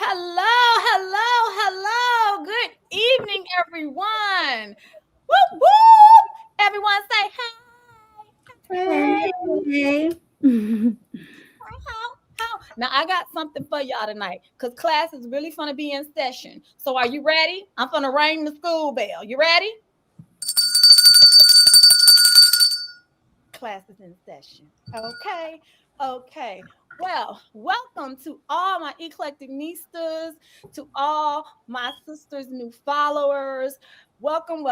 Hello. Good evening, everyone. Whoop, whoop. Everyone say Hey. how. Now, I got something for y'all tonight because class is really going to be in session. So, are you ready? I'm going to ring the school bell. You ready? Class is in session. Okay. Well, welcome to all my eclectic nieces, to all my sisters' new followers. Welcome.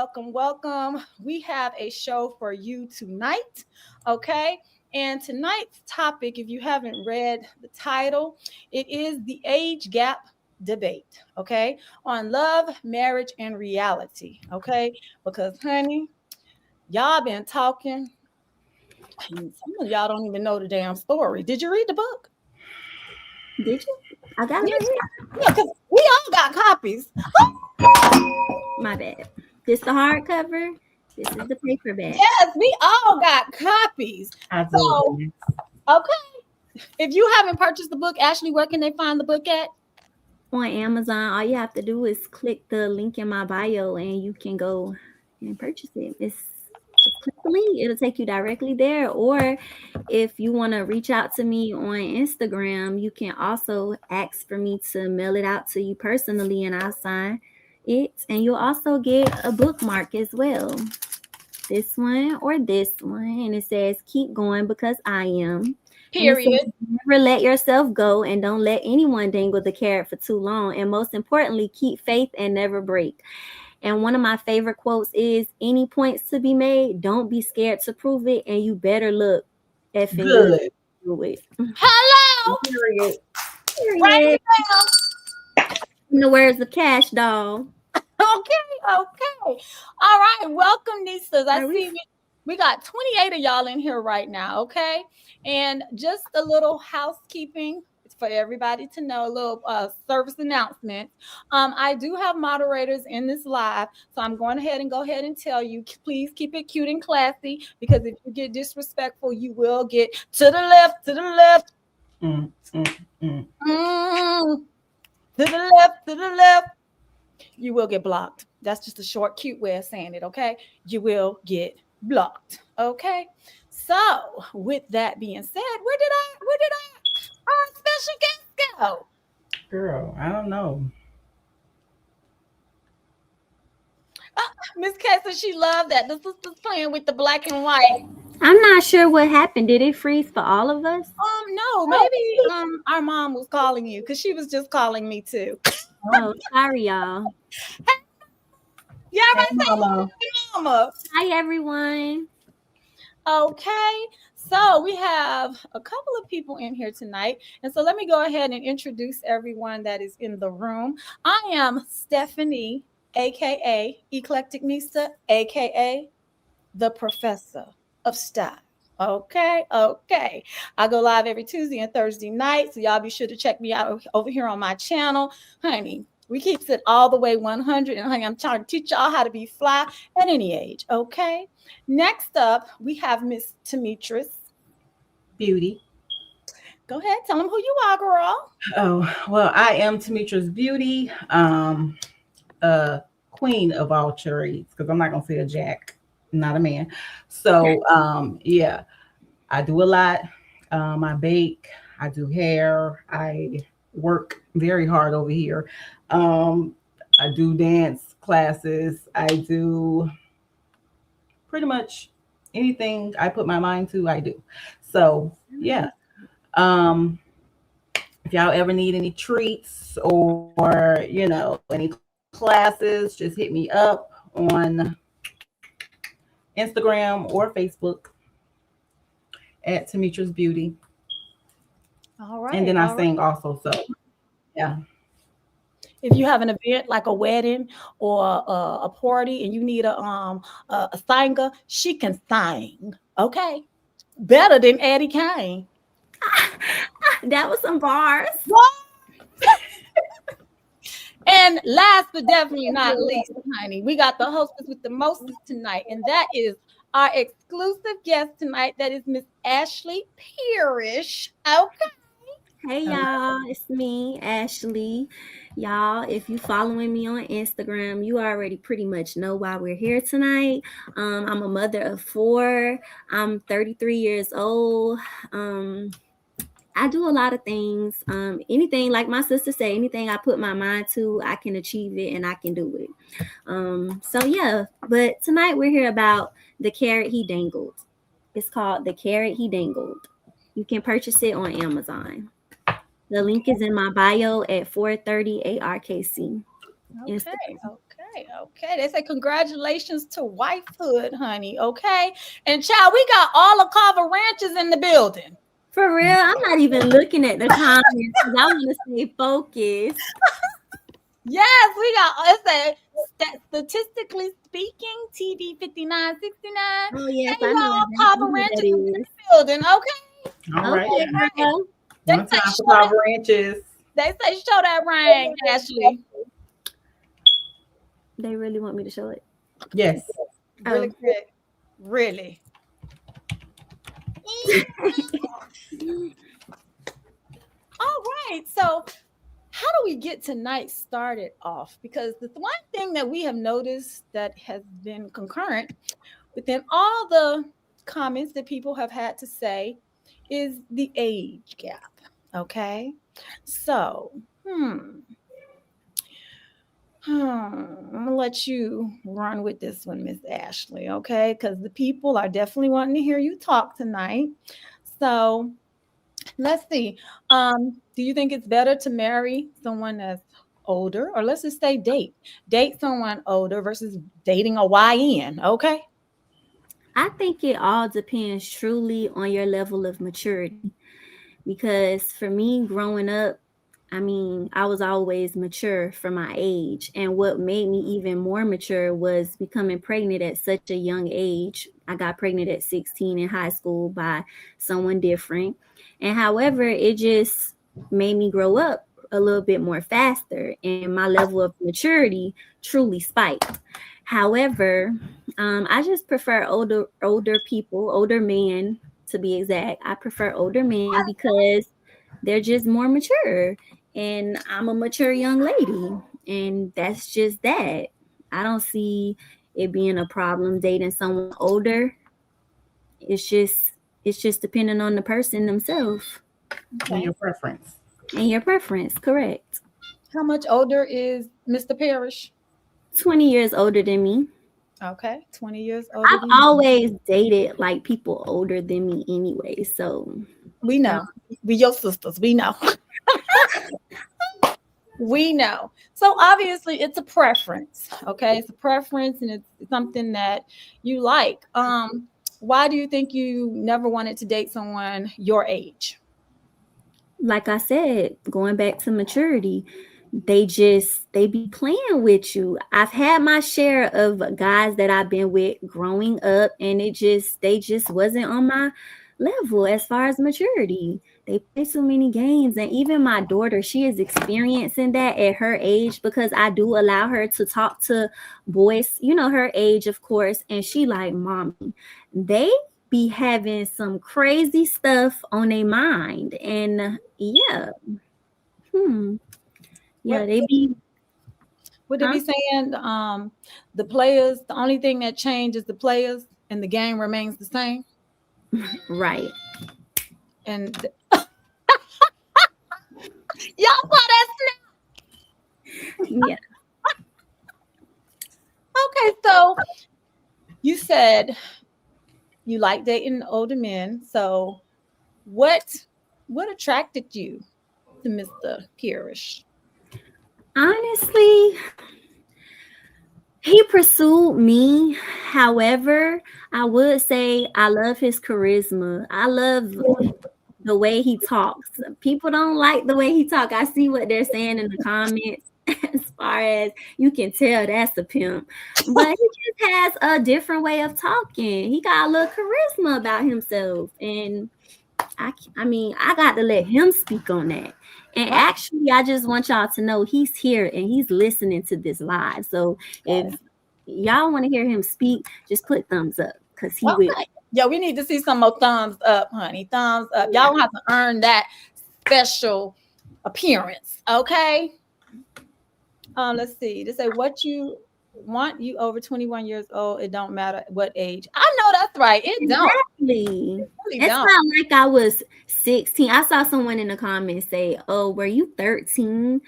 We have a show for you tonight. Okay. And tonight's topic, if you haven't read the title, it is the age gap debate. Okay. On love, marriage, and reality. Okay. Because, honey, y'all been talking and some of y'all don't even know the damn story. Did you read the book? Did you? I got it Yeah, right because we all got copies. here. My bad. This the hardcover. This is the paperback. Yes, we all got copies. I So, do. okay. If you haven't purchased the book, Ashley, where can they find the book at? On Amazon, all you have to do is click the link in my bio and you can go and purchase it. Just click the link. It'll take you directly there. Or if you want to reach out to me on Instagram, you can also ask for me to mail it out to you personally and I'll sign it. And you'll also get a bookmark as well. This one or this one. And it says, keep going because I am. And it says, Period. never let yourself go and don't let anyone dangle the carrot for too long. And most importantly, keep faith and never break. And one of my favorite quotes is, any points to be made, don't be scared to prove it. And you better look effing good Good. to do it. Hello. Period. Right Period. In the words of Cash Doll. Okay. All right. Welcome, nieces. I Are we see we got 28 of y'all in here right now. Okay. And just a little housekeeping for everybody to know, a little service announcement. I do have moderators in this live, so I'm going ahead and tell you, please keep it cute and classy, because if you get disrespectful, you will get to the left, Mm, mm, mm. mm, to the left. You will get blocked. That's just a short, cute way of saying it, okay? You will get blocked, okay? So, with that being said, where did our special guest go? Girl, I don't know. Miss Kessa, she loved that. The sister's playing with the black and white. I'm not sure what happened. Did it freeze for all of us? No, maybe our mom was calling you because she was just calling me too. Oh, sorry, y'all. Yeah, Hey, everybody say Mama. hey, mama. Hi, everyone. Okay, so we have a couple of people in here tonight. And so let me go ahead and introduce everyone that is in the room. I am Stephanie, aka Eclectic Nista, aka the Professor of Style. Okay. I go live every Tuesday and Thursday night. So y'all be sure to check me out over here on my channel. Honey, we keep it all the way 100. And honey, I'm trying to teach y'all how to be fly at any age. Okay. Next up, we have Miss Demetrius. Beauty. Go ahead, tell them who you are, girl. Oh, well, I am Tamitra's Beauty, queen of all trades, because I'm not gonna say a jack, not a man. So yeah, I do a lot. I bake, I do hair, I work very hard over here. Um, I do dance classes, I do pretty much anything I put my mind to, I do. So yeah. Um, if y'all ever need any treats or any classes, just hit me up on Instagram or Facebook at Tamitra's Beauty. All And right, then I all right. sing also. So yeah. If you have an event like a wedding or a party and you need a singer, she can sing. Okay, better than Eddie Kane. That was some bars. And last but definitely not least, honey, we got the hostess with the mostest tonight, and that is our exclusive guest tonight. That is Miss Ashley Parrish. Okay. Hey y'all, it's me, Ashley. Y'all, if you following me on Instagram, you already pretty much know why we're here tonight. I'm a mother of four. I'm 33 years old. I do a lot of things. Anything, like my sister said, anything I put my mind to, I can achieve it and I can do it. So yeah, but tonight we're here about the carrot he dangled. It's called The Carrot He Dangled. You can purchase it on Amazon. The link is in my bio at 430 ARKC. Okay, Instagram. okay. They say congratulations to wifehood, honey. Okay. And child, we got all the Carver ranches in the building. For real, I'm not even looking at the comments because I want to stay focused. Yes, we got it said statistically speaking, TV 5969. Oh yes, Hey I know y'all, exactly Carver who that ranches in the is. building. Okay. All right. Okay, girl. They One say time for show that, Power Ranches. they say show that ring, Ashley. They really want me to show it. Yes. Really Oh. quick. Really. All right. So, how do we get tonight started off? Because the one thing that we have noticed that has been concurrent within all the comments that people have had to say is the age gap. Okay. So, I'm gonna let you run with this one, Miss Ashley, okay? Because the people are definitely wanting to hear you talk tonight. So let's see. Do you think it's better to marry someone that's older, or let's just say date someone older versus dating a YN? Okay. I think it all depends truly on your level of maturity. Because for me, growing up, I mean, I was always mature for my age. And what made me even more mature was becoming pregnant at such a young age. I got pregnant at 16 in high school by someone different. And however, it just made me grow up a little bit more faster, and my level of maturity truly spiked. However, I just prefer older people, older men to be exact. I prefer older men because they're just more mature, and I'm a mature young lady, and that's just that. I don't see it being a problem dating someone older. It's just depending on the person themselves And Okay. your preference. and your preference. Correct. How much older is Mr. Parrish? 20 years older than me. Okay, 20 years older I've than you. always dated like people older than me anyway, so We um, know. We your sisters. We know. We know. So obviously it's a preference. Okay. It's a preference and it's something that you like. Why do you think you never wanted to date someone your age? like I said, going back to maturity, they be playing with you. I've had my share of guys that I've been with growing up, and they just wasn't on my level as far as maturity. They play so many games, and even my daughter, she is experiencing that at her age because I do allow her to talk to boys, her age, of course, and she like, mommy, they be having some crazy stuff on their mind, and yeah, hmm, yeah, What they be, would it huh? be saying? The players, the only thing that changes the players and the game remains the same. Right. And y'all saw that Yeah. snap? Okay, so you said you like dating older men. So what what attracted you to Mr. Purish? Honestly, he pursued me. However, I would say I love his charisma. I love the way he talks. People don't like the way he talk. I see what they're saying in the comments as far as you can tell that's a pimp. But he just has a different way of talking. He got a little charisma about himself. And I mean, I got to let him speak on that. And Well, actually, I just want y'all to know he's here and he's listening to this live. So if y'all want to hear him speak, just put thumbs up because he will. okay. Yeah, we need to see some more thumbs up, honey. Thumbs up. Yeah. Y'all don't have to earn that. special appearance. Okay. Let's see. They say what you want, you over 21 years old. It don't matter what age. I know that's right. It don't. Exactly. Really It's don't. not like I was 16. I saw someone in the comments say, "Oh, were you 13?"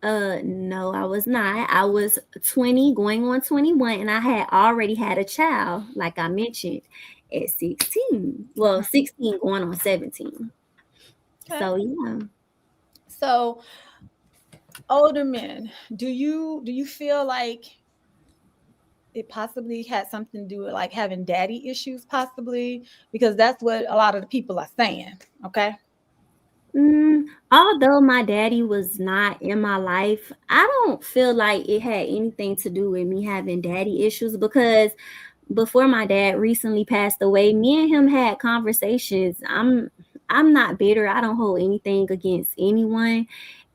No, I was not. I was 20 going on 21 and I had already had a child, like I mentioned, at 16. Well, 16 going on 17. Okay. So, yeah. So older men, do you feel like it possibly had something to do with like having daddy issues, possibly? Because that's what a lot of the people are saying. Okay. Although my daddy was not in my life, I don't feel like it had anything to do with me having daddy issues because before my dad recently passed away, me and him had conversations. I'm not bitter. I don't hold anything against anyone.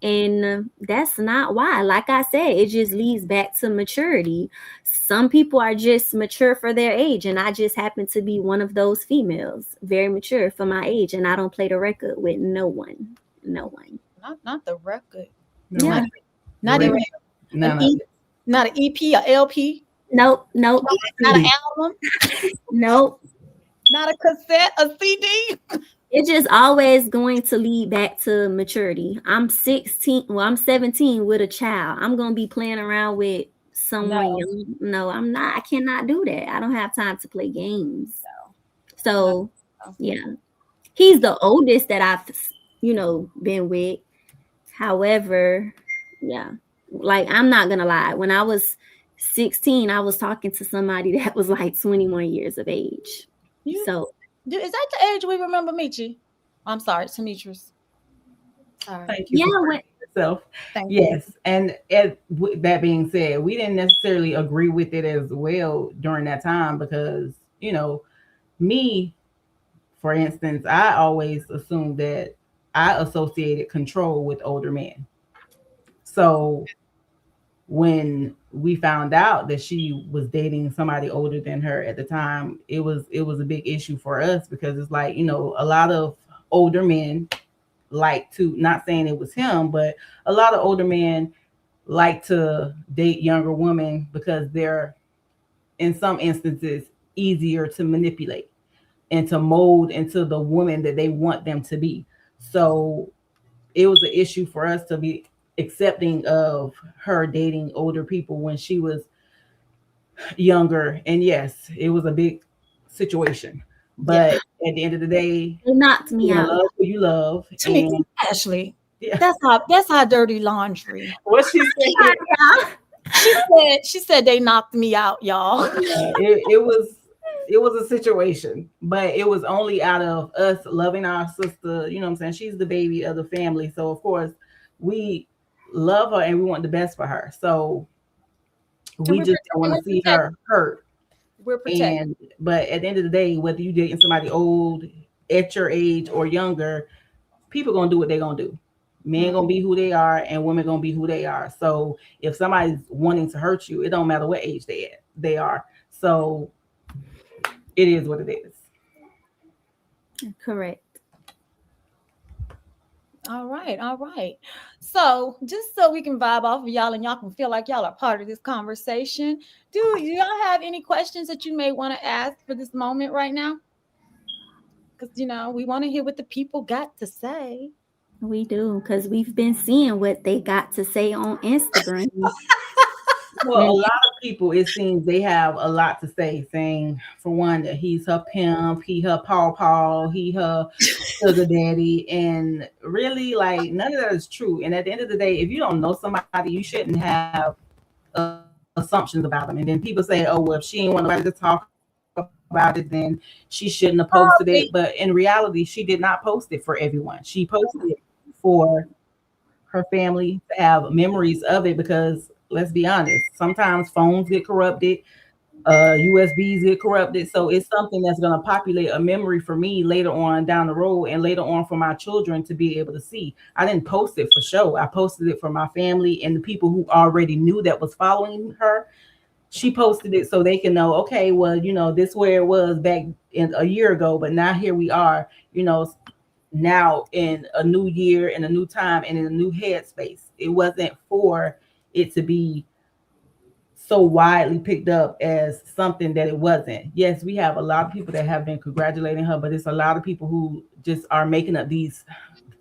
And that's not why. Like I said, it just leads back to maturity. Some people are just mature for their age, and I just happen to be one of those females, very mature for my age, and I don't play the record with no one. No one. Not the record. No, Yeah. Not not right. even None an of E, not an EP or LP, Nope. Nope. not an it. album, Nope. not a cassette, a CD. It's just always going to lead back to maturity. I'm 16, well, I'm 17 with a child. I'm going to be playing around with someone No, young. No, I'm not. I cannot do that. I don't have time to play games. no, So, no. yeah. He's the oldest that I've, been with. However, yeah. Like, I'm not going to lie. When I was 16, I was talking to somebody that was like 21 years of age. You So, is that the age we remember Michi? I'm sorry, Demetrius. Sorry. Thank you yeah, for when, correcting yourself. Thank you. Yes, and with that being said, we didn't necessarily agree with it as well during that time because me, for instance, I always assumed that I associated control with older men. So when we found out that she was dating somebody older than her at the time, it was a big issue for us because it's like, a lot of older men like to, not saying it was him, but a lot of older men like to date younger women because they're in some instances easier to manipulate and to mold into the woman that they want them to be. So it was an issue for us to be accepting of her dating older people when she was younger. And yes, it was a big situation. Yeah. But at the end of the day, it knocked me you're gonna out. love who you love. To me, And Ashley, yeah, that's how dirty laundry. what she said, She said they knocked me out, y'all. yeah, it was a situation, but it was only out of us loving our sister. You know what I'm saying? She's the baby of the family, so of course we love her and we want the best for her. So And we we're just don't want we're to see protect her hurt. we're protect. And but at the end of the day, whether you dating somebody old at your age or younger, people gonna do what they gonna do. Men gonna be who they are, and women gonna be who they are. So if somebody's wanting to hurt you, it don't matter what age they are. So it is what it is. Correct. All right, all right. So just so we can vibe off of y'all and y'all can feel like y'all are part of this conversation, do y'all have any questions that you may want to ask for this moment right now? Because we want to hear what the people got to say. We do, because we've been seeing what they got to say on Instagram. Well, a lot of people, it seems they have a lot to say, saying, for one, that he's her pimp, he her paw, he her sugar daddy. And really, like, none of that is true. And at the end of the day, if you don't know somebody, you shouldn't have assumptions about them. And then people say, oh, well, if she ain't want nobody to talk about it, then she shouldn't have posted it. But in reality, she did not post it for everyone. She posted it for her family to have memories of it because let's be honest, sometimes phones get corrupted, USBs get corrupted. So it's something that's going to populate a memory for me later on down the road and later on for my children to be able to see. I didn't post it for show. I posted it for my family and the people who already knew that was following her. She posted it so they can know, okay, well, this where it was back in a year ago, but now here we are, now in a new year, in a new time, and in a new headspace. It wasn't for it to be so widely picked up as something that it wasn't. Yes, we have a lot of people that have been congratulating her, but it's a lot of people who just are making up these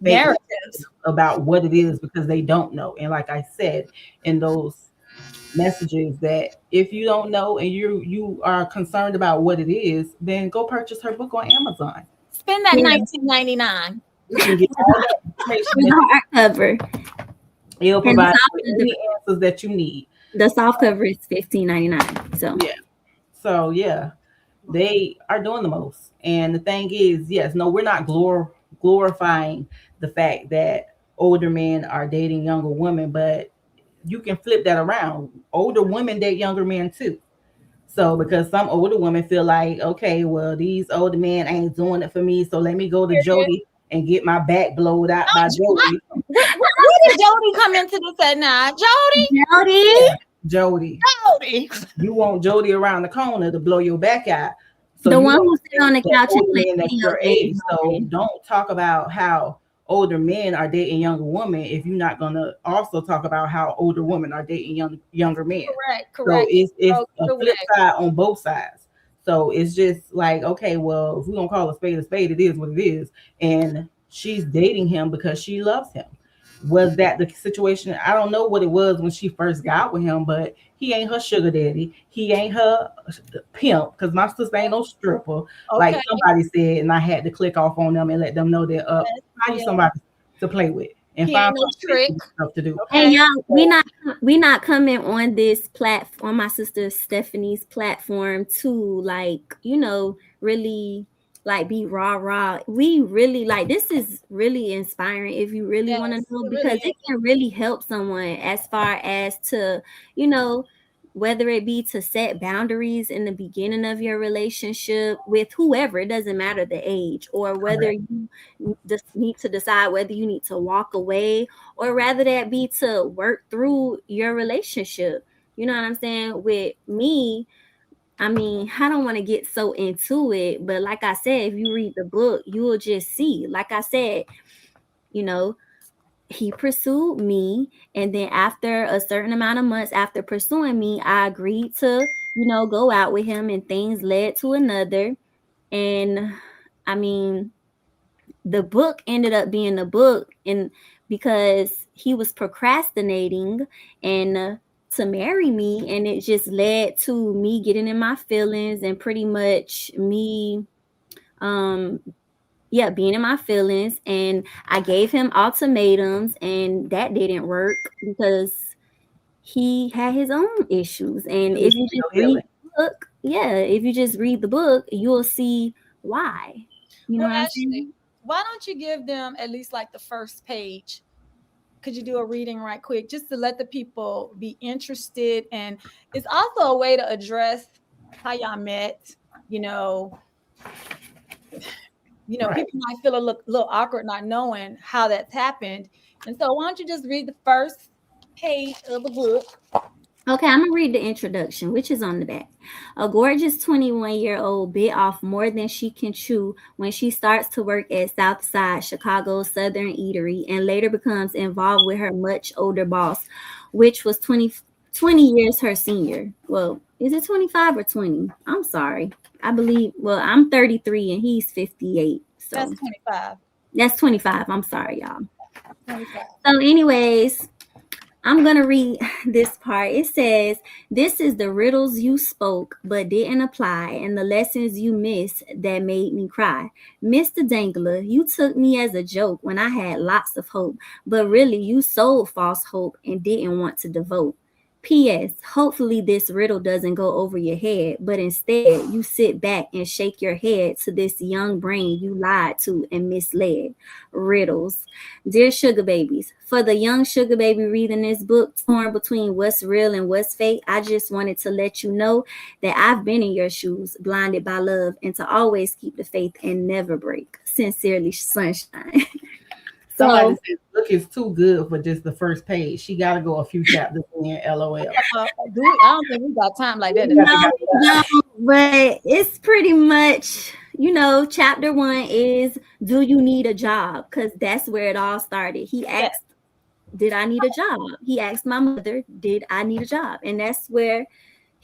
fake Narratives. about what it is because they don't know. And like I said in those messages, that if you don't know and you are concerned about what it is, then go purchase her book on Amazon. Spend that Yeah, 19.99. You can get all that information. with the hardcover. It'll And provide any answers that you need. the soft cover is $15.99. So Yeah. So yeah, they are doing the most. And the thing is, yes, no, we're not glorifying the fact that older men are dating younger women, but you can flip that around. Older women date younger men too. So because some older women feel like, okay, well, these older men ain't doing it for me, so let me go to Jody and get my back blowed out by Jody. Where did Jody come into this at now? Jody? Jody, Yeah, Jody. Jody. You want Jody around the corner to blow your back out. So the you one don't who sit on the that couch and older play men that's video your age. games. So don't talk about how older men are dating younger women if you're not gonna also talk about how older women are dating younger men. Correct, So correct. it's Oh, a flip correct. side on both sides. So it's just like, okay, well, if we're gonna call a spade, it is what it is. And she's dating him because she loves him. Was that the situation? I don't know what it was when she first got with him, but he ain't her sugar daddy. He ain't her pimp because my sister ain't no stripper, like Okay. somebody said, and I had to click off on them and let them know that Yes, find you yes. somebody to play with and He find ain't no some trick. stuff to do. Hey Okay. y'all, we not coming on this platform, on my sister Stephanie's platform to like, really like be rah. We really like, this is really inspiring if you really want to Yes, know, it really because is. it can really help someone as far as to, you know, whether it be to set boundaries in the beginning of your relationship with whoever, it doesn't matter the age, or whether Correct. you just need to decide whether you need to walk away, or rather that be to work through your relationship. You know what I'm saying? With me, I mean, I don't want to get so into it, but like I said, if you read the book, you will just see. Like I said, you know, he pursued me, and then after a certain amount of months after pursuing me, I agreed to, go out with him, and things led to another. And I mean, the book ended up being a book, and because he was procrastinating and to marry me, and it just led to me getting in my feelings, and pretty much me um yeah, being in my feelings, and I gave him ultimatums, and that didn't work because he had his own issues. And He was if you just still read healing. the book, yeah, if you just read the book, you'll see why. You know Well, what I'm Ashley, saying? why don't you give them at least like the first page? Could you do a reading right quick just to let the people be interested? And it's also a way to address how y'all met. You know, Right. people might feel a little awkward not knowing how that's happened. And so why don't you just read the first page of the book? Okay, I'm gonna read the introduction, which is on the back. A gorgeous 21-year-old bit off more than she can chew when she starts to work at Southside Chicago's Southern Eatery, and later becomes involved with her much older boss, which was 20 years her senior. Well, is it 25 or 20? I'm sorry. I believe, well, I'm 33 and he's 58. That's So 25. that's 25. I'm sorry, y'all. 25. So, anyways, I'm going to read this part. It says, "This is the riddles you spoke but didn't apply, and the lessons you missed that made me cry. Mr. Dangler, you took me as a joke when I had lots of hope, but really you sold false hope and didn't want to devote. P.S. Hopefully this riddle doesn't go over your head, but instead you sit back and shake your head to this young brain you lied to and misled. Riddles. Dear sugar babies, for the young sugar baby reading this book, torn between what's real and what's fake, I just wanted to let you know that I've been in your shoes, blinded by love, and to always keep the faith and never break. Sincerely, Sunshine." Somebody So, said the book is too good for just the first page. She got to go a few chapters in. LOL. I don't think we got time like that. You got to no, go. no, but it's pretty much, chapter 1 is, do you need a job? Because that's where it all started. He Yes. asked, did I need a job? He asked my mother, did I need a job? And that's where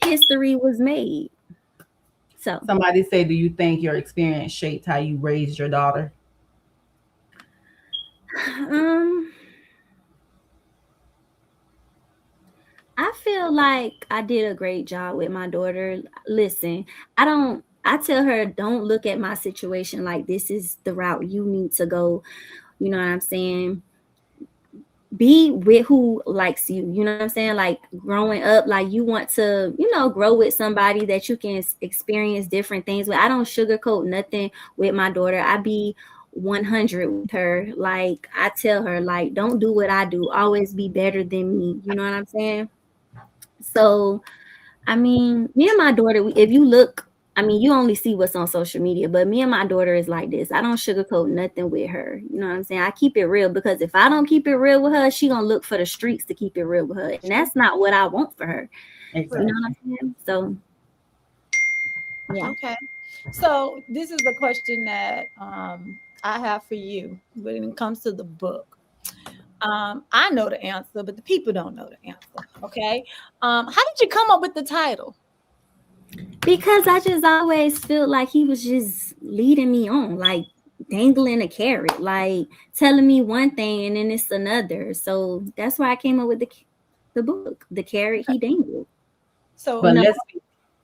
history was made. So, Somebody say, do you think your experience shaped how you raised your daughter? um, I feel like I did a great job with my daughter. Listen, I tell her, don't look at my situation like this is the route you need to go. You know what I'm saying? Be with who likes you. You know what I'm saying? Like growing up, like you want to, grow with somebody that you can experience different things with. I don't sugarcoat nothing with my daughter. I be 100 with her. Like I tell her, like, don't do what I do. Always be better than me. You know what I'm saying? So I mean, me and my daughter, if you look, I mean, you only see what's on social media, but me and my daughter is like this. I don't sugarcoat nothing with her. You know what I'm saying? I keep it real because if I don't keep it real with her, she gonna look for the streets to keep it real with her, and True. that's not what I want for her. You know True. Exactly. what I'm saying? So yeah. Okay. So this is the question that I have for you when it comes to the book. I know the answer, but the people don't know the answer. Okay. How did you come up with the title? Because I just always feel like he was just leading me on, like dangling a carrot, like telling me one thing and then it's another. So that's why I came up with the book, The Carrot He Dangled. So You But know,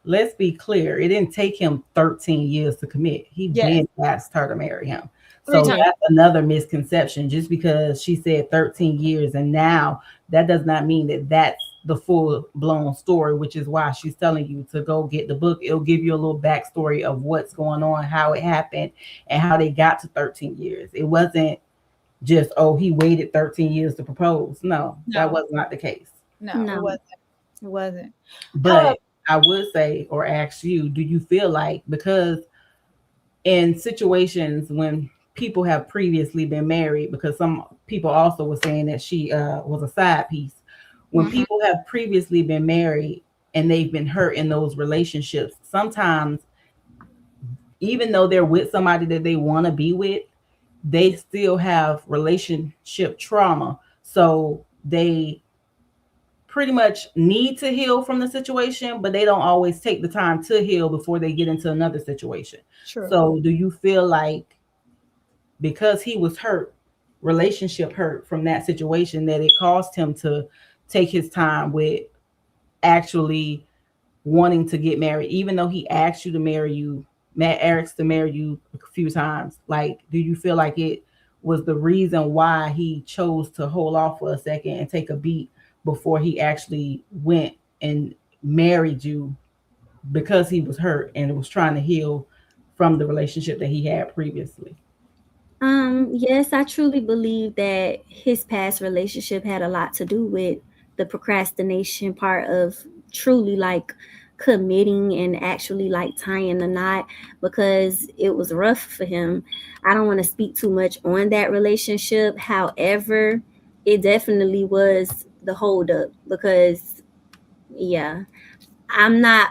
let's be clear. It didn't take him 13 years to commit. He yes, been asked her to marry him. three So times. that's another misconception. Just because she said 13 years and now, that does not mean that that's the full blown story, which is why she's telling you to go get the book. It'll give you a little backstory of what's going on, how it happened, and how they got to 13 years. It wasn't just, oh, he waited 13 years to propose. No, that No, was not the case. no, it no. wasn't. It wasn't. However, But I would say or ask you, do you feel like, because in situations when people have previously been married, because some people also were saying that she was a side piece, when mhm, people have previously been married and they've been hurt in those relationships, sometimes even though they're with somebody that they want to be with, they still have relationship trauma. So they pretty much need to heal from the situation, but they don't always take the time to heal before they get into another situation. true. So, do you feel like because he was hurt, relationship hurt from that situation, that it caused him to take his time with actually wanting to get married, even though he asked you to marry you, Matt Eric's to marry you a few times? Like, do you feel like it was the reason why he chose to hold off for a second and take a beat before he actually went and married you, because he was hurt and was trying to heal from the relationship that he had previously? Yes, I truly believe that his past relationship had a lot to do with the procrastination part of truly like committing and actually like tying the knot because it was rough for him. I don't want to speak too much on that relationship. However, it definitely was the holdup because yeah, I'm not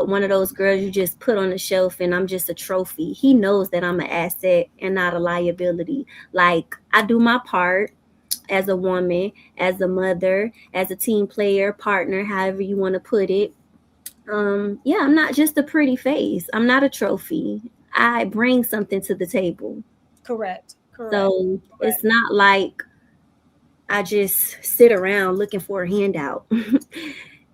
one of those girls you just put on the shelf and I'm just a trophy. He knows that I'm an asset and not a liability. Like, I do my part as a woman, as a mother, as a team player, partner, however you want to put it. Yeah, I'm not just a pretty face. I'm not a trophy. I bring something to the table. Correct. Correct. So Correct. it's not like I just sit around looking for a handout.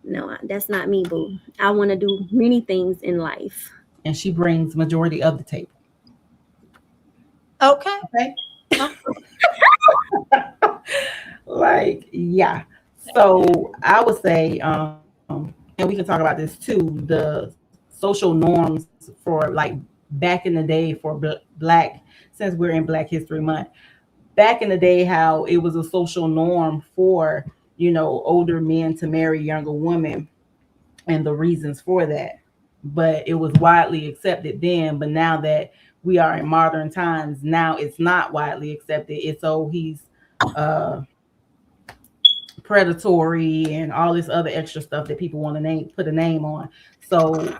No, that's not me, boo. I want to do many things in life. And she brings majority of the table. Okay. Okay. Okay. Like, yeah. So I would say, and we can talk about this too, the social norms for like back in the day for black, since we're in Black History Month, back in the day, how it was a social norm for, older men to marry younger women, and the reasons for that. But it was widely accepted then. But now that we are in modern times, now it's not widely accepted. It's, oh, he's uh predatory and all this other extra stuff that people want to put a name on. So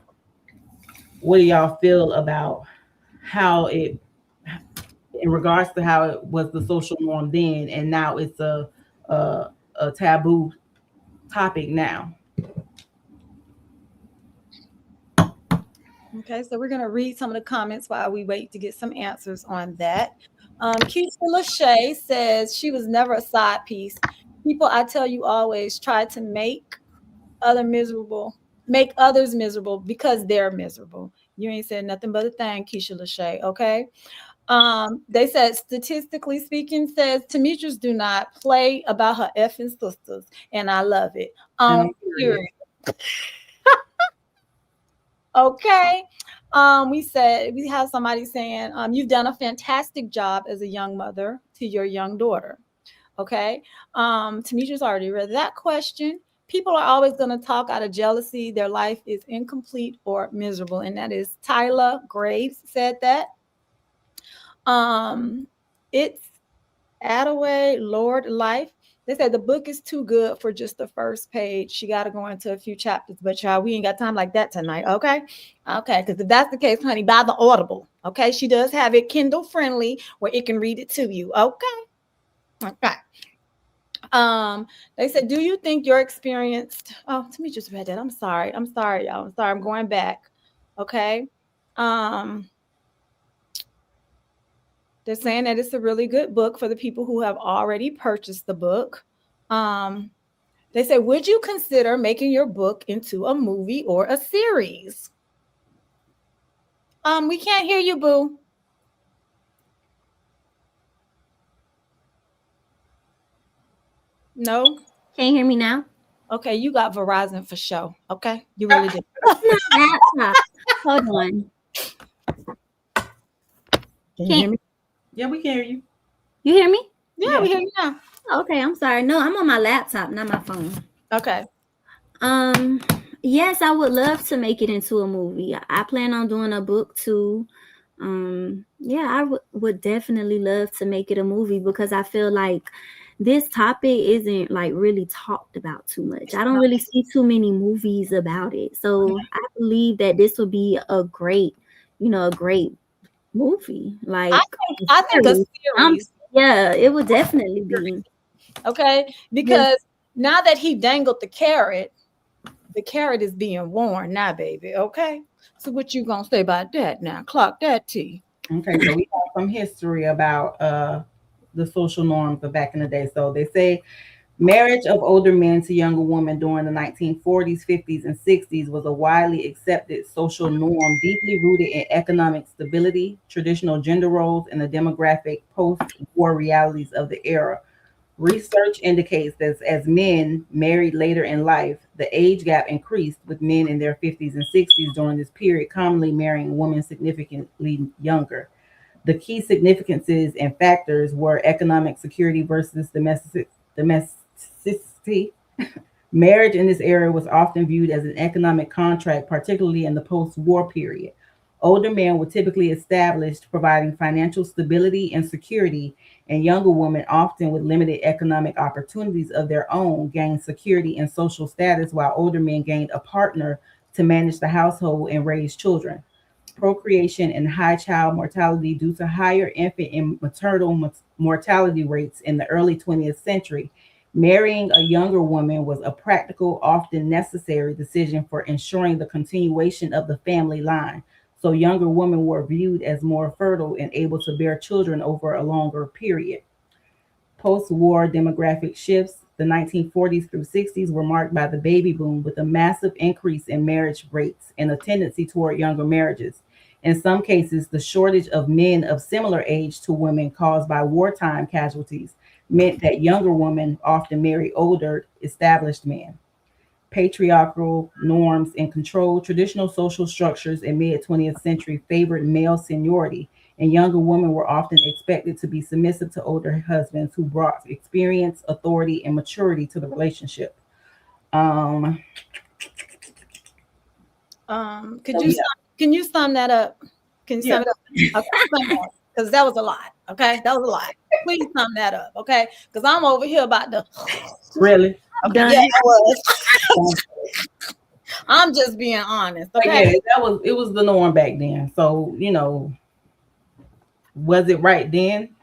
what do y'all feel about how it, in regards to how it was the social norm then, and now it's a, a taboo topic now. Okay, so we're going to read some of the comments while we wait to get some answers on that. Keisha Lachey says she was never a side piece. People, I tell you, always try to other miserable, make others miserable because they're miserable. You ain't said nothing but a thing, Keisha Lachey. Okay. They said statistically speaking, says Demetrius do not play about her effing sisters, and I love it. And I'm Period. curious. Okay. We have somebody saying, you've done a fantastic job as a young mother to your young daughter. Okay. Tamisha's already read that question. People are always going to talk out of jealousy. Their life is incomplete or miserable. And that is Tyler Graves said that. It's Attaway, Lord Life. They said the book is too good for just the first page. She got to go into a few chapters, but y'all, we ain't got time like that tonight. Okay. Okay. Because if that's the case, honey, buy the Audible. Okay. She does have it Kindle friendly where it can read it to you. Okay. Okay. They said, do you think you're experienced? Oh, to me just read that. I'm sorry. I'm sorry, y'all. I'm sorry. I'm going back. Okay. Um, They're saying that it's a really good book for the people who have already purchased the book. They say, would you consider making your book into a movie or a series? We can't hear you, boo. No. Can't hear me now? Okay, you got Verizon for sure. Okay, you really did. Laptop. Hold on. Can you hear me? Yeah, we can hear you. You hear me? Yeah, we hear you now. Okay, I'm sorry. No, I'm on my laptop, not my phone. Okay. Yes, I would love to make it into a movie. I plan on doing a book too. Yeah, I would definitely love to make it a movie because I feel like this topic isn't like really talked about too much. I don't really see too many movies about it. So I believe that this would be a great, a great movie. Like I think a series. Yeah, it would definitely be. Okay, because now that he dangled the carrot is being worn now, baby. Okay, so what you gonna say about that now? Clock that T. Okay, so we have some history about the social norms of back in the day. So they say marriage of older men to younger women during the 1940s, 50s, and 60s was a widely accepted social norm, deeply rooted in economic stability, traditional gender roles, and the demographic post-war realities of the era. Research indicates that as men married later in life, the age gap increased, with men in their 50s and 60s during this period commonly marrying women significantly younger. The key significances and factors were economic security versus domesticity. Marriage in this era was often viewed as an economic contract, particularly in the post war period. Older men were typically established, providing financial stability and security, and younger women, often with limited economic opportunities of their own, gained security and social status, while older men gained a partner to manage the household and raise children. Procreation and high child mortality due to higher infant and maternal mortality rates in the early 20th century. Marrying a younger woman was a practical, often necessary decision for ensuring the continuation of the family line. So younger women were viewed as more fertile and able to bear children over a longer period. Post-war demographic shifts, the 1940s through 60s were marked by the baby boom with a massive increase in marriage rates and a tendency toward younger marriages. In some cases, the shortage of men of similar age to women caused by wartime casualties meant that younger women often marry older, established men. Patriarchal norms and control, traditional social structures in mid 20th century favored male seniority, and younger women were often expected to be submissive to older husbands who brought experience, authority, and maturity to the relationship. Um, Can you sum that up? Can you yeah, sum it up? Okay, because that was a lot. Okay, that was a lot. Please sum that up. Okay, because I'm over here about to. really. Okay, yeah, it was. I'm just being honest. But Okay. yeah, it was the norm back then. So Was it right then?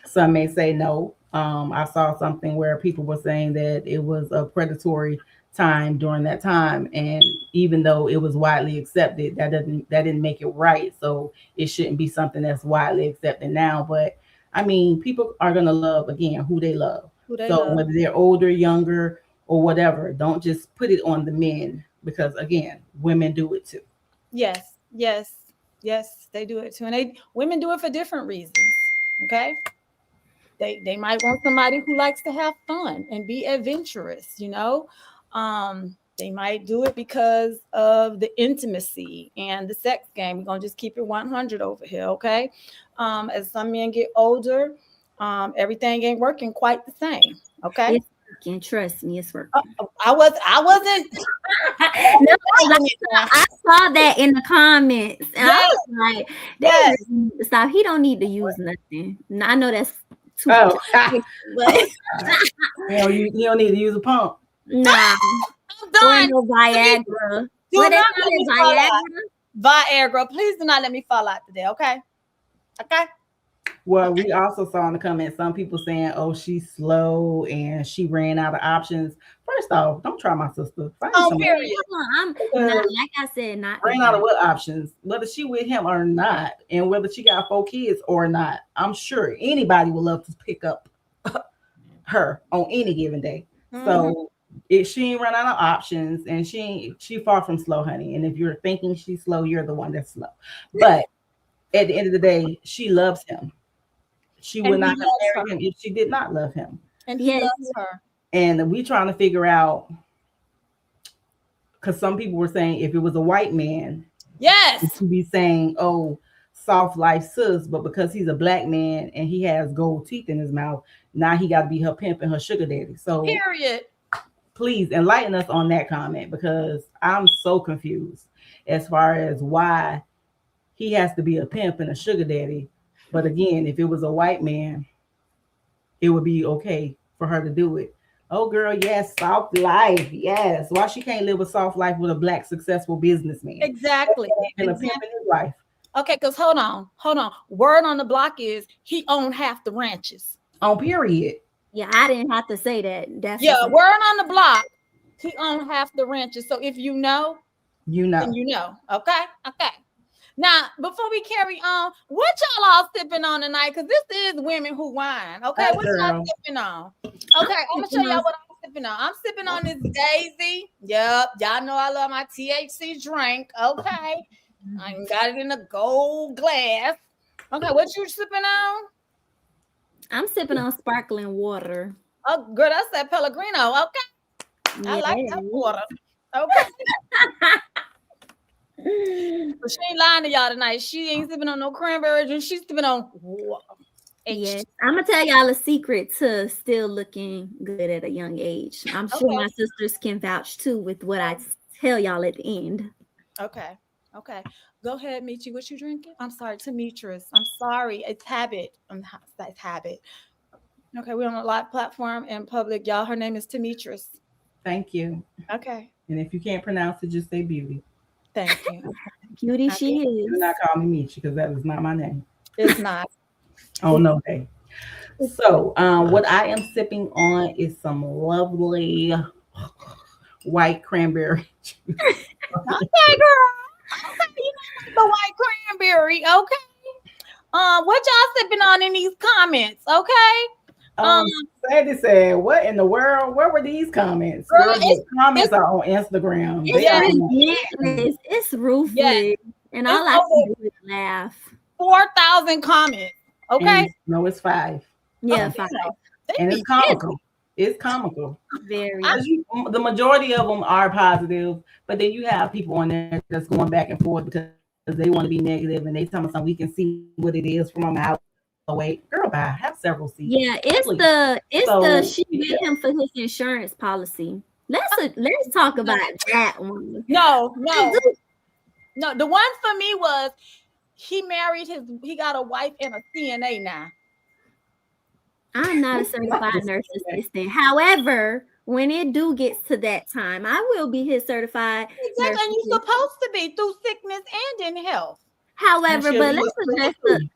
Some may say no. I saw something where people were saying that it was a predatory time during that time, and even though it was widely accepted, that didn't make it right. So it shouldn't be something that's widely accepted now. But I mean, people are gonna love again who they love. Who they So love. whether they're older, younger, or whatever, don't just put it on the men because again, women do it too. Yes, yes, yes, they do it too. And women do it for different reasons. Okay. They might want somebody who likes to have fun and be adventurous, they might do it because of the intimacy and the sex game. We're gonna just keep it 100 over here, okay? As some men get older, everything ain't working quite the same, okay? It's working. Trust me, it's working. I wasn't. No, I saw that in the comments, and I Yes, was like, "They yes. really need to stop. He don't need to use nothing." I know that's too, Oh, but you don't need to use a pump. nah, I'm or done. no Viagra. Do What they not call let me it, fall out. Viagra? Viagra, please do not let me fall out today, okay? Okay. Well, we also saw in the comments some people saying, "Oh, she's slow and she ran out of options." First off, don't try my sister. Find Oh, somebody. period. I'm not, like I said, not Ran out of what options? Whether she with him or not, and whether she got 4 kids or not, I'm sure anybody would love to pick up her on any given day. So if she ain't run out of options, and she far from slow, honey. And if you're thinking she's slow, you're the one that's slow. But at the end of the day, she loves him. She And would he not have loves her. married him if she did not love him. And he Yes, loves her. And we trying to figure out, because some people were saying if it was a white man, Yes. to be saying, "Oh, soft life sis," but because he's a black man and he has gold teeth in his mouth, now he got to be her pimp and her sugar daddy. So Period. please enlighten us on that comment because I'm so confused as far as why he has to be a pimp and a sugar daddy. But again, if it was a white man, it would be okay for her to do it. Oh, girl, yes, soft life, yes. Why she can't live a soft life with a black successful businessman? Exactly. And a pimp in his life. Okay, because hold on. Word on the block is he owned half the ranches. On period. yeah, I didn't have to say that. That's Yeah, just word on the block, he owned half the ranches. So if you know, You then know. you know. Okay, okay. Now, before we carry on, what y'all all sipping on tonight? Because this is women who wine. Okay, what y'all Girl. sipping on? Okay, I'm gonna show y'all what I'm sipping on. I'm sipping on this Daisy. Yep, y'all know I love my THC drink. Okay, I got it in a gold glass. Okay, what you sipping on? I'm sipping on sparkling water. Oh, girl, that's that Pellegrino. Okay, I like that Yeah. water. Okay, but she ain't lying to y'all tonight. She ain't sipping on no cranberry juice. She's sipping on water. Yes, I'm gonna tell y'all a secret to still looking good at a young age. I'm sure Okay. my sisters can vouch too with what I tell y'all at the end. Okay. Okay. Go ahead, Michi. What you drinking? I'm sorry, Demetrius. I'm sorry. It's habit. It's habit. Okay, we're on a live platform in public. Y'all, her name is Demetrius. Thank you. Okay. And if you can't pronounce it, just say beauty. Thank you. Cutie Okay. she Do is. not call me Michi because that is not my name. It's not. Oh no day. So what I am sipping on is some lovely white cranberry juice. Okay, girl. Okay, you know like the white cranberry. Okay. What y'all sipping on in these comments? Okay. Um, Sandy said, "What in the world? Where were these comments? girl, Girl, the comments are on Instagram. It's They are relentless. It's yes, ruthless. And it's all I over can do is laugh. 4,000 comments. Okay. and no, it's 5. Yeah, Okay. fine. They And be it's comical. It's comical. Very. The majority of them are positive, but then you have people on there that's going back and forth because they want to be negative and they tell me something we can see what it is from a mile away. Girl, bye. Have several seats. Yeah, Please. it's the So she yeah. with him for his insurance policy. Let's talk about that one. no. No, the one for me was he got a wife and a CNA now. I'm not a certified nurse assistant. However, when it do gets to that time, I will be his certified nurse Exactly, and you're assistant. supposed to be through sickness and in health. However, Michelle, but you was 22.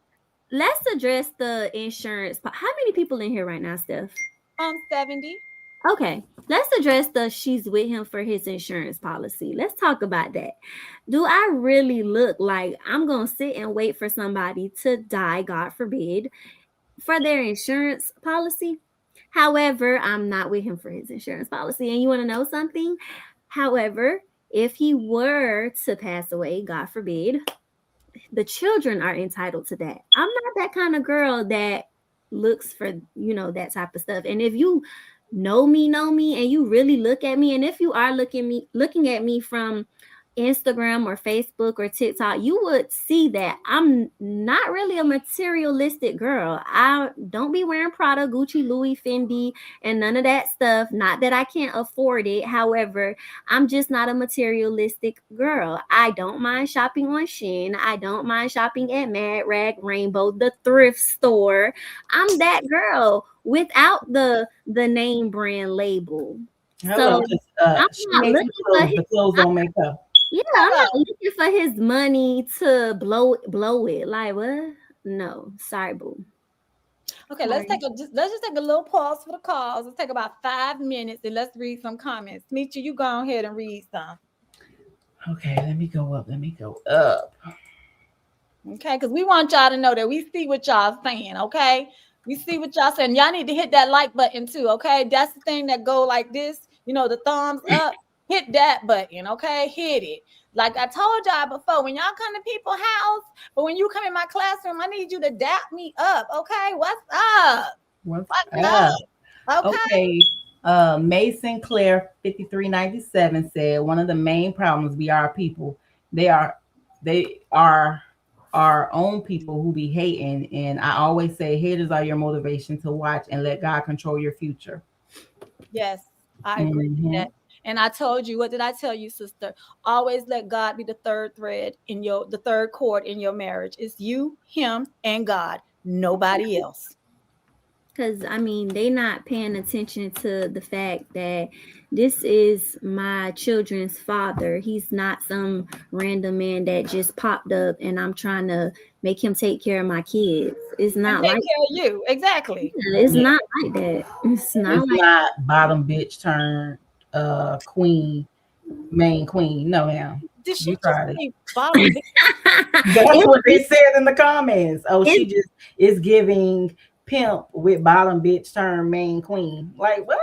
let's address the insurance. How many people in here right now, Steph? 70. Okay, let's address the she's with him for his insurance policy. Let's talk about that. Do I really look like I'm going to sit and wait for somebody to die, God forbid, for their insurance policy? However, I'm not with him for his insurance policy. And you want to know something? However, if he were to pass away, God forbid, the children are entitled to that. I'm not that kind of girl that looks for, that type of stuff. And if you know me, and you really look at me, and if you are looking at me from Instagram or Facebook or TikTok, you would see that I'm not really a materialistic girl. I don't be wearing Prada, Gucci, Louis, Fendi, and none of that stuff. Not that I can't afford it. However, I'm just not a materialistic girl. I don't mind shopping on Shein. I don't mind shopping at Mad Rag Rainbow, the thrift store. I'm that girl without the name brand label. Hello, So because I'm she not makes the looking for clothes. The clothes don't make her. yeah, I'm Hello. not looking for his money to blow it. Like what? No, sorry, boo. Okay, Sorry. let's just take a little pause for the calls. Let's take about 5 minutes and let's read some comments. Meet you go ahead and read some. Okay, let me go up. Let me go up. Okay, because we want y'all to know that we see what y'all saying. Okay, we see what y'all saying. Y'all need to hit that like button too. Okay, that's the thing that go like this. The thumbs up. Hit that button. Okay, hit it. Like I told y'all before, when y'all come to people's house, but when you come in my classroom, I need you to dap me up. Okay, what's up? What's What's up? up? Okay. Okay. Mason Claire 5397 said one of the main problems we are people. They are our own people who be hating, and I always say haters are your motivation to watch and let God control your future. Yes, I agree with Hmm. that. And I told you, what did I tell you, sister? Always let God be the third thread in the third cord in your marriage. It's you, him, and God. Nobody else. Because I mean, they not paying attention to the fact that this is my children's father. He's not some random man that just popped up and I'm trying to make him take care of my kids. It's And not take like care of you. Exactly. it's Yeah, not like that. It's not it's like not bottom bitch turn queen, main queen. No, ma'am. Did she You just tried it. say bottom? That's it's, what they said in the comments. Oh, she it's just is giving pimp with bottom bitch turn main queen. Like what?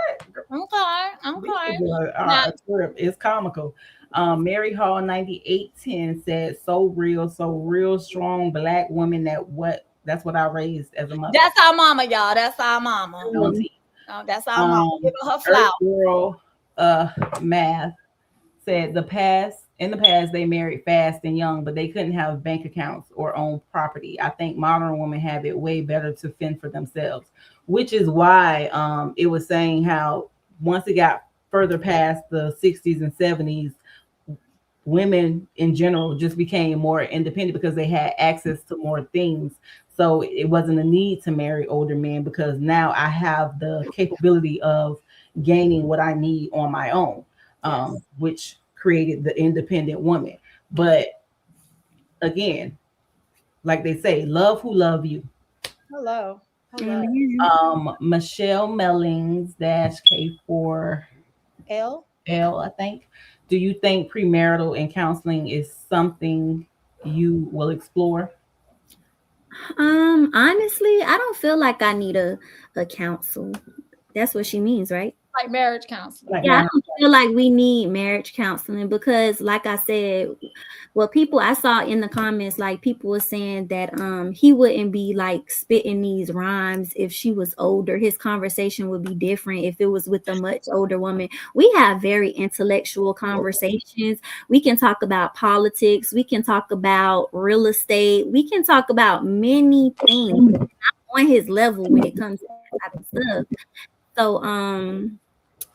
Okay. These Okay. people Now, are it's comical. Mary Hall 9810 said, so real strong black woman that's what I raised as a mother. that's our mama, y'all. That's our mama. On T. That's our mama. Give Um, her her Earth flower. Girl Math said in the past they married fast and young, but they couldn't have bank accounts or own property. I think modern women have it way better to fend for themselves, which is why it was saying how once it got further past the 60s and 70s, women in general just became more independent because they had access to more things. So it wasn't a need to marry older men because now I have the capability of gaining what I need on my own, Yes. which created the independent woman. But again, like they say, love who love you. Hello. Hello. amen. Michelle Mellings dash K4L, L. I think. Do you think premarital and counseling is something you will explore? Honestly, I don't feel like I need a counsel. That's what she means, right? Like marriage counselor. Like Yeah, I my don't feel like we need marriage counseling because, like I said, what people I saw in the comments, like people were saying that he wouldn't be like spitting these rhymes if she was older. His conversation would be different if it was with a much older woman. We have very intellectual conversations. We can talk about politics. We can talk about real estate. We can talk about many things on his level when it comes to that type of stuff. So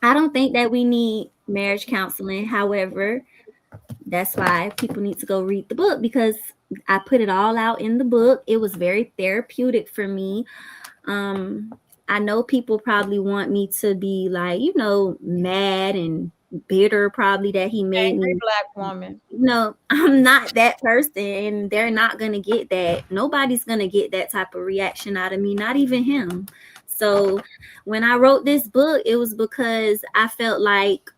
I don't think that we need marriage counseling. However, that's why people need to go read the book because I put it all out in the book. It was very therapeutic for me. Um, I know people probably want me to be like, mad and bitter probably that he made Angry me. Black woman. No, I'm not that person, and they're not gonna get that. Nobody's gonna get that type of reaction out of me, not even him. So when I wrote this book, it was because I felt like,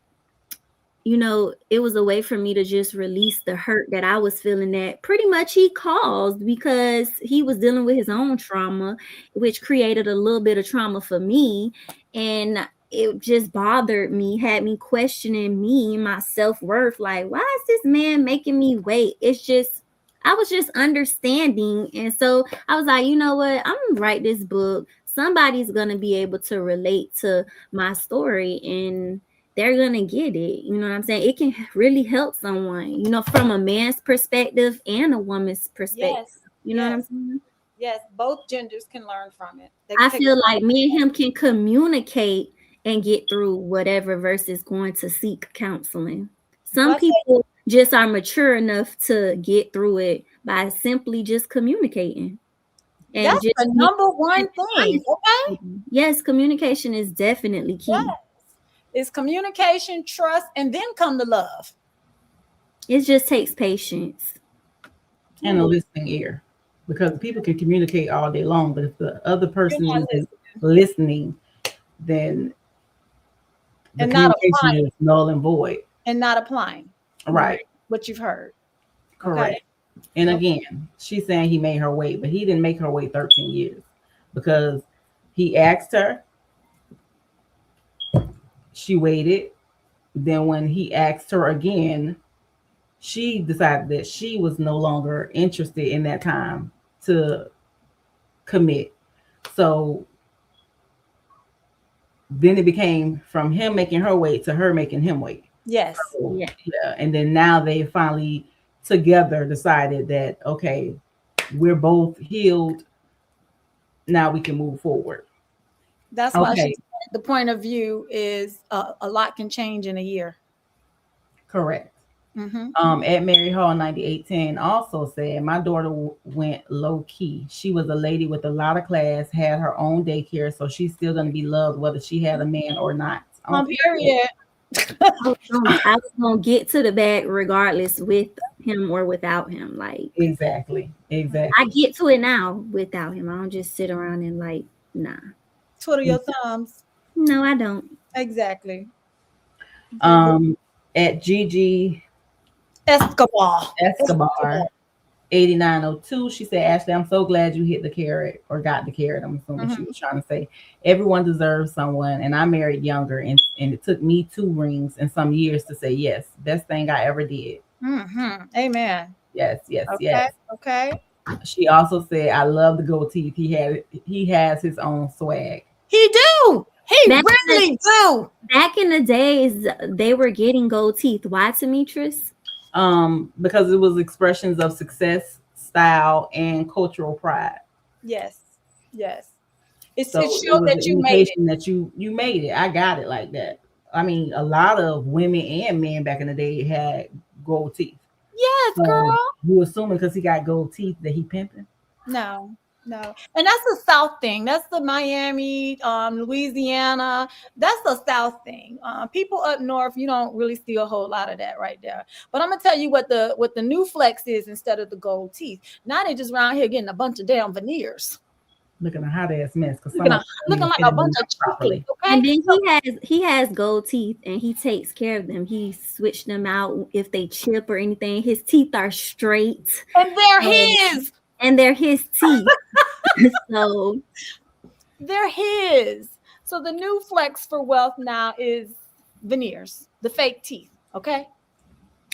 it was a way for me to just release the hurt that I was feeling that pretty much he caused because he was dealing with his own trauma, which created a little bit of trauma for me. And it just bothered me, had me questioning me, my self worth. Like, why is this man making me wait? I was just understanding. And so I was like, you know what? I'm going to write this book. Somebody's going to be able to relate to my story. And they're gonna get it. You know what I'm saying? It can really help someone, from a man's perspective and a woman's perspective. Yes. You know what I'm Yes. saying? Yes. Both genders can learn from it. They I can take feel like me and him can communicate and get through whatever versus going to seek counseling. Some Well, I say people just are mature enough to get through it by simply just communicating and that's just the number one thing. Okay. yes, communication is definitely Yes. key. It's communication, trust, and then come to love. It just takes patience. and a listening ear, because people can communicate all day long, but if the other You're person not isn't listening listening, then the and not communication applying is null and void. and not applying Right. what you've heard. Okay. Correct. And Okay. again, she's saying he made her wait, but he didn't make her wait 13 years because he asked her, she waited. Then when he asked her again, she decided that she was no longer interested in that time to commit. So then it became from him making her wait to her making him wait. Yes. So, Yeah. yeah. And then now they finally together decided that, okay, we're both healed. Now we can move forward. That's why Okay. the point of view is a lot can change in a year. Correct. Mm-hmm. At Mary Hall 9810 also said, my daughter went low key. She was a lady with a lot of class, had her own daycare, so she's still going to be loved whether she had a man or not. Period. I was gonna get to the bag regardless with him or without him. Like Exactly. I Exactly. get to it now without him. I don't just sit around and like, nah. Twiddle your thumbs. No, I don't. Exactly. At Gigi Escobar. Escobar 8902, she said, Ashley, I'm so glad you hit the carrot or got the carrot. I'm assuming she was trying to say everyone deserves someone, and I married younger, and it took me 2 rings and some years to say yes. Best thing I ever did. Mm-hmm. Amen. Yes, yes, Okay. yes. Okay. She also said, I love the gold teeth. He has his own swag. He do. He Back in really do. Back in the days, they were getting gold teeth. Why, Demetris? Because it was expressions of success, style, and cultural pride. Yes. Yes. It So showed was that an you made it. indication that you made it. I got it like that. I mean, a lot of women and men back in the day had gold teeth. Yes, So girl. you assuming because he got gold teeth that he pimping? No, no. And that's the South thing. That's the Miami, Louisiana. That's the South thing. People up north, you don't really see a whole lot of that right there. But I'm gonna tell you what the new flex is instead of the gold teeth. Now they just around here getting a bunch of damn veneers. Looking a hot ass mess because Looking like a bunch of chickens, okay? And then he has gold teeth and he takes care of them. He switched them out if they chip or anything. His teeth are straight. And they're his. And they're his teeth. So they're his. So the new flex for wealth now is veneers, the fake teeth. Okay.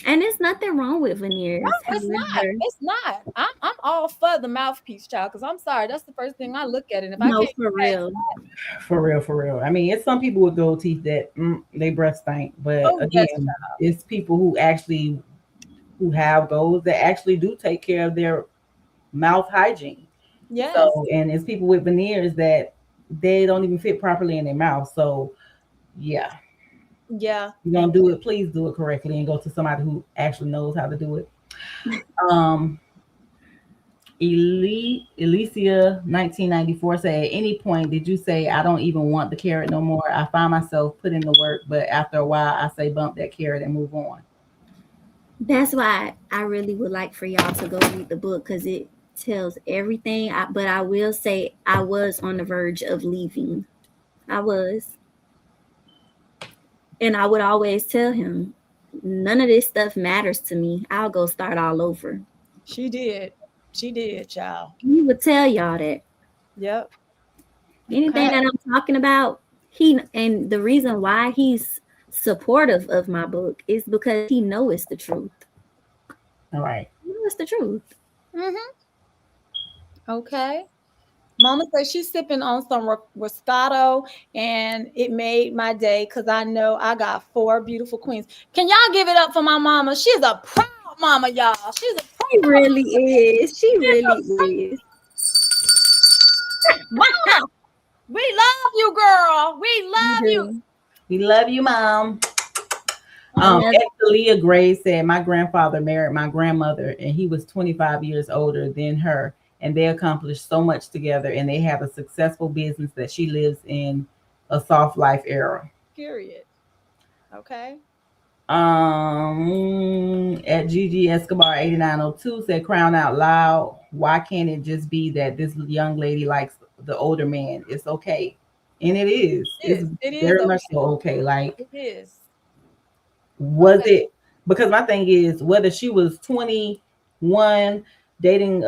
And there's nothing wrong with veneers. No, it's not. It's not. I'm all for the mouthpiece, child. Because I'm sorry, that's the first thing I look at. And if I can't for real. For real. I mean, it's some people with gold teeth that they breath stink, but again, it's people who have gold that actually do take care of their mouth hygiene. Yes. So, and it's people with veneers that they don't even fit properly in their mouth. So, yeah. Yeah. You're gonna do it, please do it correctly and go to somebody who actually knows how to do it. Alicia 1994 said, at any point did you say, I don't even want the carrot no more? I find myself putting the work, but after a while, I say, bump that carrot and move on. That's why I really would like for y'all to go read the book because it tells everything. But I will say I was on the verge of leaving. I was. And I would always tell him, none of this stuff matters to me. I'll go start all over. She did. She did, child. He would tell y'all that Yep. anything Okay. that I'm talking about, and the reason why he's supportive of my book is because he knows it's the truth. All right. He knows it's the truth. Okay. Mama says she's sipping on some Roscato, and it made my day because I know I got four beautiful queens. Can y'all give it up for my mama? She's a proud mama, y'all. She's a She really is. She really is. mama. We love you, girl. We love you. We love you, Mom. Another- Leah Gray said, my grandfather married my grandmother, and he was 25 years older than her. And they accomplished so much together, and they have a successful business that she lives in a soft life era. Period. Okay. At Gigi Escobar 8902 said, crown out loud. Why can't it just be that this young lady likes the older man? It's okay. And it is. It's very much so okay. Like, it is. Was it because my thing is whether she was 21 dating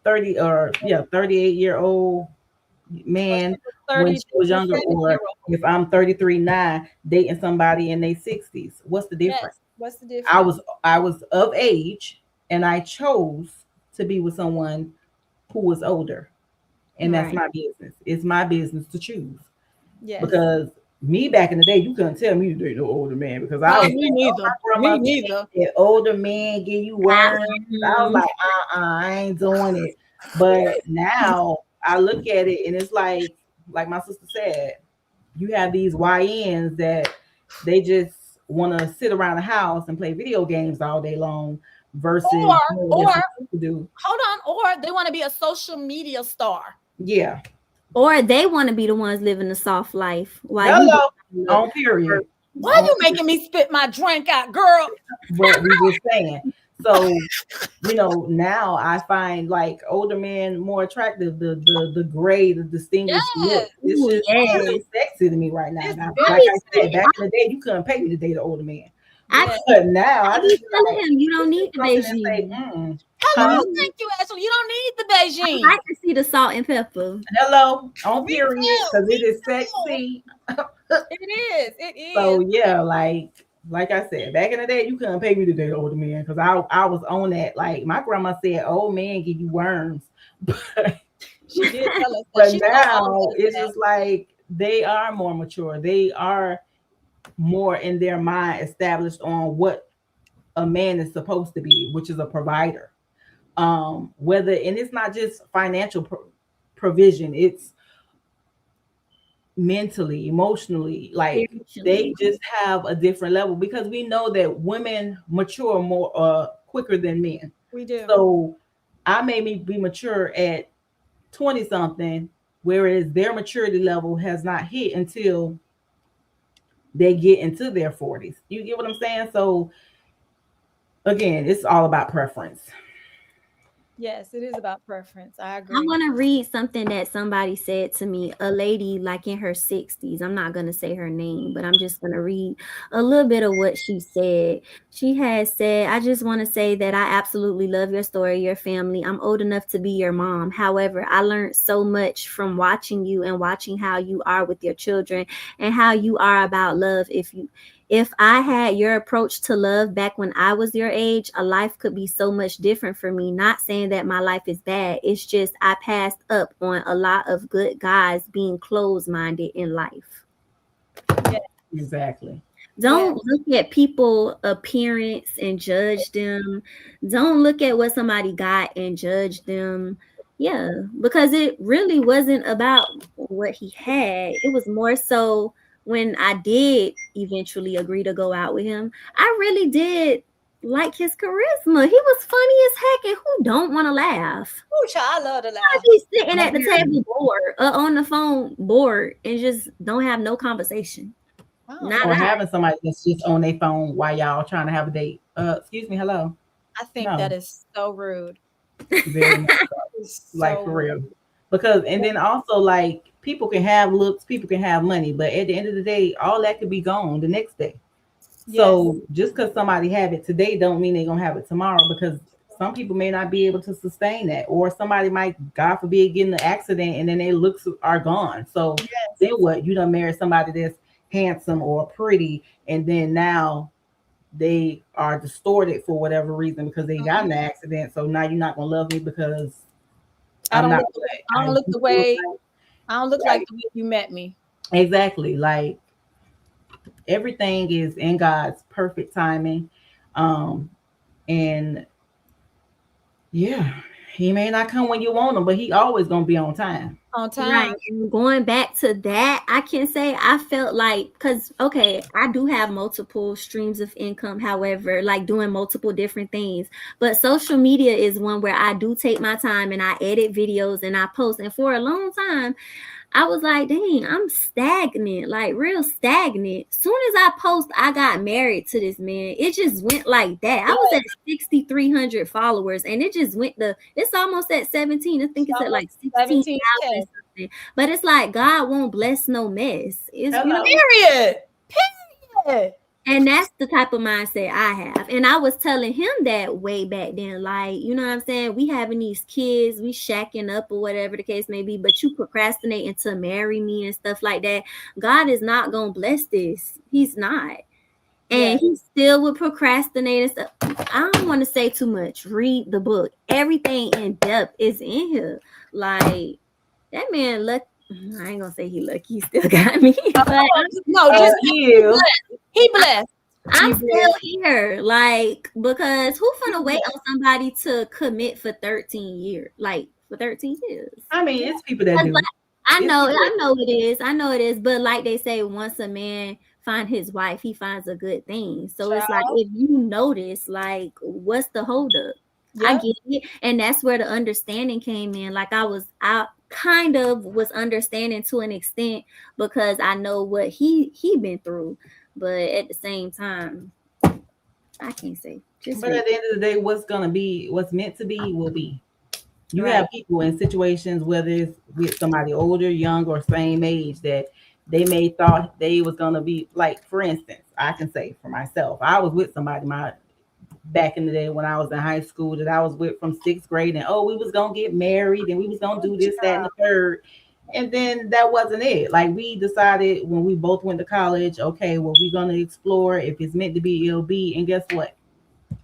30 or 38-year-old man when she was younger, or if I'm 33 now dating somebody in their 60s, what's the difference? Yes. What's the difference? I was of age and I chose to be with someone who was older, and that's my business. It's my business to choose. Yes. Because me back in the day, you couldn't tell me to date no older man because I was me neither. Me neither. That older man give you worms. I was like, I ain't doing it. But now I look at it and it's like my sister said, you have these YNs that they just want to sit around the house and play video games all day long versus or to do. Hold on, or they want to be a social media star. Yeah. Or they want to be the ones living the soft life. Hello. On period. Why are you making me spit my drink out, girl? What we were saying. So, now I find like older men more attractive. The gray, the distinguished look. It's just really sexy to me right now. Like I said, back in the day, you couldn't pay me to date an older man. But now I just telling him you don't need the Beijing. Hello, thank you, Ashley. You don't need the Beijing. I can see the salt and pepper. Hello, on period, because it is sexy. It is. It is. So yeah, like I said, back in the day, you couldn't pay me to date an older man because I was on that. Like my grandma said, old man give you worms. She did tell us. But now it's just like they are more mature. They are more in their mind established on what a man is supposed to be, which is a provider. Whether, and it's not just financial provision, it's mentally, emotionally, like they just have a different level because we know that women mature more quicker than men. We do. So I may be mature at 20 something, whereas their maturity level has not hit until they get into their 40s. You get what I'm saying? So again, it's all about preference. Yes, it is about preference. I agree. I want to read something that somebody said to me, a lady like in her 60s. I'm not going to say her name, but I'm just going to read a little bit of what she said. She has said, I just want to say that I absolutely love your story, your family. I'm old enough to be your mom. However, I learned so much from watching you and watching how you are with your children and how you are about love. If I had your approach to love back when I was your age, a life could be so much different for me. Not saying that my life is bad. It's just I passed up on a lot of good guys being closed-minded in life. Yeah, exactly. Don't look at people's appearance and judge them. Don't look at what somebody got and judge them. Yeah, because it really wasn't about what he had. It was more so when I did eventually agree to go out with him, I really did like his charisma. He was funny as heck, and who don't want to laugh? Ooh, child, I love to laugh. He's sitting I at the hear you. table bored, on the phone bored, and just don't have no conversation. I don't Not know. Or I. having somebody that's just on their phone while y'all trying to have a date. Excuse me, hello. I think that No, is so rude. very much so. It's Like so for rude. real. Because and then also like people can have looks, people can have money, but at the end of the day, all that could be gone the next day. Yes. So just because somebody have it today don't mean they're gonna have it tomorrow because some people may not be able to sustain that, or somebody might, God forbid, get in an accident and then their looks are gone. So Yes. then what? You done marry somebody that's handsome or pretty, and then now they are distorted for whatever reason because they got in Mhm. an accident. So now you're not gonna love me because I I'm don't not look. what I I don't look used the to look way. I don't look like. like the way you met me. Exactly. Like everything is in God's perfect timing. Um, and yeah, he may not come when you want him, but he always gonna be on time. On Right. time. And going back to that, I can say I felt like, because, okay, I do have multiple streams of income, however, like doing multiple different things. But social media is one where I do take my time and I edit videos and I post. And for a long time, I was like, dang, I'm stagnant, like real stagnant. Soon as I post, I got married to this man. It just went like that. I was Good. at 6,300 followers, and it just went it's almost at 17. I think it's at Almost like 16,000 17K. something. But it's like God won't bless no mess. It's, Hello. Period. Period. and that's the type of mindset I have. And I was telling him that way back then. Like, you know what I'm saying? We having these kids, we shacking up or whatever the case may be, but you procrastinating to marry me and stuff like that. God is not gonna bless this. He's not. And Yes. he still would procrastinate and stuff. I don't want to say too much. Read the book. Everything in depth is in here. Like that man lucky. I ain't gonna say he lucky. He still got me, but No, just You. he blessed. I'm You still blessed. here, like, because who finna wait on somebody to commit for 13 years? Like, for 13 years. I mean, it's people that 'Cause, do. like, I It's know, people that I know it is. I know it is. But like they say, once a man find his wife, he finds a good thing. So it's like, Child. if you notice, like, what's the holdup? I Yep. get it. And that's where the understanding came in. Like, I kind of was understanding to an extent because I know what he been through. But at the same time, I can't say. Just but wait. at the end of the day, what's gonna be, what's meant to be, will be. You Right. have people in situations, whether it's with somebody older, young, or same age, that they may thought they was gonna be like, for instance, I can say for myself, I was with somebody my back in the day when I was in high school that I was with from sixth grade, and oh, we was gonna get married and we was gonna do this, that, and the third. And then that wasn't it. Like we decided when we both went to college, okay, well, we're gonna explore. If it's meant to be, it'll be. And guess what?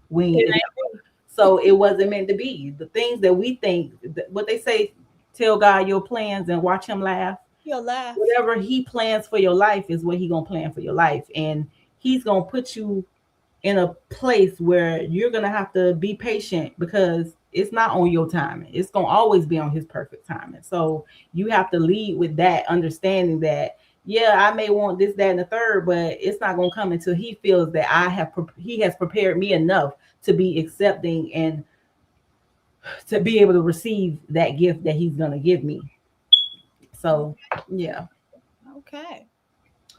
We ain't It together. So it wasn't meant to be. The things that we think, what they say, tell God your plans and watch him laugh. You'll laugh. Whatever he plans for your life is what he gonna plan for your life. And he's gonna put you in a place where you're gonna have to be patient because it's not on your timing. It's gonna always be on his perfect timing. So you have to lead with that understanding that yeah, I may want this, that, and the third, but it's not gonna come until he feels that he has prepared me enough to be accepting and to be able to receive that gift that he's gonna give me. So yeah. Okay.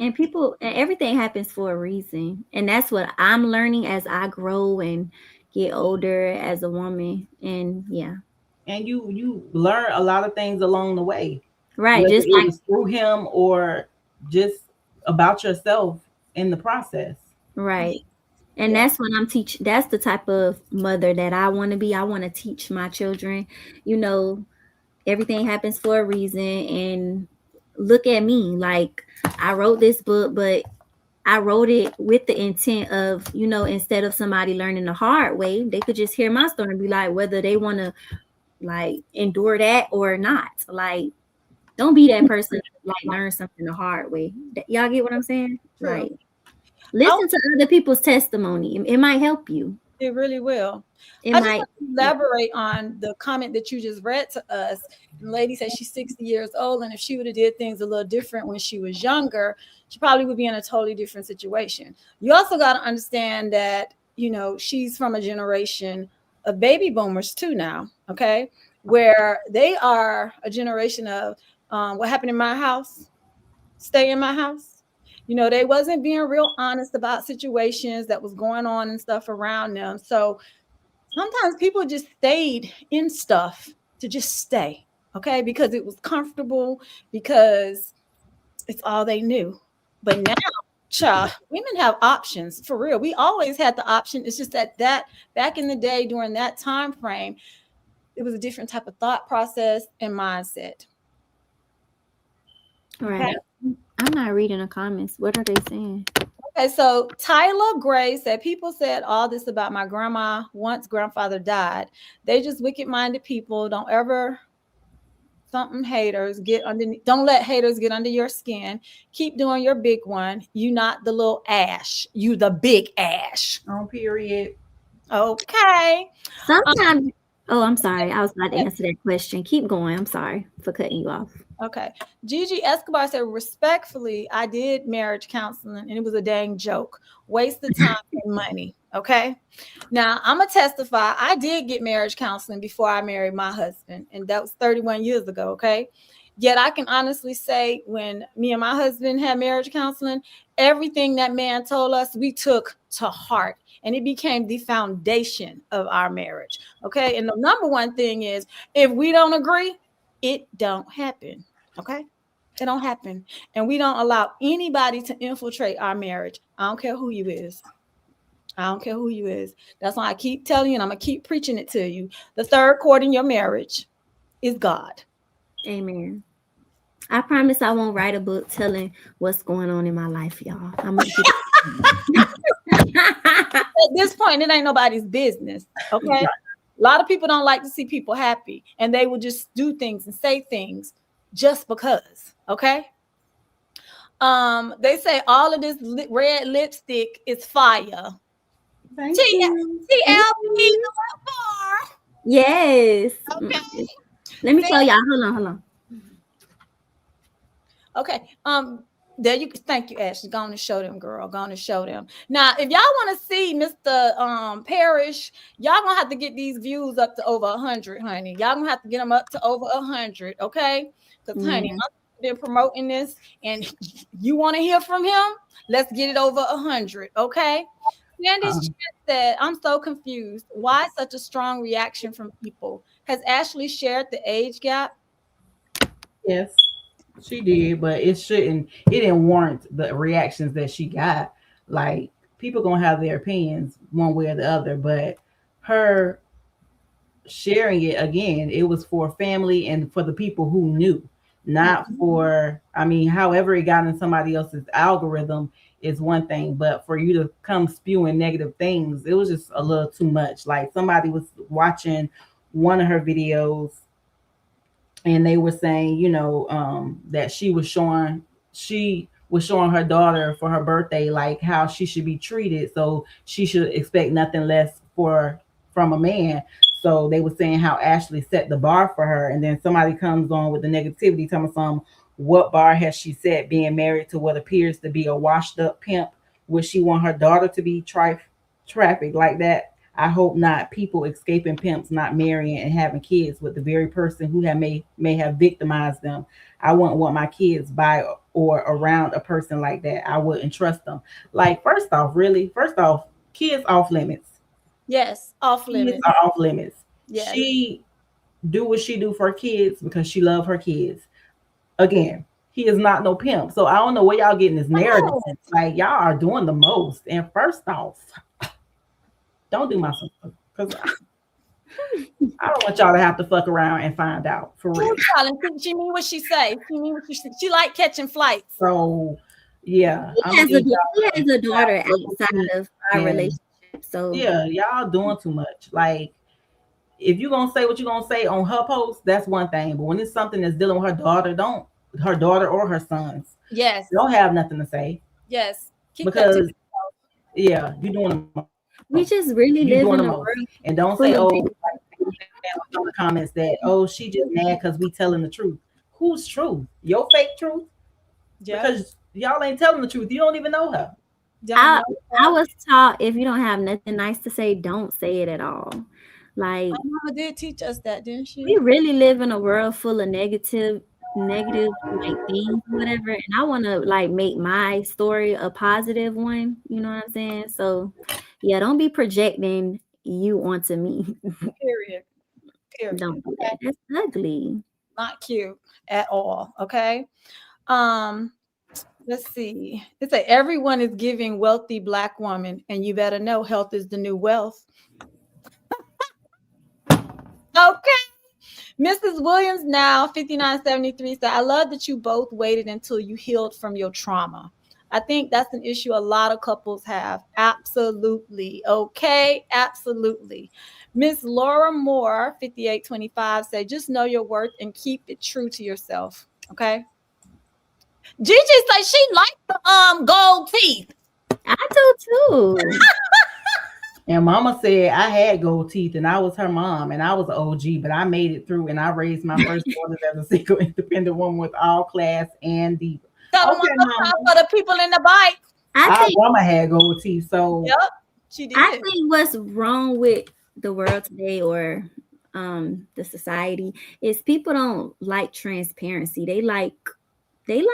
And people and everything happens for a reason. And that's what I'm learning as I grow and get older as a woman. And yeah. And you learn a lot of things along the way, Right. whether Just it like was through him or just about yourself in the process. right. And Yeah. that's what I'm teaching. That's the type of mother that I want to be. I want to teach my children, you know, everything happens for a reason. And look at me. Like I wrote this book, but I wrote it with the intent of, instead of somebody learning the hard way, they could just hear my story and be like, whether they want to like endure that or not. Like, don't be that person like learn something the hard way. Y'all get what I'm saying? True. Like, listen to other people's testimony. It might help you. It really will. It I just might. want to elaborate on the comment that you just read to us. The lady said she's 60 years old, and if she would have did things a little different when she was younger, she probably would be in a totally different situation. You also got to understand that she's from a generation of baby boomers too now, okay, where they are a generation of what happened in my house, stay in my house. They wasn't being real honest about situations that was going on and stuff around them. So sometimes people just stayed in stuff to just stay, okay, because it was comfortable, because it's all they knew. But now, child, women have options for real. We always had the option. It's just that back in the day during that time frame, it was a different type of thought process and mindset. All Okay. right. I'm not reading the comments. What are they saying? Okay, so Tyler Gray said people said all this about my grandma once grandfather died. They just wicked-minded people. Don't ever something haters get underneath. Don't let haters get under your skin. Keep doing your big one. You not the little ash. You the big ash. On period. Okay. Sometimes. Oh, I'm sorry. I was about to answer that question. Keep going. I'm sorry for cutting you off. Okay. Gigi Escobar said, respectfully, I did marriage counseling and it was a dang joke. Waste of time and money. Okay. Now I'm gonna testify. I did get marriage counseling before I married my husband, and that was 31 years ago. Okay. Yet I can honestly say when me and my husband had marriage counseling, everything that man told us, we took to heart. And it became the foundation of our marriage. Okay. And the number one thing is if we don't agree, it don't happen. Okay. It don't happen. And we don't allow anybody to infiltrate our marriage. I don't care who you is. I don't care who you is. That's why I keep telling you, and I'm gonna keep preaching it to you. The third chord in your marriage is God. Amen. I promise I won't write a book telling what's going on in my life, y'all. I'm gonna keep it. At this point, it ain't nobody's business. Okay. A lot of people don't like to see people happy, and they will just do things and say things just because. Okay. They say all of this red lipstick is fire. Thank you. TLP Yes. Okay. Let me tell y'all. Hold on. Okay. There you thank you, Ashley. Going to show them, girl. Going to show them. Now, if y'all want to see Mr. Parrish, y'all gonna have to get these views up to over 100, honey. Y'all gonna have to get them up to over 100, okay? Because, honey, I've been promoting this, and you want to hear from him? Let's get it over 100, okay? Candice said, "I'm so confused. Why such a strong reaction from people? Has Ashley shared the age gap?" Yes, she did, but it shouldn't. It didn't warrant the reactions that she got. Like people gonna have their opinions one way or the other, but her sharing it again, it was for family and for the people who knew, not for. I mean, however it got in somebody else's algorithm is one thing, but for you to come spewing negative things, it was just a little too much. Like somebody was watching one of her videos and they were saying, that she was showing her daughter for her birthday, like how she should be treated. So she should expect nothing less from a man. So they were saying how Ashley set the bar for her, and then somebody comes on with the negativity, telling some what bar has she set, being married to what appears to be a washed up pimp? Would she want her daughter to be trafficked like that? I hope not. People escaping pimps, not marrying and having kids with the very person who may have victimized them. I wouldn't want my kids by or around a person like that. I wouldn't trust them. Like first off, kids off limits. Yes, off Kids limits. are off limits. Yes. She do what she do for kids because she love her kids. Again, he is not no pimp. So I don't know where y'all getting this narrative. Like y'all are doing the most. And first off, don't do my sister because I don't want y'all to have to fuck around and find out for real. She mean what she say. She like catching flights. So yeah, he has a daughter outside of our relationship. So yeah, y'all doing too much. Like if you're gonna say what you're gonna say on her post, that's one thing. But when it's something that's dealing with her daughter or her sons, yes, don't have nothing to say. Yes, because yeah, you're doing the most. We just really live in a world. And don't say, oh, in the comments that, oh, she just mad because we telling the truth. Who's truth? Your fake truth? Yeah. Because y'all ain't telling the truth. You don't even know her. Don't I know I her. was taught if you don't have nothing nice to say, don't say it at all. My Like mama did teach us that, didn't we she? really live in a world full of negative like things or whatever, and I want to like make my story a positive one, you know what I'm saying? So yeah, don't be projecting you onto me. Period. Period. Don't do that. That's ugly. Not cute at all. Okay. Um, let's see. It say everyone is giving wealthy black woman, and you better know health is the new wealth. Okay. Mrs. Williams now 5973 said, I love that you both waited until you healed from your trauma. I think that's an issue a lot of couples have. Absolutely. Okay. Absolutely. Miss Laura Moore 5825 said, just know your worth and keep it true to yourself. Okay. Gigi said she liked the gold teeth. I do too. And mama said I had gold teeth and I was her mom and I was an OG, but I made it through and I raised my first daughters as a single independent woman with all class and diva. Tell them one Okay, more mama. time for the people in the bike. I Our think mama had gold teeth, so Yep, she I did. think what's wrong with the world today or the society is people don't like transparency. They like fake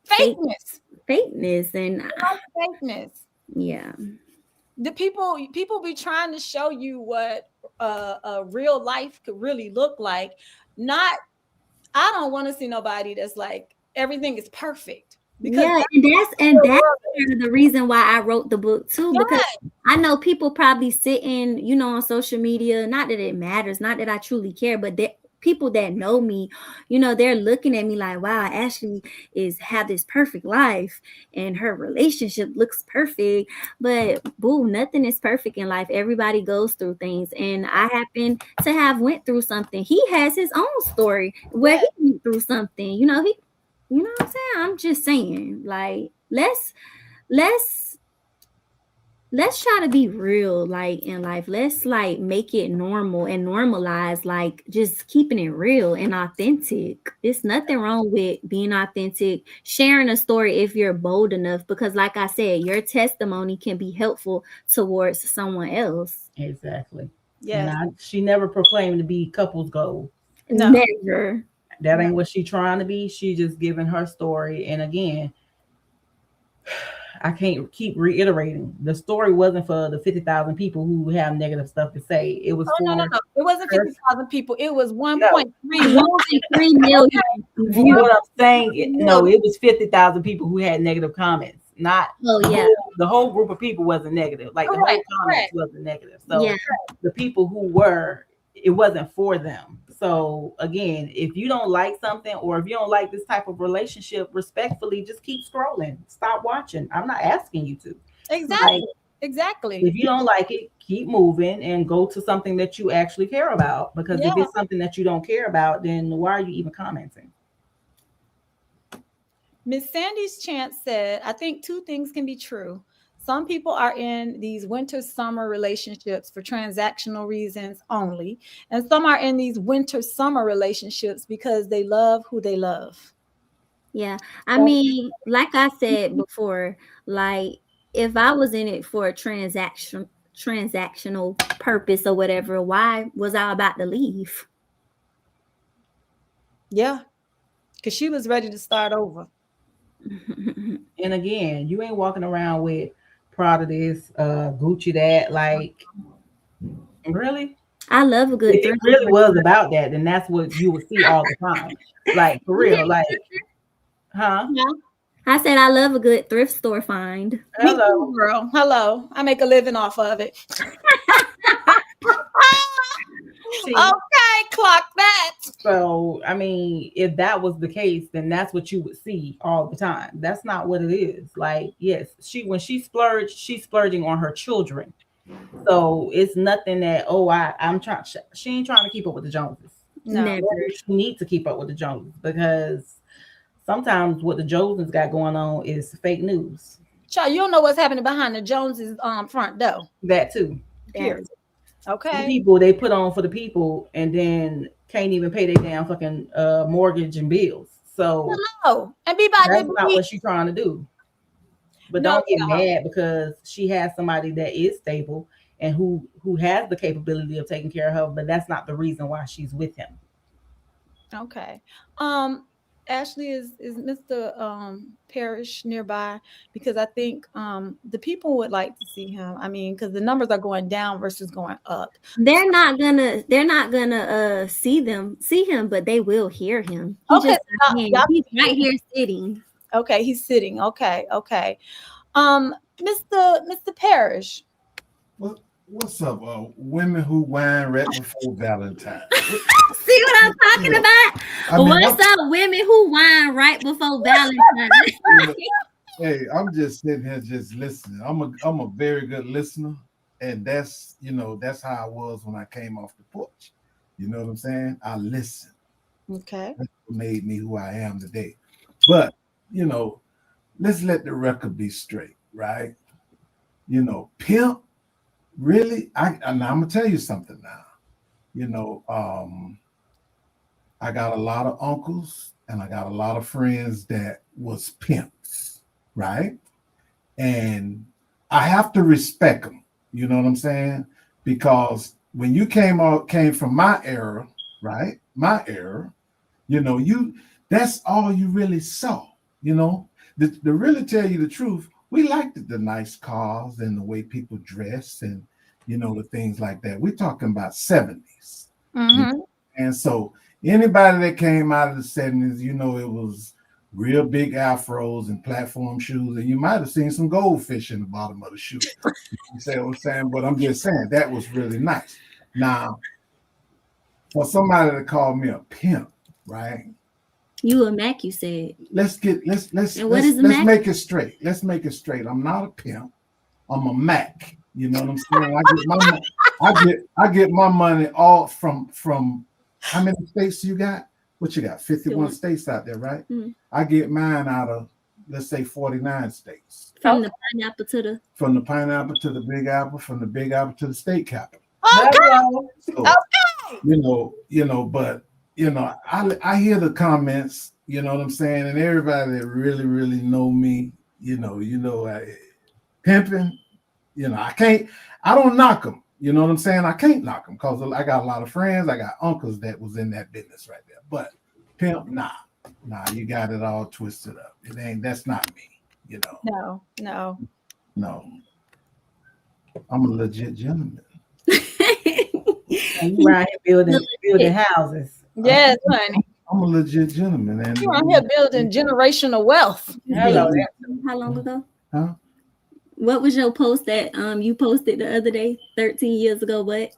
Fakeness. fakeness and Fakeness. yeah. The people be trying to show you what a real life could really look like. Not, I don't want to see nobody that's like everything is perfect because Yeah, that's and the that's world. part of the reason why I wrote the book too, because Yeah, I know people probably sitting, on social media, not that it matters, not that I truly care, but that people that know me, they're looking at me like, wow, Ashley is have this perfect life and her relationship looks perfect. But boo, nothing is perfect in life. Everybody goes through things. And I happen to have went through something. He has his own story where yeah, he went through something. What I'm saying? I'm just saying, like, let's let's try to be real, like in life. Let's like make it normal and normalize, like just keeping it real and authentic. There's nothing wrong with being authentic, sharing a story if you're bold enough, because like I said, your testimony can be helpful towards someone else. exactly. And yes, she never proclaimed to be couples gold. no, Never. That no. ain't what she trying to be. She just giving her story. And again, I can't keep reiterating. The story wasn't for the 50,000 people who have negative stuff to say. It was Oh no, no, for no. It wasn't her. 50,000 people. It was No, 1.3 million. 1.3 million Okay, views. what I'm saying, no, million. it was 50,000 people who had negative comments. Not Oh yeah. the whole group of people wasn't negative. Like the whole Correct, comments correct. wasn't negative. Yeah. So the people who were, it wasn't for them. So again, if you don't like something or if you don't like this type of relationship, respectfully, just keep scrolling. Stop watching. I'm not asking you to. Like, Exactly. Exactly. if you don't like it, keep moving and go to something that you actually care about. Because if Yeah. it's something that you don't care about, then why are you even commenting? Miss Sandy's chant said, I think two things can be true. Some people are in these winter summer relationships for transactional reasons only, and some are in these winter summer relationships because they love who they love. Yeah. I So, mean, like I said before, like if I was in it for a transactional purpose or whatever, why was I about to leave? yeah, because she was ready to start over. And again, you ain't walking around with Prada this, Gucci that. Like, really? I love a good If it thrift really store. was about that, then that's what you would see all the time. Like, for real. Like, huh? Yeah. I said I love a good thrift store find. Me too, Hello. girl. Hello. I make a living off of it. See, Okay, clock that. so I mean, if that was the case, then that's what you would see all the time. That's not what it is. Like, yes, when she splurged, she's splurging on her children. So it's nothing that, oh, I'm trying. She ain't trying to keep up with the Joneses. No. Never. She needs to keep up with the Joneses because sometimes what the Joneses got going on is fake news. Child, you don't know what's happening behind the Joneses front door. That too. That Period. The Okay. people they put on for the people and then can't even pay their damn fucking mortgage and bills. So Hello. And be by that's the not be what she's trying to do. But No, don't get mad because she has somebody that is stable and who has the capability of taking care of her, but that's not the reason why she's with him. okay. Ashley, is Mr. Parrish nearby? Because I think the people would like to see him. I mean, because the numbers are going down versus going up. They're not gonna see him, but they will hear him. He Okay, just so he's y'all right here sitting. okay, he's sitting. Okay, okay. Mr. Parrish. What what's up? Women who whine right before Valentine. See what I'm talking Yeah. about? I mean, What's up, women who whine right before Valentine's? hey, I'm just sitting here just listening. I'm a very good listener, and that's how I was when I came off the porch. You know what I'm saying? I listen. Okay. That's what made me who I am today. But you know, let's let the record be straight, right? Pimp really. I'm gonna tell you something now. You know, I got a lot of uncles and I got a lot of friends that was pimps, right? And I have to respect them. You know what I'm saying? Because when you came from my era, right? My era, you that's all you really saw. You know, to really tell you the truth, we liked the nice cars and the way people dress and the things like that. We're talking about 70s. Mm-hmm. And so anybody that came out of the 70s, it was real big afros and platform shoes, and you might have seen some goldfish in the bottom of the shoe. You see what I'm saying? But I'm just saying that was really nice. Now, for somebody to call me a pimp, right? You a Mac, you said. Let's And what is a let's Mac? make it straight. Let's make it straight. I'm not a pimp. I'm a Mac. You know what I'm saying? I get my money all from how many states you got? What you got? 51 states out there, right? Mhm. I get mine out of, let's say, 49 states. From the pineapple to the From the pineapple to the big apple, from the big apple to the state capital. Okay. So, Okay. but I hear the comments, you know what I'm saying, and everybody that really, really know me, pimping, I don't knock them. You know what I'm saying? I can't knock them because I got a lot of friends. I got uncles that was in that business right there. But pimp, nah, you got it all twisted up. That's not me, No. No. I'm a legit gentleman. And you right here building houses. Yes, honey. I'm a legit gentleman. And You're out here building generational wealth. Hello. How long ago? Huh? What was your post that you posted the other day? 13 years ago, what?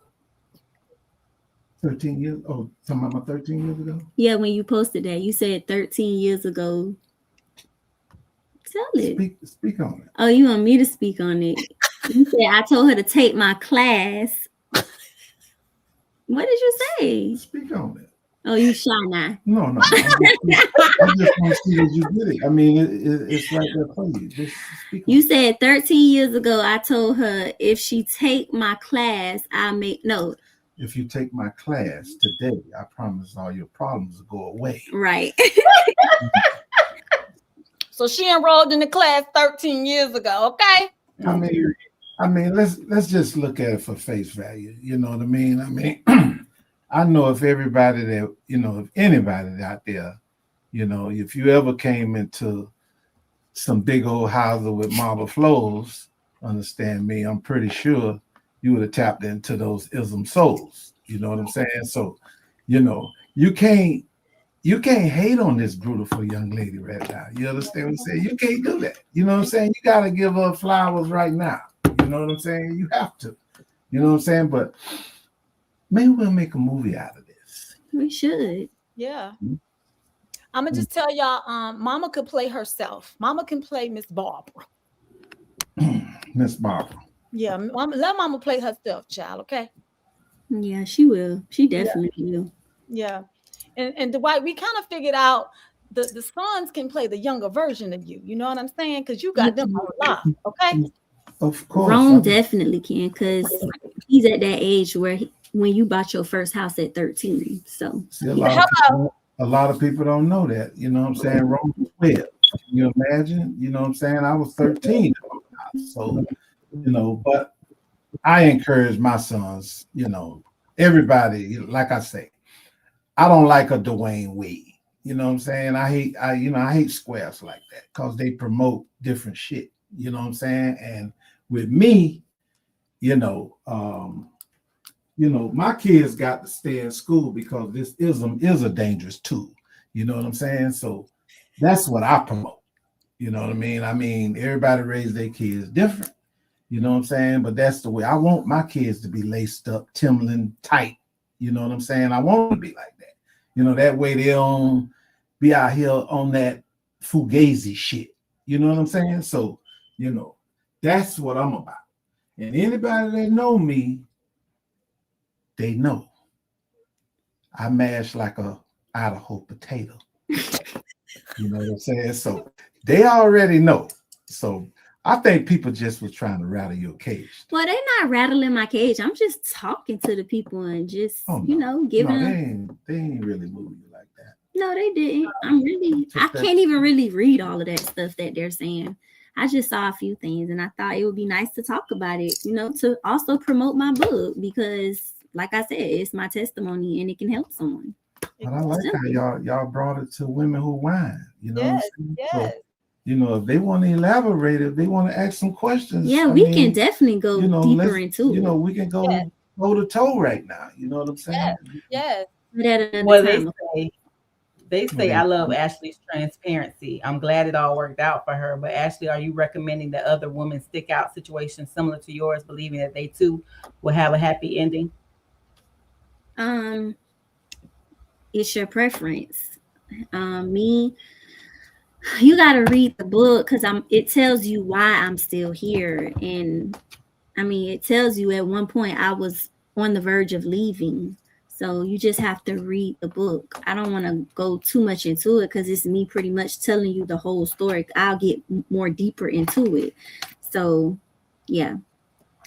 13 years? Oh, talking about my 13 years ago? Yeah, when you posted that, you said 13 years ago. Tell it. Speak on it. Oh, you want me to speak on it? You said I told her to take my class. What did you say? Speak on it. Oh, you shy now. No. I just want to see that you did it. I mean, it's right there for you. Just speak on You it. said 13 years ago, I told her if she take my class, If you take my class today, I promise all your problems will go away. Right. So she enrolled in the class 13 years ago, okay? I mean, let's just look at it for face value. You know what I mean? I mean, I know if everybody that, if anybody out there, if you ever came into some big old houses with marble floors, understand me, I'm pretty sure you would have tapped into those ism souls. You know what I'm saying? So, you can't hate on this beautiful young lady right now. You understand what I'm saying? You can't do that. You know what I'm saying? You got to give her flowers right now. You know what I'm saying? You have to. You know what I'm saying? But maybe we'll make a movie out of this. We should. Yeah. I'm gonna just tell y'all, Mama could play herself. Mama can play Miss Barbara. Miss Barbara. Yeah, let Mama play herself, child. Okay. Yeah, she will. She definitely will. Yeah. And Dwight, we kind of figured out the sons can play the younger version of you. You know what I'm saying? Because you got them on lock. Okay. Of course. Rome definitely can, because he's at that age where when you bought your first house at 13. So See, a lot of people don't know that. You know what I'm saying? Rome is 12. Can you imagine? You know what I'm saying? I was 13. So, but I encourage my sons, everybody, like I say, I don't like a Dwayne Wade. You know what I'm saying? I hate squares like that because they promote different shit. You know what I'm saying? And with me, my kids got to stay in school because this ism is a dangerous tool. You know what I'm saying? So that's what I promote. You know what I mean? Everybody raise their kids different. You know what I'm saying? But that's the way I want my kids to be laced up, Timberland tight. You know what I'm saying? I want them to be like that. That way they don't be out here on that fugazi shit. You know what I'm saying? So, that's what I'm about. And anybody that know me, they know I mash like a Idaho potato. You know what I'm saying? So they already know. So I think people just was trying to rattle your cage. Well, they're not rattling my cage. I'm just talking to the people and just, giving them. They ain't really moving you like that. No, they didn't. I can't even really read all of that stuff that they're saying. I just saw a few things and I thought it would be nice to talk about it, to also promote my book because, like I said, it's my testimony and it can help someone. But I like how y'all brought it to women who whine. Yes, yes. So, if they want to elaborate, if they want to ask some questions. Yeah, we can definitely go deeper into it. We can go toe to toe right now. You know what I'm saying? Yes. Well, they say I love Ashley's transparency. I'm glad it all worked out for her. But Ashley, are you recommending that other women stick out situations similar to yours, believing that they too will have a happy ending? It's your preference. Me, you gotta read the book because it tells you why I'm still here. And it tells you at one point I was on the verge of leaving. So you just have to read the book. I don't want to go too much into it because it's me pretty much telling you the whole story. I'll get more deeper into it. So, yeah.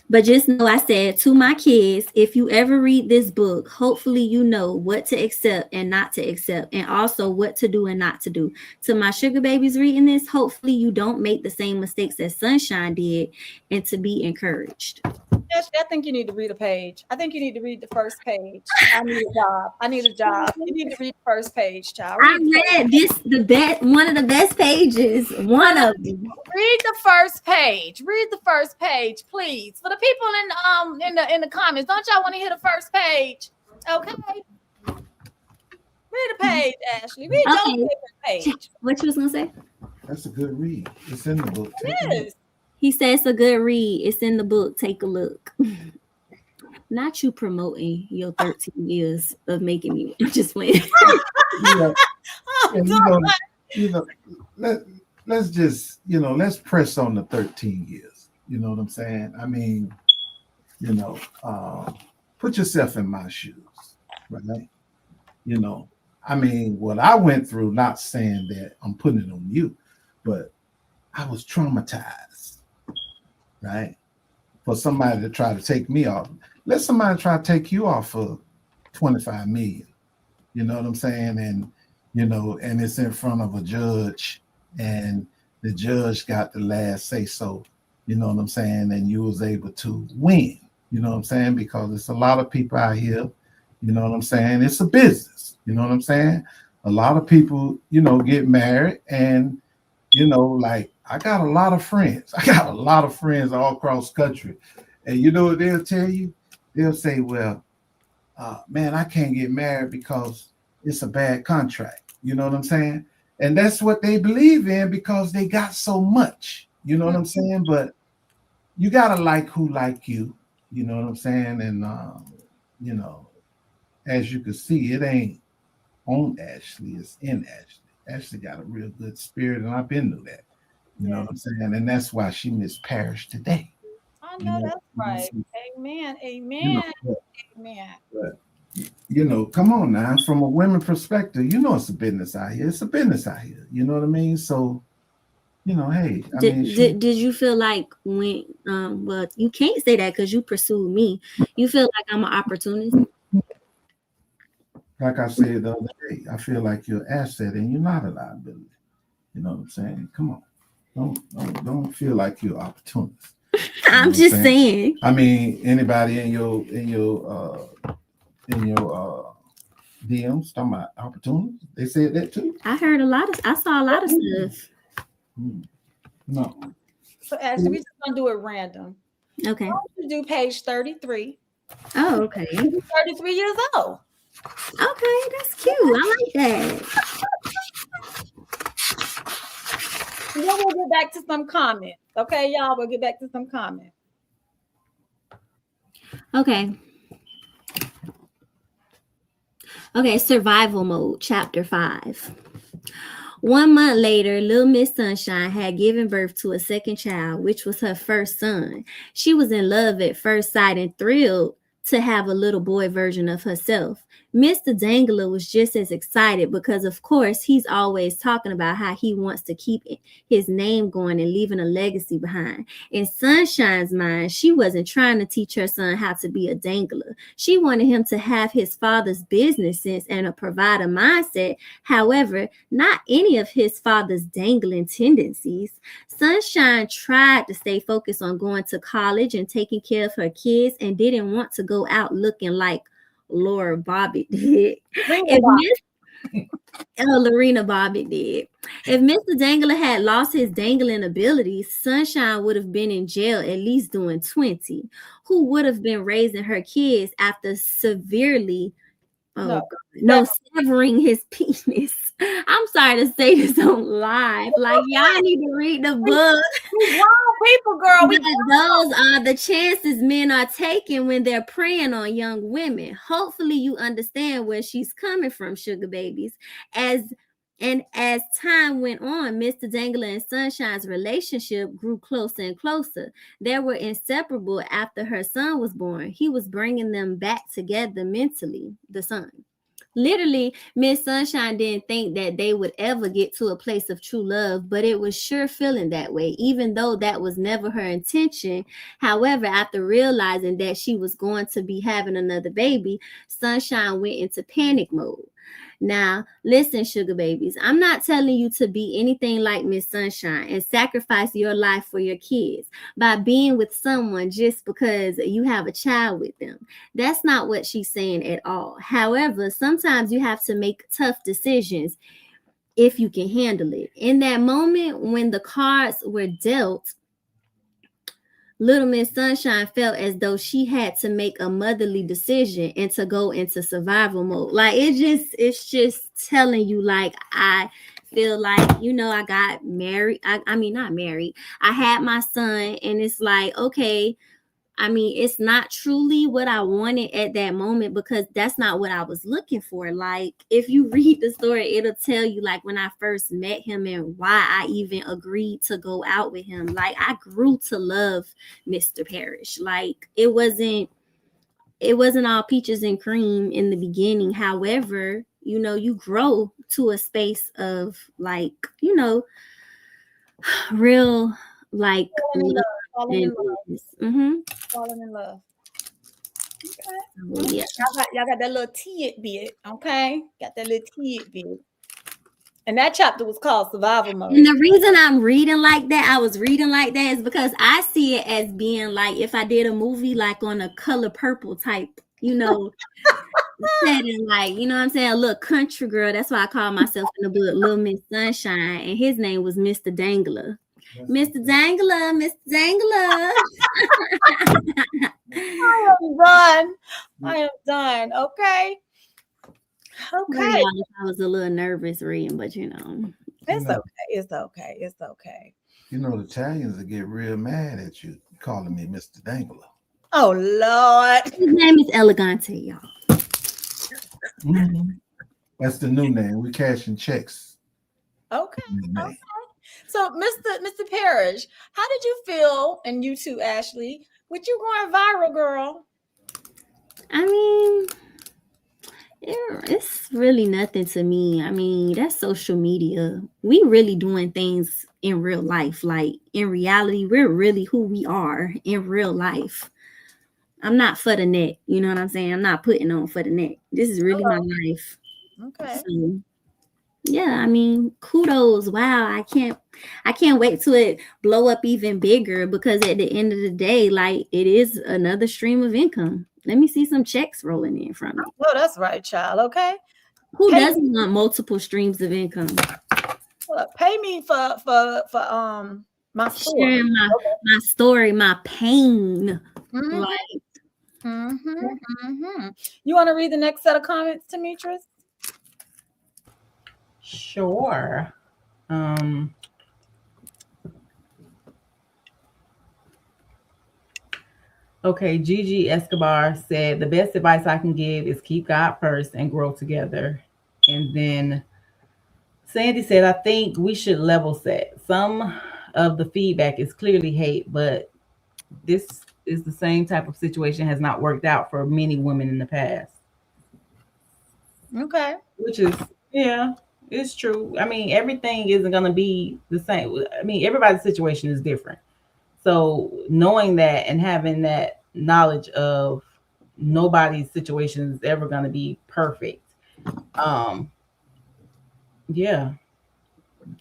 But just know I said to my kids, if you ever read this book, hopefully you know what to accept and not to accept, and also what to do and not to do. To my sugar babies reading this, hopefully you don't make the same mistakes that Sunshine did, and to be encouraged. Ashley, I think you need to read a page. I think you need to read the first page. I need a job. You need to read the first page, child. I read one of the best pages. One of them. Read the first page. Read the first page, please. For the people in the comments, don't y'all want to hear the first page? Okay. Read a page, Ashley. Read your page. What you was gonna say? That's a good read. It's in the book. Yes. He says it's a good read. It's in the book. Take a look. Not you promoting your 13 years of making me. I'm just playing. Let's just, let's press on the 13 years. You know what I'm saying? Put yourself in my shoes, right? What I went through, not saying that I'm putting it on you, but I was traumatized, right? For somebody to try to take me off. Let somebody try to take you off for 25 million. You know what I'm saying? And, and it's in front of a judge and the judge got the last say so, you know what I'm saying? And you was able to win, you know what I'm saying? Because it's a lot of people out here, you know what I'm saying? It's a business, you know what I'm saying? A lot of people, get married and, like I got a lot of friends. I got a lot of friends all across country. And you know what they'll tell you? They'll say, well, man, I can't get married because it's a bad contract. You know what I'm saying? And that's what they believe in because they got so much. You know what I'm saying? But you got to like who like you. You know what I'm saying? And, as you can see, it ain't on Ashley. It's in Ashley. Ashley got a real good spirit, and I've been through that. You know what I'm saying? And that's why she missed parish today. I know that's right. Amen. Amen. Amen. But, come on now. From a women perspective, it's a business out here. It's a business out here. You know what I mean? So, hey. Did you feel like when, well, you can't say that because you pursued me. You feel like I'm an opportunist? Like I said the other day, I feel like you're an asset and you're not a liability. You know what I'm saying? Come on. Don't feel like you're opportunist. I'm just saying. I mean, anybody in your DMs talking about opportunities? They said that too. I saw a lot of stuff. No. So Ashley, we're just gonna do it random. Okay. Why don't you do page 33? Oh, okay. You're 33 years old. Okay, that's cute. I like that. And then we'll get back to some comments. Okay, y'all, we'll get back to some comments. Okay. Okay, survival mode, chapter 5. 1 month later, little Miss Sunshine had given birth to a second child, which was her first son. She was in love at first sight and thrilled to have a little boy version of herself. Mr. Dangler was just as excited because, of course, he's always talking about how he wants to keep his name going and leaving a legacy behind. In Sunshine's mind, she wasn't trying to teach her son how to be a dangler. She wanted him to have his father's business sense and a provider mindset. However, not any of his father's dangling tendencies. Sunshine tried to stay focused on going to college and taking care of her kids and didn't want to go out looking like Laura Bobbitt did. Lorena Bobbitt did. If Mr. Dangler had lost his dangling abilities, Sunshine would have been in jail at least doing 20. Who would have been raising her kids after severely severing his penis? I'm sorry to say this on live. Like, y'all need to read the book. We grown people, girl. Those are the chances men are taking when they're preying on young women. Hopefully you understand where she's coming from, sugar babies. As time went on, Mr. Dangler and Sunshine's relationship grew closer and closer. They were inseparable after her son was born. He was bringing them back together mentally, the son. Literally, Miss Sunshine didn't think that they would ever get to a place of true love, but it was sure feeling that way, even though that was never her intention. However, after realizing that she was going to be having another baby, Sunshine went into panic mode. Now, listen, sugar babies, I'm not telling you to be anything like Miss Sunshine and sacrifice your life for your kids by being with someone just because you have a child with them. That's not what she's saying at all. However, sometimes you have to make tough decisions if you can handle it. In that moment when the cards were dealt, little Miss Sunshine felt as though she had to make a motherly decision and to go into survival mode. Like, it's just telling you, like, I feel like, I got married. I mean, not married. I had my son, and it's like, okay, I mean, it's not truly what I wanted at that moment because that's not what I was looking for. Like, if you read the story, it'll tell you, like, when I first met him and why I even agreed to go out with him. Like, I grew to love Mr. Parrish. Like, it wasn't all peaches and cream in the beginning. However, you grow to a space of, like, real, like, falling in love. Falling in love. Okay. Yeah. Y'all got that little tidbit, okay? Got that little tidbit. And that chapter was called Survival Mode. And the reason I was reading like that is because I see it as being like if I did a movie like on a Color Purple type, setting, like, what I'm saying, a little country girl. That's why I call myself in the book Little Miss Sunshine, and his name was Mr. Dangler. Mr. Dangler, Mr. Dangler. I am done. Okay. Okay. I was a little nervous reading, but it's okay. It's okay. It's okay. The Italians will get real mad at you calling me Mr. Dangler. Oh Lord. His name is Elegante, y'all. Mm-hmm. That's the new name. We cashing checks. Okay. Okay. So, Mr. Parrish, how did you feel, and you too, Ashley, with you going viral, girl? I mean, it's really nothing to me. I mean, that's social media. We really doing things in real life. Like, in reality, we're really who we are in real life. I'm not for the net. You know what I'm saying? I'm not putting on for the net. This is really my life. Okay. So, Yeah, I mean, kudos. Wow, I can't wait till it blow up even bigger, because at the end of the day, like, it is another stream of income. Let me see some checks rolling in from it. Oh, that's right, child. Okay. Who Pay doesn't want multiple streams of income? pay me for my story. Sharing my story, my pain. Mhm, Like, You want to read the next set of comments, Demetrius? Sure. Um, okay, Gigi Escobar said the best advice I can give is keep God first and grow together. And then Sandy said, I think we should level set. Some of the feedback is clearly hate, but this is the same type of situation has not worked out for many women in the past. Okay. Which is, yeah, it's true. I mean, everything isn't going to be the same. I mean, everybody's situation is different. So knowing that and having that knowledge of nobody's situation is ever going to be perfect. Um, yeah,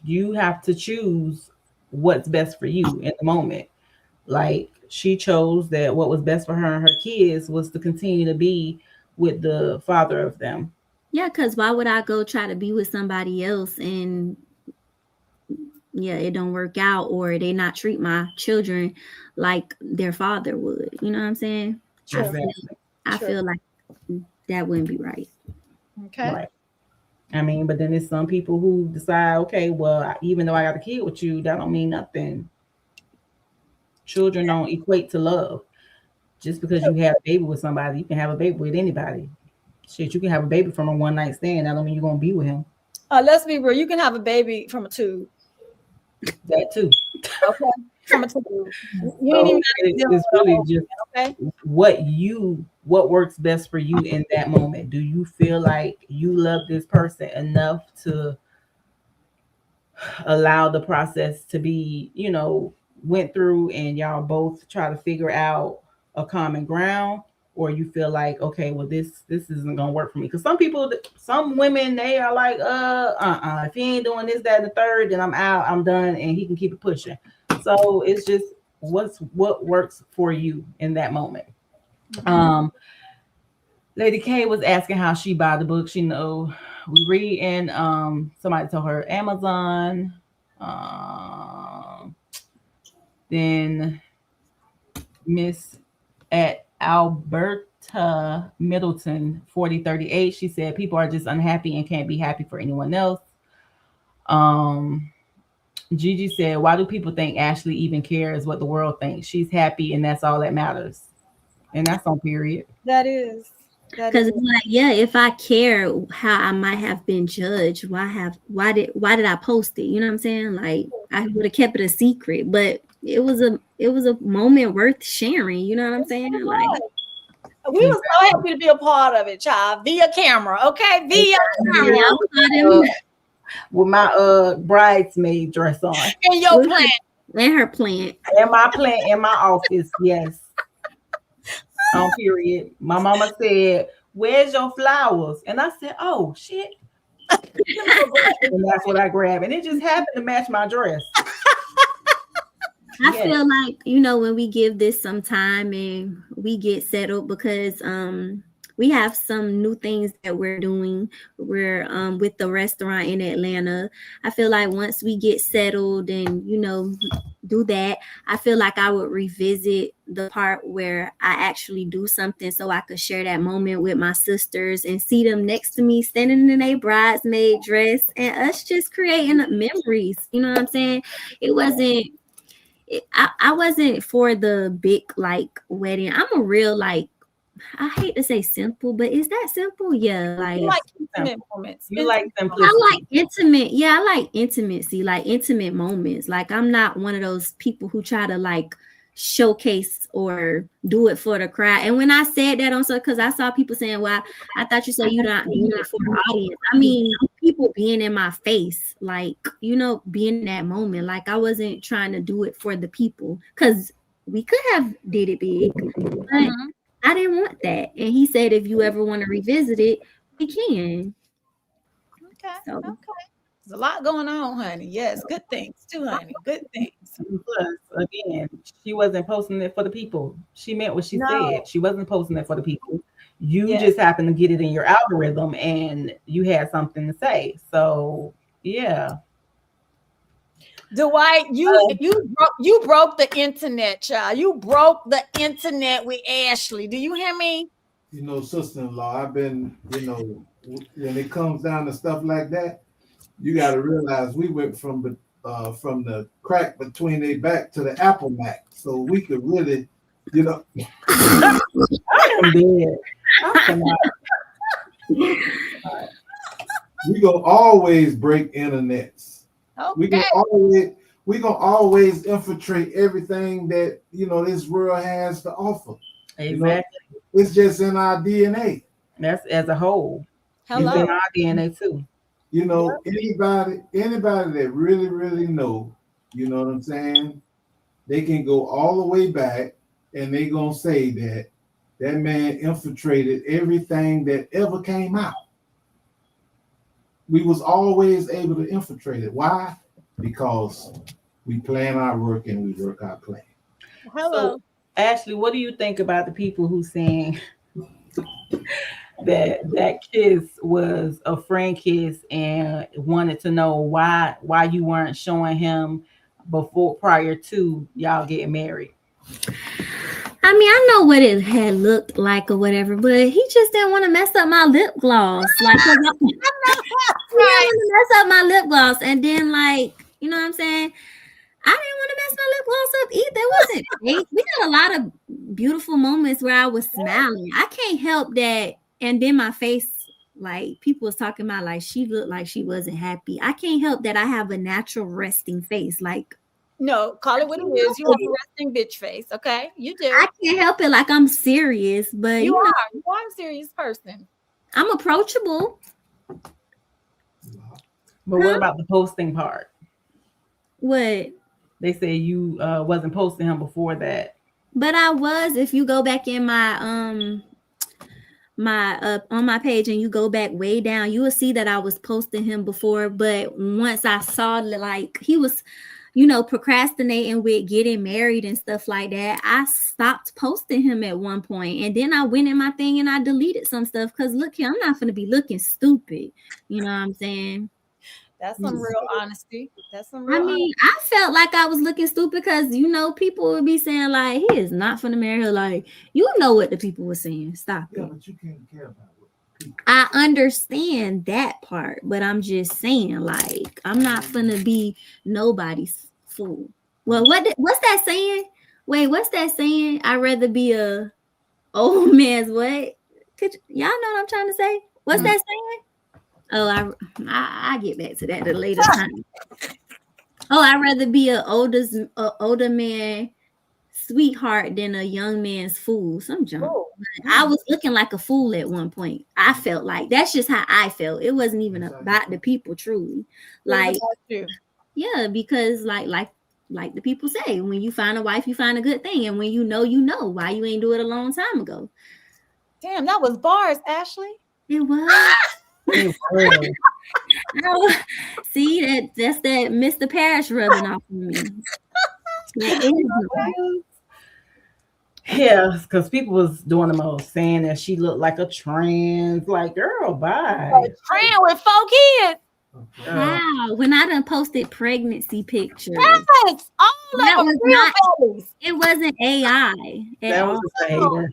you have to choose what's best for you in the moment. Like she chose that what was best for her and her kids was to continue to be with the father of them. yeah, because why would I go try to be with somebody else and yeah, it don't work out, or they not treat my children like their father would? You know what I'm saying? I Sure. feel, Exactly. I Sure. feel like that wouldn't be right. Okay. Right. I mean, but then there's some people who decide, okay, well, even though I got a kid with you, that don't mean nothing. Children don't equate to love. Just because you have a baby with somebody, you can have a baby with anybody. Shit, you can have a baby from a one night stand. That don't mean you're gonna be with him. Let's be real. You can have a baby from a tube. That too. Okay. From a tube. You ain't So even got to deal it's with a really whole just okay. what works best for you in that moment. Do you feel like you love this person enough to allow the process to be, went through and y'all both try to figure out a common ground, or you feel like, okay, well, this isn't gonna work for me? Because some women, they are like, if he ain't doing this, that, and the third, then I'm out, I'm done, and he can keep it pushing. So it's just what works for you in that moment. um Lady K was asking how she buy the book. She know we read in somebody told her Amazon. Um then Miss at Alberta Middleton 4038, she said people are just unhappy and can't be happy for anyone else. Um Gigi said, why do people think Ashley even cares what the world thinks? She's happy and that's all that matters. And that's on period. That is. That Because is. it's like, yeah, if I care how I might have been judged, why did I post it? You know what I'm saying? Like, I would have kept it a secret, but it was a moment worth sharing. You know what I'm saying? Like, We was so happy to be a part of it, child, via camera. Okay, via camera. yeah, I was not With my bridesmaid dress on in your plan. and her plant. and my plant in my office. Yes, on period. My mama said, "Where's your flowers?" And I said, "Oh shit." And that's what I grabbed, and it just happened to match my dress. I Yes. feel like, when we give this some time and we get settled, because we have some new things that we're doing. We're with the restaurant in Atlanta. I feel like once we get settled and do that, I feel like I would revisit the part where I actually do something so I could share that moment with my sisters and see them next to me standing in a bridesmaid dress and us just creating memories. You know what I'm saying? It wasn't I wasn't for the big like wedding. I'm a real like, I hate to say simple, but is that simple? Yeah, You like intimate moments. You like Intimate simplicity. I like intimate. Yeah, I like intimacy, like intimate moments. Like, I'm not one of those people who try to like showcase or do it for the crowd. And when I said that on, so because I saw people saying, "Well, I thought you said you're not doing it for the audience." I mean, people being in my face, like being in that moment. Like, I wasn't trying to do it for the people, because we could have did it big, but I didn't want that. And he said, if you ever want to revisit it, we can. Okay. So Okay. There's a lot going on, honey. Yes, good things too, honey. Good things. Plus, again, she wasn't posting it for the people. She meant what she said. No. She wasn't posting it for the people. You Yes. just happened to get it in your algorithm and you had something to say. So, yeah. Dwight, Uh, you broke the internet, child. You broke the internet with Ashley. Do you hear me? Sister-in-law, I've been, when it comes down to stuff like that, you got to realize we went from the crack between their back to the Apple Mac, so we could really, you know, I am dead. I cannot. we gonna always break internets. We Okay. gonna always infiltrate everything that this world has to offer. Exactly. It's just in our DNA. That's as a whole. It's Hello. in our DNA too. Anybody that really, really know, you know what I'm saying? They can go all the way back and they gonna say that man infiltrated everything that ever came out. We was always able to infiltrate it. Why? Because we plan our work and we work our plan. Hello. So, Ashley, what do you think about the people who saying that kiss was a friend kiss and wanted to know why you weren't showing him before prior to y'all getting married? I mean, I know what it had looked like or whatever, but he just didn't want to mess up my lip gloss. Like, he didn't Right. want to mess up my lip gloss. And then, like, you know what I'm saying? I didn't want to mess my lip gloss up either. It wasn't fake. We had a lot of beautiful moments where I was smiling. I can't help that. And then my face, like, people was talking about, like, she looked like she wasn't happy. I can't help that I have a natural resting face. Like, No, call it what it is. You have a resting bitch face, okay? You do. I can't help it. Like, I'm serious, but You are. You are a serious person. I'm approachable. But what about the posting part? What? They said you wasn't posting him before that. But I was. If you go back in my on my page and you go back way down, you will see that I was posting him before. But once I saw like he was, procrastinating with getting married and stuff like that, I stopped posting him at one point. And then I went in my thing and I deleted some stuff because look here, I'm not gonna be looking stupid. You know what I'm saying? That's some real honesty. That's some I real mean, I felt like I was looking stupid because people would be saying like he is not finna marry her. Like, what the people were saying. Stop Yeah, it. but you can't care about what people. I understand that part, but I'm just saying, like, I'm not finna be nobody's fool. Well, what's that saying? Wait, what's that saying? I'd rather be a old man's what? Y'all know what I'm trying to say? What's that saying? Oh, I get back to that at a later time. Oh, I'd rather be a older man sweetheart than a young man's fool. Some junk. Oh, I was looking like a fool at one point. I felt like that's just how I felt. It wasn't even about the people, truly. Like, yeah, because like the people say, when you find a wife, you find a good thing, and when you know why you ain't do it a long time ago. damn, that was bars, Ashley. It was. See, that's that Mr. Parrish rubbing off on me. Yeah, because people was doing the most, saying that she looked like a trans. Like, girl, bye. Friend with 4 kids. Wow, when I done posted pregnancy pictures. Yes, all That of them was real not- babies. It wasn't AI. That was a hater.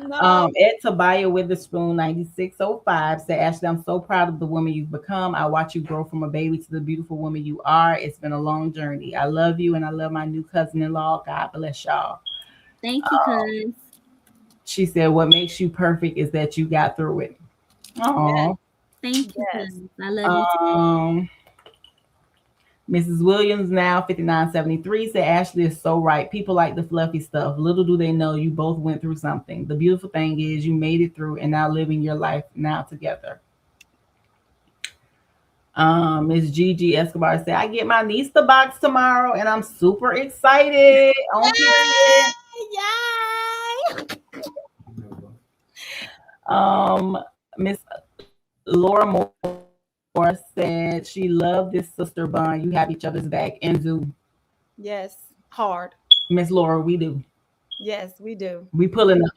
No. Ed Tobiah Witherspoon 9605 said, Ashley, I'm so proud of the woman you've become. I watch you grow from a baby to the beautiful woman you are. It's been a long journey. I love you and I love my new cousin-in-law. God bless y'all. Thank you, cuz. She said, what makes you perfect is that you got through it. Oh, Thank you, Yes. cuz. I love you too. Mrs. Williams, now 5973, said, Ashley is so right. People like the fluffy stuff. Little do they know you both went through something. The beautiful thing is you made it through and now living your life now together. Miss Gigi Escobar said, I get my niece the box tomorrow and I'm super excited. On period. Yay! Miss Laura Moore Laura said she loved this sister bond. You have each other's back. And Zoo, Yes, hard. Miss Laura, we do. Yes, we do. We pulling up.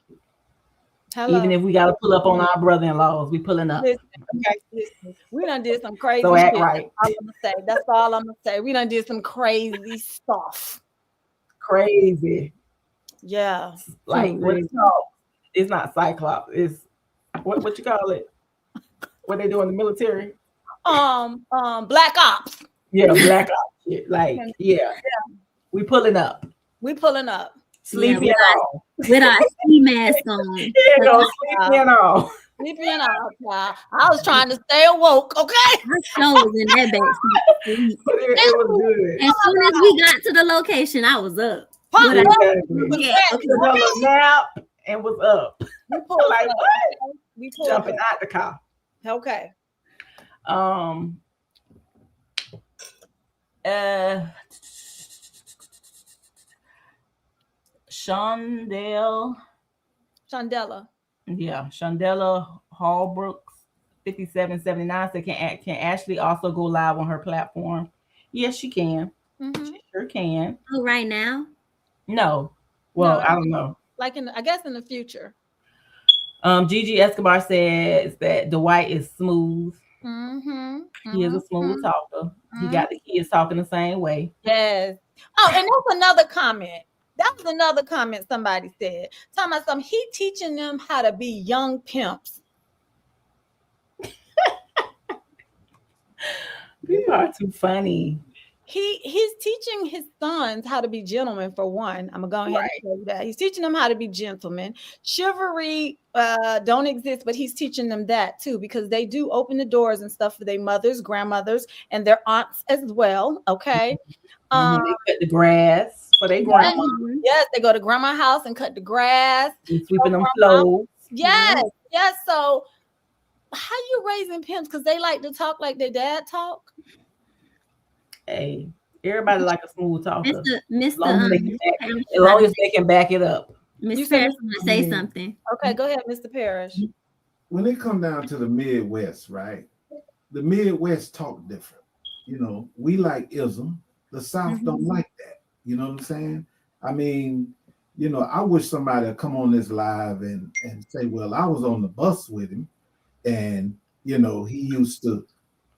Hello. Even if we got to pull up on our brother-in-laws, we pulling up. Listen, Okay. listen, we done did some crazy So act shit. right. That's all I'm gonna say. That's all I'm gonna say. We done did some crazy stuff. Crazy. Yeah. Like what it's called? It's not Cyclops. It's what you call it? What they do in the military? Black Ops. Yeah, black ops shit. Like, yeah. We pulling up. We pulling up. Sleepy and all. With our ski mask on. Here you go, sleepy and all. Sleepy and all, child. I was trying to stay awoke, okay? My show was in that back seat. It was good. As soon as we got to the location, I was up. Pop But up. Exactly. Yeah, okay. Took a little nap and was up. We pulled Like up. what? We pulled Jumping up. out the car. Okay. Shondell, Chandela. Shondella Hallbrooks, 5779 said, can Ashley also go live on her platform? Yes, she can. Mhm. She sure can. Oh, right now? No. Well, No. I don't know. Like I guess in the future. Gigi Escobar says that Dwight is smooth. Mm-hmm. He is a smooth talker. He got the kids talking the same way. Yes. Oh, and that's another comment. That was another comment somebody said. Talking about something. He teaching them how to be young pimps. You are too funny. He's teaching his sons how to be gentlemen, for one. I'm gonna go ahead and tell you that. He's teaching them how to be gentlemen. Chivalry don't exist, but he's teaching them that too, because they do open the doors and stuff for their mothers, grandmothers, and their aunts as well. Okay. They cut the grass for their grandma. Yes, they go to grandma's house and cut the grass. And sweeping them floors. Yes, yes. So how you raising pimps? Because they like to talk like their dad talk. Hey, everybody like a smooth talker. As Mr. long as they can back it up. Mr. Parrish want to say something. Okay, go ahead, Mr. Parrish. When it come down to the Midwest, right? The Midwest talk different. You know, we like ism. The South don't like that. You know what I'm saying? I mean, you know, I wish somebody would come on this live and say, well, I was on the bus with him and, you know, he used to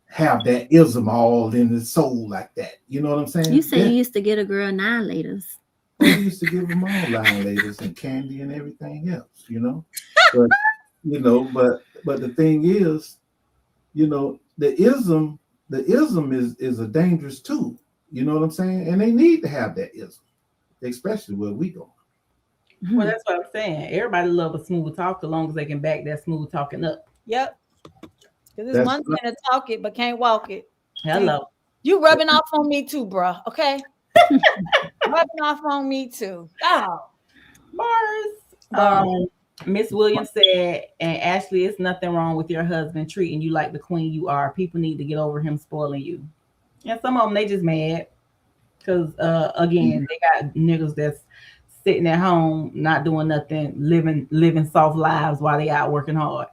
have that ism all in his soul like that. You know what I'm saying? You say you used to get a girl 9 laters. Well, we used to give them all 9 laters and candy and everything else, you know? But, you know, but the thing is, you know, the ism is a dangerous tool. You know what I'm saying? And they need to have that ism, especially where we go. Well, that's what I'm saying. Everybody love a smooth talk as long as they can back that smooth talking up. Yep. Because it's one thing to talk it, but can't walk it. Hello. You rubbing off on me too, bro. Okay. Rubbing off on me too. Oh. Mars. Miss Williams said, and Ashley, it's nothing wrong with your husband treating you like the queen you are. People need to get over him spoiling you. And some of them, they just mad. Because, again, they got niggas that's sitting at home, not doing nothing, living soft lives while they out working hard.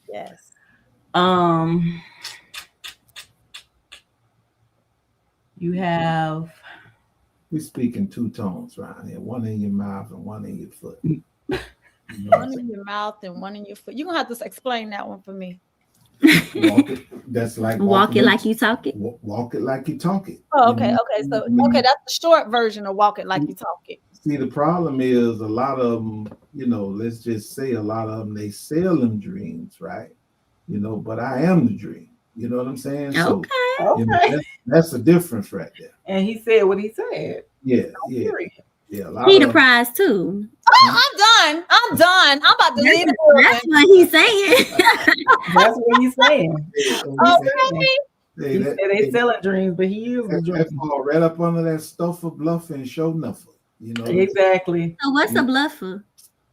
Yes. You have. We speak in 2 tones around here, one in your mouth and one in your foot. You know, one in your mouth and one in your foot. You're gonna have to explain that one for me. Walk it. That's like walk it like you talk it. Walk it like you talk it. Oh, okay, okay. So okay, that's the short version of walk it like you talk it. See, the problem is a lot of them, you know, let's just say a lot of them, they sell them dreams, right? You know, but I am the dream. You know what I'm saying? Okay. So, you know, that's the difference right there. And he said what he said. Yeah. He the prize too. Oh, I'm done. I'm about to leave the building. That's what he's saying. That's what he's saying. Okay. They selling dreams, but he is the dream. That's all right up under that stuff of bluff and show nothing. You know exactly. So what's a bluffer?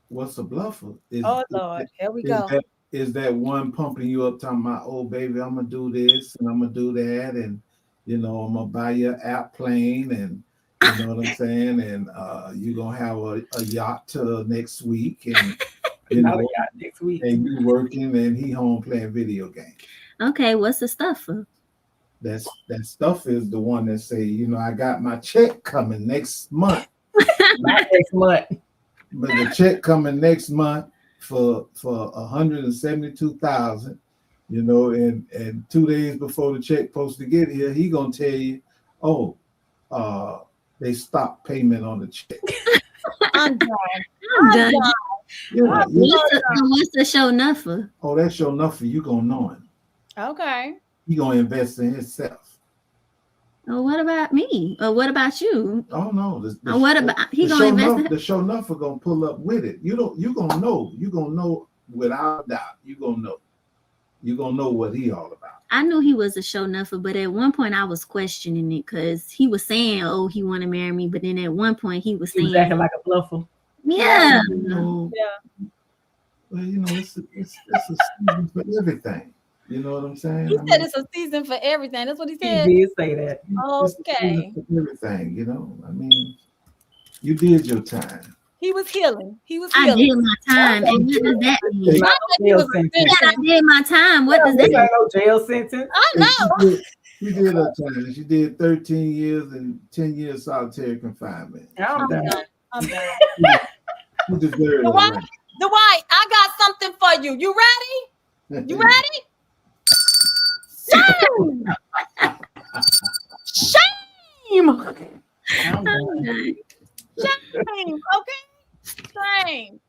What's a bluffer? Oh Lord, here we go. Is that one pumping you up, talking about, oh baby, I'm gonna do this and I'm gonna do that, and you know, I'm gonna buy you an app plane, and you know what I'm saying, and you're gonna have a yacht till next week, and you know, next week, and you working and he home playing video games. Okay, what's the stuffer? That stuff is the one that say, I got my check coming next month. Not next month. But the check coming next month for 172,000, and 2 days before the check supposed to get here, he gonna tell you, oh, they stopped payment on the check. I'm done. I'm done. Yeah, What's the show nuffer? oh, that's sure enough for you gonna know him. Okay. He gonna invest in himself. Oh, what about me? Or what about you? Oh no, What about he gonna invest in the show enough are gonna pull up with it. You gonna know without a doubt. You gonna know what he all about. I knew he was a show nuffer, but at one point I was questioning it because he was saying, "Oh, he want to marry me," but then at one point he was saying, acting like a bluffer. "Yeah, Well, it's a season for everything. You know what I'm saying? He said it's a season for everything. That's what he said. He did say that. It's a Okay. season for everything. You did your time. He was healing. I did my time." And what does that mean? Not that he was a Yeah, I sinner. did my time. What does that Ain't mean? no jail sentence. I know. She did her time. She did 13 years and 10 years solitary confinement. I'm done. I'm done. She deserved it. Dwight, Dwight, I got something for you. You ready? You ready? Shame! Shame! I'm done. Shame. Okay? Shame.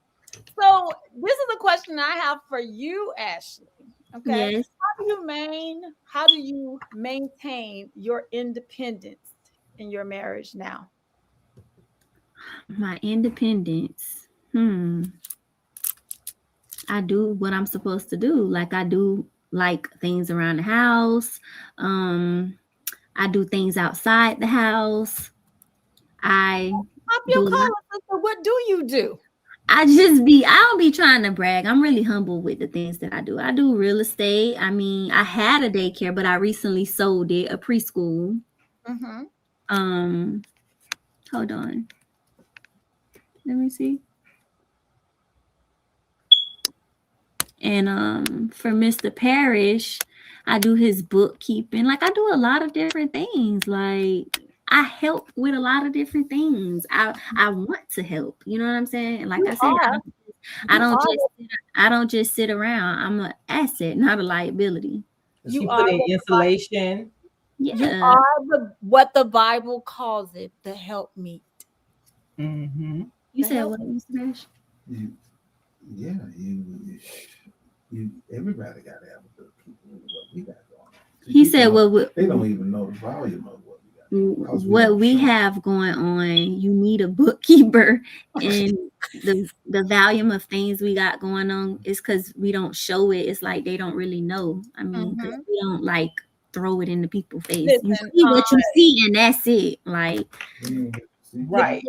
So this is a question I have for you, Ashley. Okay. Yes. How do you maintain your independence in your marriage now? My independence. I do what I'm supposed to do. Like I do like things around the house. I do things outside the house. I Pop your collar, sister. What do you do? I don't be trying to brag. I'm really humble with the things that I do. I do real estate. I mean, I had a daycare, but I recently sold it, a preschool. Mm-hmm. Hold on. Let me see. And for Mr. Parrish, I do his bookkeeping. Like I do a lot of different things. Like I help with a lot of different things. I want to help. You know what I'm saying? Like I said, I don't just sit around. I'm an asset, not a liability. You put in insulation. Yeah. You are what the Bible calls it, the helpmeet. Mm-hmm. You said what, Mr. Parrish? Yeah, everybody got to have a good people. What we got going on. He said, "Well, they don't even know the volume of what we got. What we have going on, you need a bookkeeper, and the volume of things we got going on is because we don't show it. It's like they don't really know. I mean, we don't like throw it in the people's face. Listen, you see what you see, and that's it. Like, right."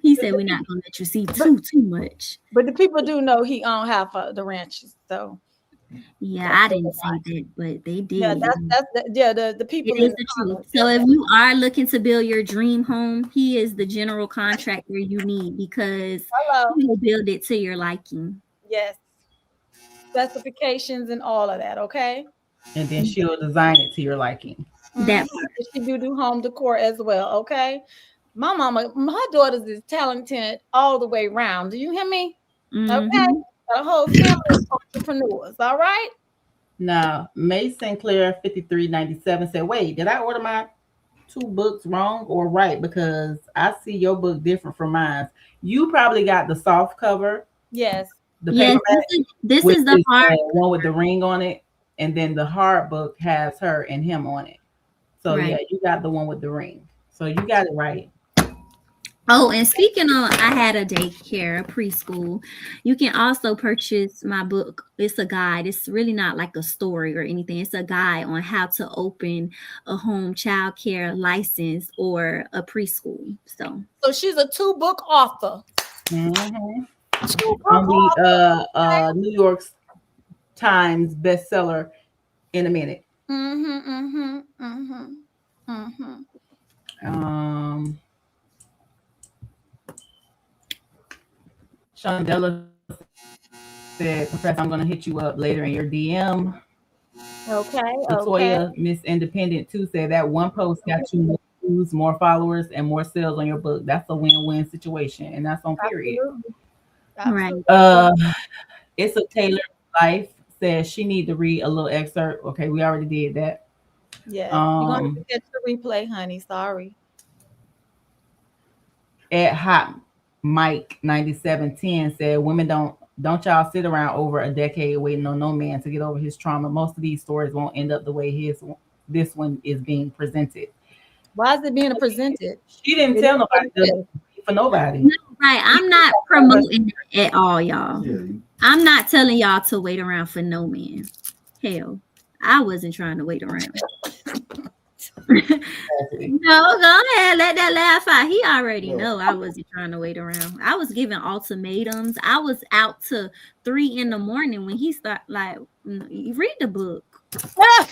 He said, "We're not gonna let you see too much." But the people do know he owned half of the ranches, so yeah, I didn't say that, but they did. Yeah, the people. It is the truth. So if you are looking to build your dream home, he is the general contractor you need because he will build it to your liking. Yes, specifications and all of that. Okay, and then she'll design it to your liking. That she do home decor as well. Okay. My daughters is talented all the way around. Do you hear me? Okay. Got a whole family of entrepreneurs. All right. Now, May Sinclair 5397 said, "Wait, did I order my 2 books wrong or right? Because I see your book different from mine. You probably got the soft cover." Yes. The paperback. This is the hard one with the ring on it, and then the hard book has her and him on it. So yeah, you got the one with the ring. So you got it right. Oh, and speaking of, I had a daycare, a preschool. You can also purchase my book. It's a guide. It's really not like a story or anything. It's a guide on how to open a home child care license or a preschool. So she's a 2-book author. Mm-hmm. On the New York Times bestseller in a minute. Shondella said, "Professor, I'm going to hit you up later in your DM." Okay, okay. Latoya, Miss Independent too, said that one post got you more views, more followers, and more sales on your book. That's a win-win situation, and that's on period. Absolutely. Right. Absolutely. It's a Taylor Life says she need to read a little excerpt. Okay, we already did that. Yes. You're gonna have Um, to catch the replay, honey. Sorry. at Hot Mike 9710 said, "Women don't y'all sit around over a decade waiting on no man to get over his trauma. Most of these stories won't end up the way this one is being presented." Why is it being presented? She didn't It tell is what nobody it to is. for nobody. No, right. I'm not promoting that at all, y'all. Yeah, I'm not telling y'all to wait around for no man. Hell, I wasn't trying to wait around. No, go ahead. Let that laugh out. He already know I wasn't trying to wait around. I was giving ultimatums. I was out to 3 in the morning when he start like read the book. Ah!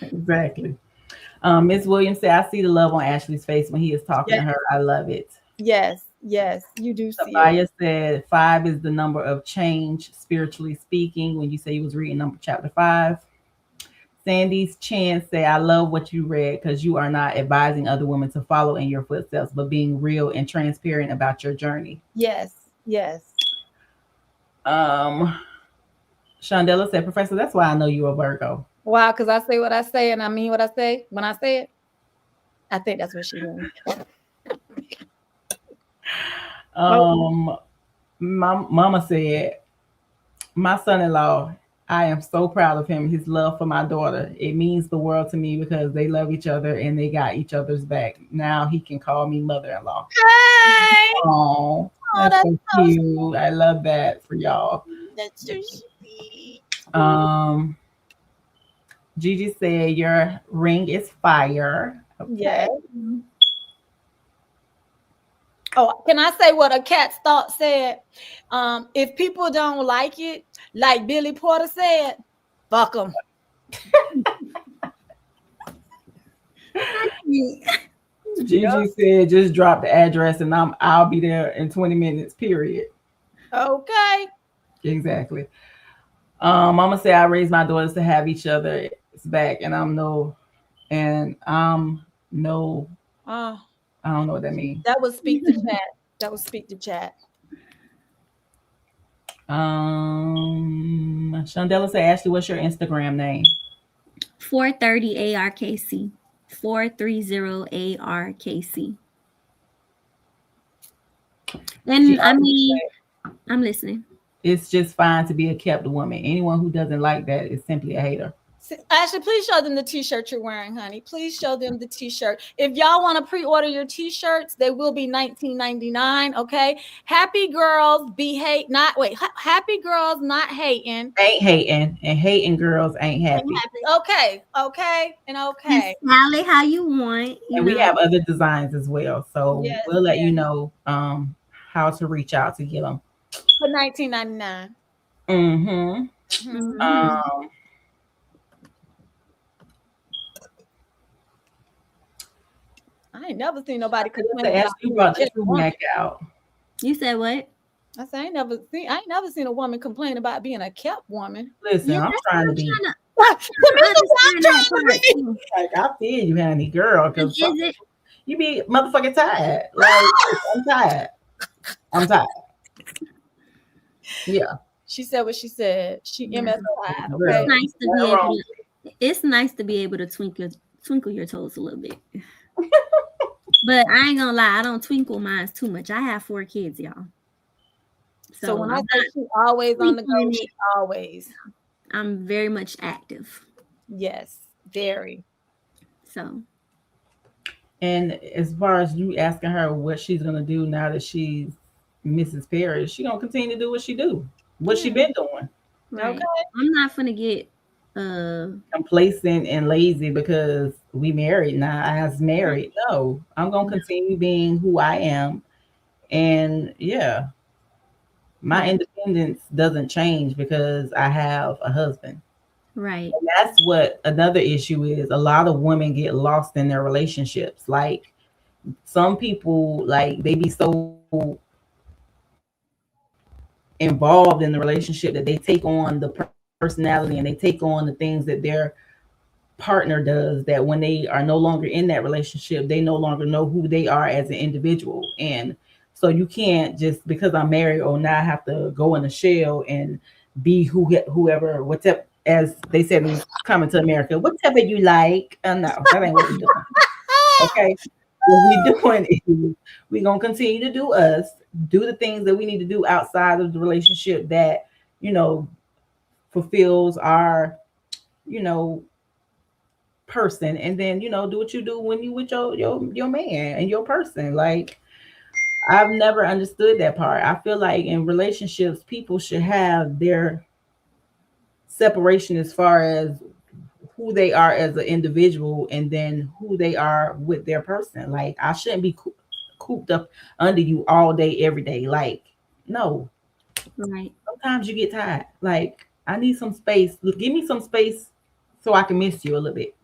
Exactly. Ms. Williams said, "I see the love on Ashley's face when he is talking to Yes, her. I love it." yes, yes. You do see it. Sabaya said, "5 is the number of change, spiritually speaking." When you say you was reading number chapter 5. Sandy's Chan said, "I love what you read because you are not advising other women to follow in your footsteps, but being real and transparent about your journey." Yes, yes. Um, Shondella said, "Professor, that's why I know you're a Virgo." Wow, because I say what I say and I mean what I say when I say it. I think that's what she means. My mama said, "My son-in-law, I am so proud of him. His love for my daughter. It means the world to me because they love each other and they got each other's back. Now he can call me mother-in-law." Hey! Oh, Oh, that's that's so so cute. I love that for y'all. sweet. That's so sweet. Um, Gigi said, "Your ring is fire." Okay. Yes. Oh, can I say what a cat's thought said? If people don't like it, like Billy Porter said, fuck them. Gigi said, "Just drop the address and I'll be there in 20 minutes, period." Okay. Exactly. Mama said, "I raised my daughters to have each other's back, and I'm no, Oh, I don't know what that means." that would speak to chat. That would speak to chat. Shondella said, "Ashley, what's your Instagram name?" 430 ARKC. 430 ARKC. And I mean, I'm listening. "It's just fine to be a kept woman. Anyone who doesn't like that is simply a hater." Ashley, please show them the t-shirt you're wearing, honey. Please show them the t-shirt. If y'all want to pre-order your t-shirts, they will be $19.99. Okay. Happy girls be hate not wait. Happy girls not hating. Ain't hating, and hating girls ain't happy. Okay. Okay. And okay. And style it how you want, And we have other designs as well, so Yes, we'll let yes. you know how to reach out to get them. For $19.99. Mm-hmm. Um, I ain't never seen nobody complain Ashley, about you being brought a the kept true woman. Mac out. You said what? I said I ain't never seen a woman complain about being a kept woman. Listen, Yeah, I'm that's trying what to I'm be trying to Tamika, what I'm understand that trying to part be. too. like, I feel you, honey, girl, because Is it you be motherfucking tired. Like, I'm tired. I'm tired. Yeah. She said what she said. She yeah. MSI. Girl, Okay. Nice to nothing be able wrong. to it's nice to be able to twinkle your toes a little bit. But I ain't gonna lie, I don't twinkle mine too much. I have 4 kids, y'all. So when I I'm say she's always on the go, twinkling she's it. always. I'm very much active. Yes, very. So And as far as you asking her what she's gonna do now that she's Mrs. Parrish, she gonna continue to do what she do. What she been doing. right. Okay. I'm not gonna get Complacent and lazy because we married now. I was married. No, I'm gonna continue being who I am. And yeah, my independence doesn't change because I have a husband. right. And that's what another issue is. A lot of women get lost in their relationships. Like some people, like they be so involved in the relationship that they take on the person personality and they take on the things that their partner does, that when they are no longer in that relationship, they no longer know who they are as an individual. And so you can't just because I'm married or now I have to go in a shell and be whoever, whatever, as they said in coming to America, whatever you like. No, that ain't what we're doing. Okay. What we doing is we're gonna continue to do us, do the things that we need to do outside of the relationship that, you know, fulfills our, you know, person, and then, you know, do what you do when you with your man and your person. Like, I've never understood that part. I feel like in relationships people should have their separation as far as who they are as an individual and then who they are with their person. Like, I shouldn't be cooped up under you all day every day. Like, no. Right. Sometimes you get tired. Like, I need some space. Give me some space so I can miss you a little bit.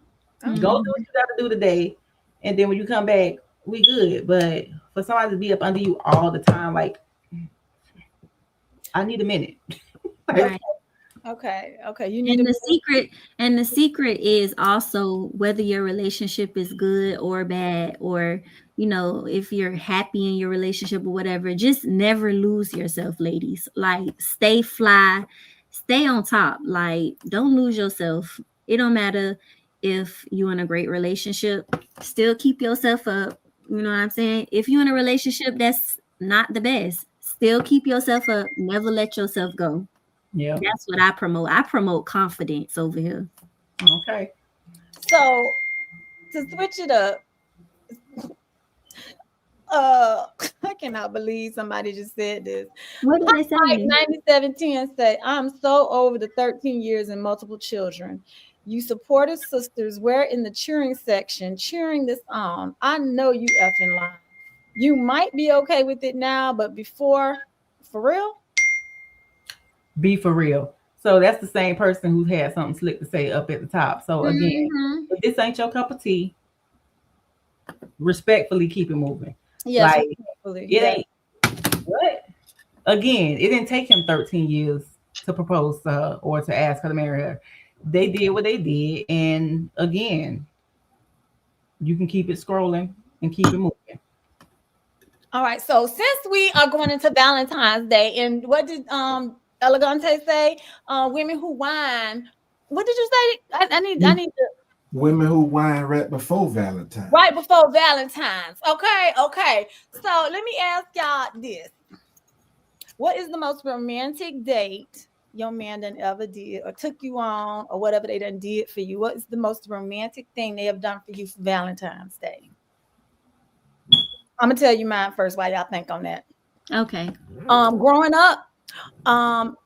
Go do what you got to do today, and then when you come back, we good. But for somebody to be up under you all the time, like, I need a minute. Right. Okay. You need And to. the secret is also whether your relationship is good or bad, or you know, if you're happy in your relationship or whatever, just never lose yourself, ladies. Like, stay fly, stay on top. Like, don't lose yourself. It don't matter if you're in a great relationship, still keep yourself up. You know what I'm saying? If you're in a relationship that's not the best, still keep yourself up. Never let yourself go. Yeah. That's what I promote. I promote confidence over here. Okay. So to switch it up, uh, I cannot believe somebody just said this. What did they Like say? 9710 say, I'm so over the 13 years and multiple children. You supportive sisters, we're in the cheering section, cheering this on. I know you effing lying. You might be okay with it now, but before, for real? Be for real. So that's the same person who had something slick to say up at the top. So again, Mm-hmm. if this ain't your cup of tea, respectfully keep it moving. Yes, Like, respectfully. it Yes. ain't what? Again, it didn't take him 13 years to propose to her or to ask her to marry her. They did what they did, and again, you can keep it scrolling and keep it moving. All right. So since we are going into Valentine's Day, and what did Elegante say? Women who whine. What did you say? I need to Women who whine right before Valentine's. right before Valentine's. Okay. So let me ask y'all this. What is the most romantic date your man done ever did or took you on or whatever they done did for you? What is the most romantic thing they have done for you for Valentine's Day? I'm gonna tell you mine first while y'all think on that. Okay. Growing up,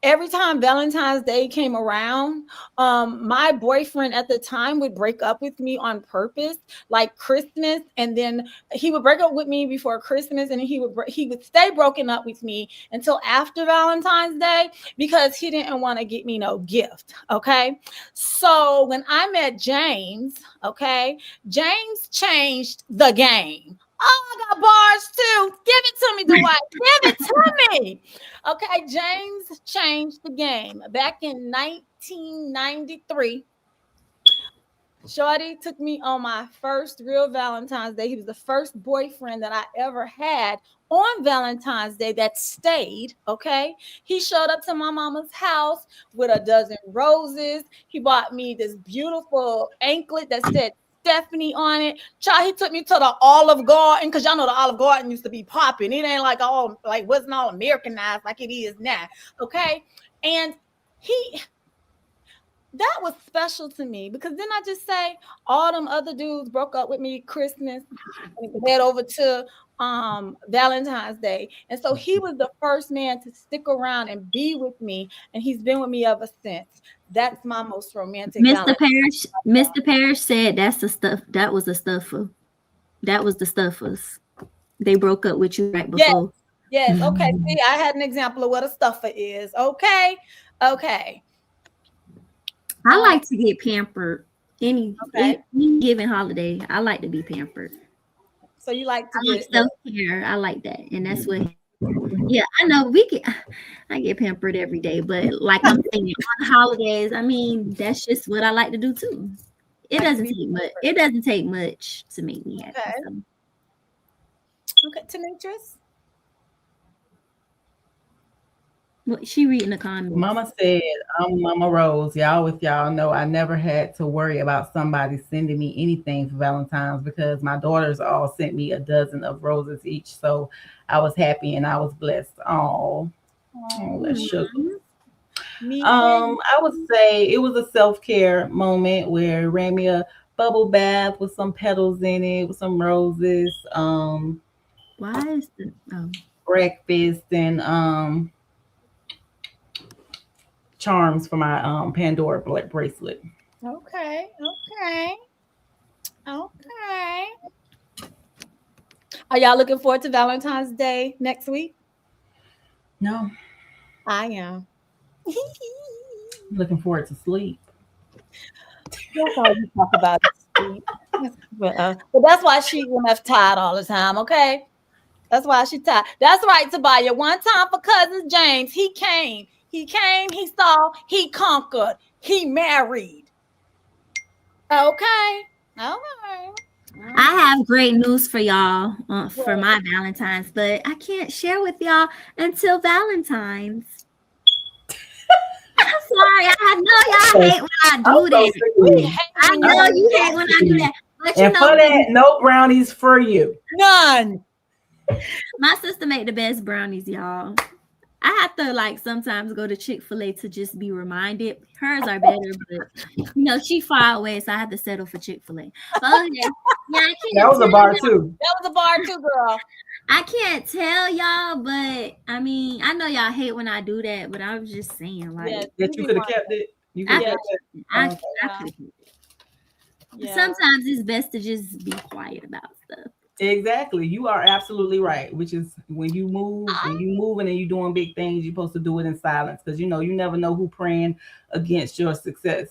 every time Valentine's Day came around, my boyfriend at the time would break up with me on purpose, like Christmas, and then he would break up with me before Christmas, and he would stay broken up with me until after Valentine's Day because he didn't want to get me no gift. Okay, so when I met James, okay, James changed the game. Oh, I got bars too. Give it to me, Dwight. Give it to me. Okay, James changed the game. Back in 1993, Shorty took me on my first real Valentine's Day. He was the first boyfriend that I ever had on Valentine's Day that stayed. Okay, he showed up to my mama's house with a dozen roses. He bought me this beautiful anklet that said Stephanie on it. Child, he took me to the Olive Garden because y'all know the Olive Garden used to be popping. It ain't like all like wasn't all Americanized like it is now. Okay, and he that was special to me because then I just say all them other dudes broke up with me Christmas and head over to Valentine's Day. And so he was the first man to stick around and be with me, and he's been with me ever since. That's my most romantic Mr. Valentine. Parrish said that's the stuff. That was the stuffer. That was the stuffers. They broke up with you right before. Yes. Okay. See, I had an example of what a stuffer is. Okay. I like to get pampered. Any Okay. given holiday, I like to be pampered. So you like to I like get self care. I like that, and that's what Yeah, I know I get pampered every day, but like I'm saying, on the holidays, I mean, that's just what I like to do too. It Like to doesn't be take much. pampered. It doesn't take much to make me happy. Okay. So Okay, Demetrius. what she reading the comments. Mama said, I'm Mama Rose. Y'all, with y'all know I never had to worry about somebody sending me anything for Valentine's because my daughters all sent me a dozen of roses each. So I was happy and I was blessed. Oh, that's sugar. Mhm. Me and I would say it was a self-care moment where it ran me a bubble bath with some petals in it, with some roses, Why is the breakfast, and charms for my Pandora bracelet. okay, okay, okay. Are y'all looking forward to Valentine's Day next week? No, I am. I'm looking forward to sleep. That's all you talk about is sleep. But that's why she left tired all the time, okay? That's why she tired. That's right, Tobiah. One time for cousin James, he came. He came, he saw, he conquered, he married. Okay. Okay. I have great news for y'all for Well, my Valentine's, but I can't share with y'all until Valentine's. I'm sorry. I know y'all hate when I I'm do so that. sick of we you. hate I when know you you hate when I do that. But you And know, for that, no brownies for you. none. my sister made the best brownies, y'all. I have to like sometimes go to Chick-fil-A to just be reminded. Hers are better, but she far away, so I have to settle for Chick-fil-A. But okay, yeah, That was a bar too. That was a bar too, girl. I can't tell y'all, but I mean, I know y'all hate when I do that, but I was just saying, like, Yes, That you be could have one. kept it. You could I have Yeah, could, kept it. I, Okay. I yeah, could. yeah. Sometimes it's best to just be quiet about stuff. Exactly. You are absolutely right. Which is when you moving and you doing big things, you're supposed to do it in silence because you never know who praying against your success.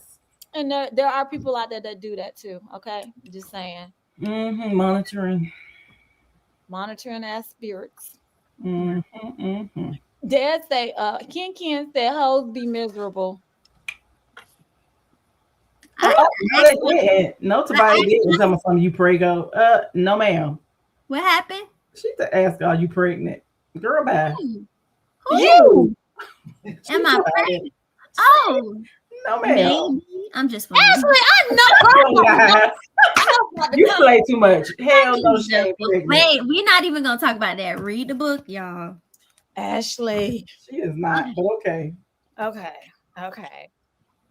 And there are people out there that do that too. Okay, just saying, Monitoring. monitoring as spirits. Mm-hmm. Dad say, Ken said, hoes be miserable. I Oh, no, asked, they didn't. No, I somebody asked didn't tell me something. You prego. No, ma'am. what happened? She asked, "Are you pregnant?" Girl, bye. Who? You, Who? She Am I tried it. pregnant? Oh, No, ma'am. maybe. I'm just playing. Ashley, I know. Oh, God. I know about to You come. play too much. Hell no, Read she the ain't book. pregnant. Wait, we're not even gonna talk about that. Read the book, y'all. Ashley. She is not, but okay. Okay. Okay.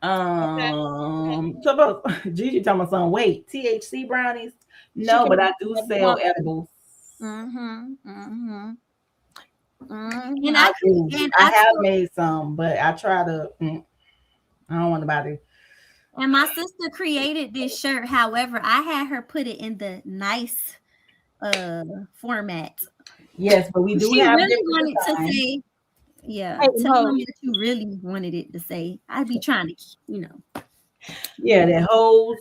So about Gigi talking about some wait, THC brownies? She No, can but I be do a sell woman. edibles. Mm-hmm. Mm-hmm. And Mm-hmm. I I do. and I I have told made some, but I try to. I don't want nobody. and my sister created this shirt. However, I had her put it in the nice format. Yes, but we do She have really different wanted to designs. say, yeah, Hating tell them hoes. that you really wanted it to say. I'd be trying to, Yeah, that hoes,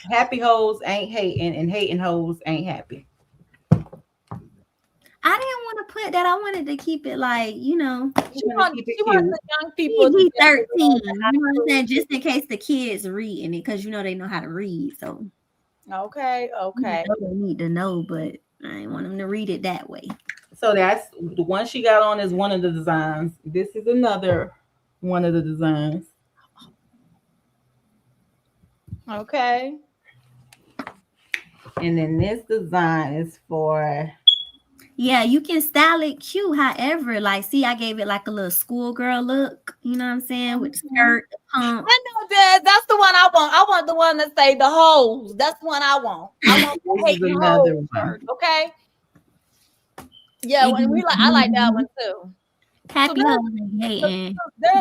happy hoes ain't hating, and hating hoes ain't happy. I didn't want to put that. I wanted to keep it like, You want to keep it She wants cute. the young people to be PG able to 13. know You the know what I'm actual- saying? Just in case the kids reading it, because they know how to read. So Okay. Okay. they need to know, but I didn't want them to read it that way. So that's the one she got on is one of the designs. This is another one of the designs. Okay. And then this design is for Yeah, you can style it cute. However, like, see, I gave it like a little schoolgirl look. You know what I'm saying? With the skirt, the pump. I know that. That's the one I want. I want the one that say the hoes. That's the one I want. I want the this is hating another hoes one. shirt. Okay. Yeah, It when we gives I like that you one too. So happy holiday so hating.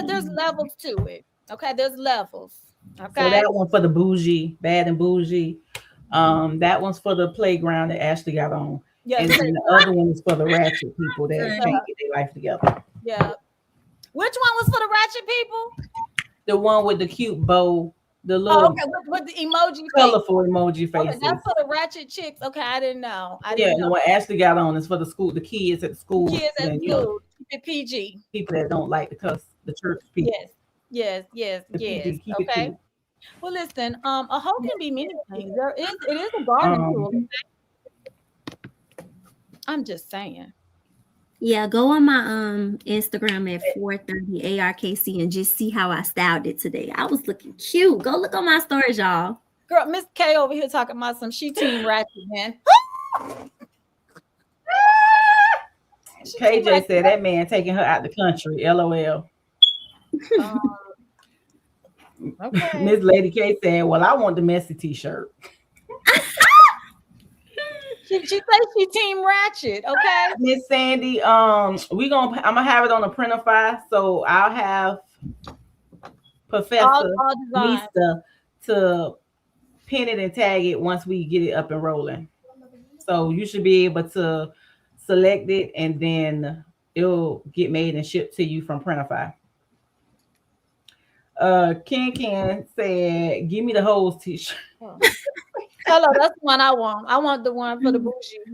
there's levels to it. Okay, there's levels. So Okay. that one for the bougie, bad and bougie. That one's for the playground that Ashley got on. Yes. And then the other one is for the ratchet people that Yeah. can't get their life together. Yeah. Which one was for the ratchet people? The one with the cute bow The Oh, little okay, with the emoji face. colorful emoji Okay, faces. that's for the ratchet chicks. Okay, I didn't know. Yeah, and what Ashley got on is for the school, the kids at the school, Kids at and school, keep it PG. people that don't like the cuss, the church people. Yes. The PG, keep it Okay. cute. Well, listen, a hoe can be many things. It is a garden tool. Um, I'm just saying. Yeah, go on my Instagram at 430 ARKC and just see how I styled it today. I was looking cute. Go look on my stories, y'all. Girl, Miss K over here talking about some she team ratchet, man. KJ said that man taking her out the country. LOL. Okay. Miss Lady K said, "Well, I want the messy T-shirt." She says she team ratchet. Okay. Miss Sandy, I'm gonna have it on a printify, so I'll have Professor All design. Lisa to pin it and tag it once we get it up and rolling. So you should be able to select it, and then it'll get made and shipped to you from Printify. Ken said, "Give me the hose T-shirt." Hello, that's the one I want. I want the one for the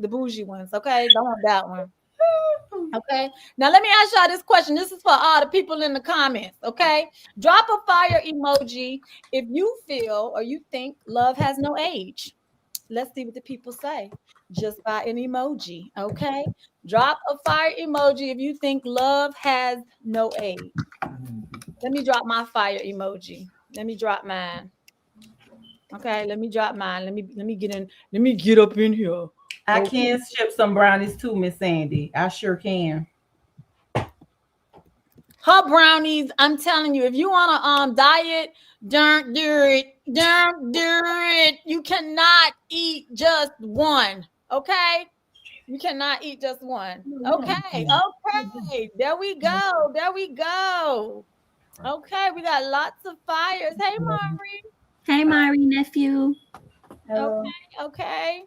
bougie ones. Okay, don't want that one. Okay. Now let me ask y'all this question. This is for all the people in the comments. Okay, drop a fire emoji if you feel or you think love has no age. Let's see what the people say. Just by an emoji. Okay, drop a fire emoji if you think love has no age. Let me drop my fire emoji. Let me drop mine. Okay, let me drop mine. Let me get in. Let me get up in here. I can ship some brownies too, Miss Sandy. I sure can. Her brownies, I'm telling you, if you want to diet, don't do it. Don't do it. You cannot eat just one. Okay? You cannot eat just one. Okay. There we go. Okay, we got lots of fires. Hey, Mari. Hey, Mari, nephew. Okay.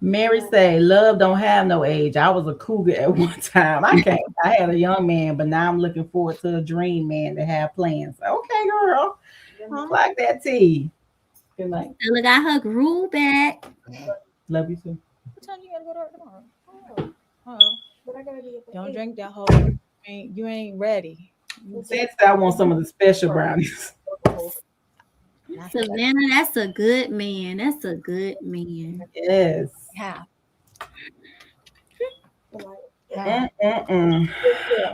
Mary say, "Love don't have no age. I was a cougar at one time. I had a young man, but now I'm looking forward to a dream man to have plans." Okay, girl. Like that tea. Good night. Look, I hug Rule back. Love you too. What time you gotta go to work tomorrow? But I gotta be up. Don't drink that whole. You ain't ready. Since I want some of the special brownies. Savannah, that's a good man. Yes. Yeah.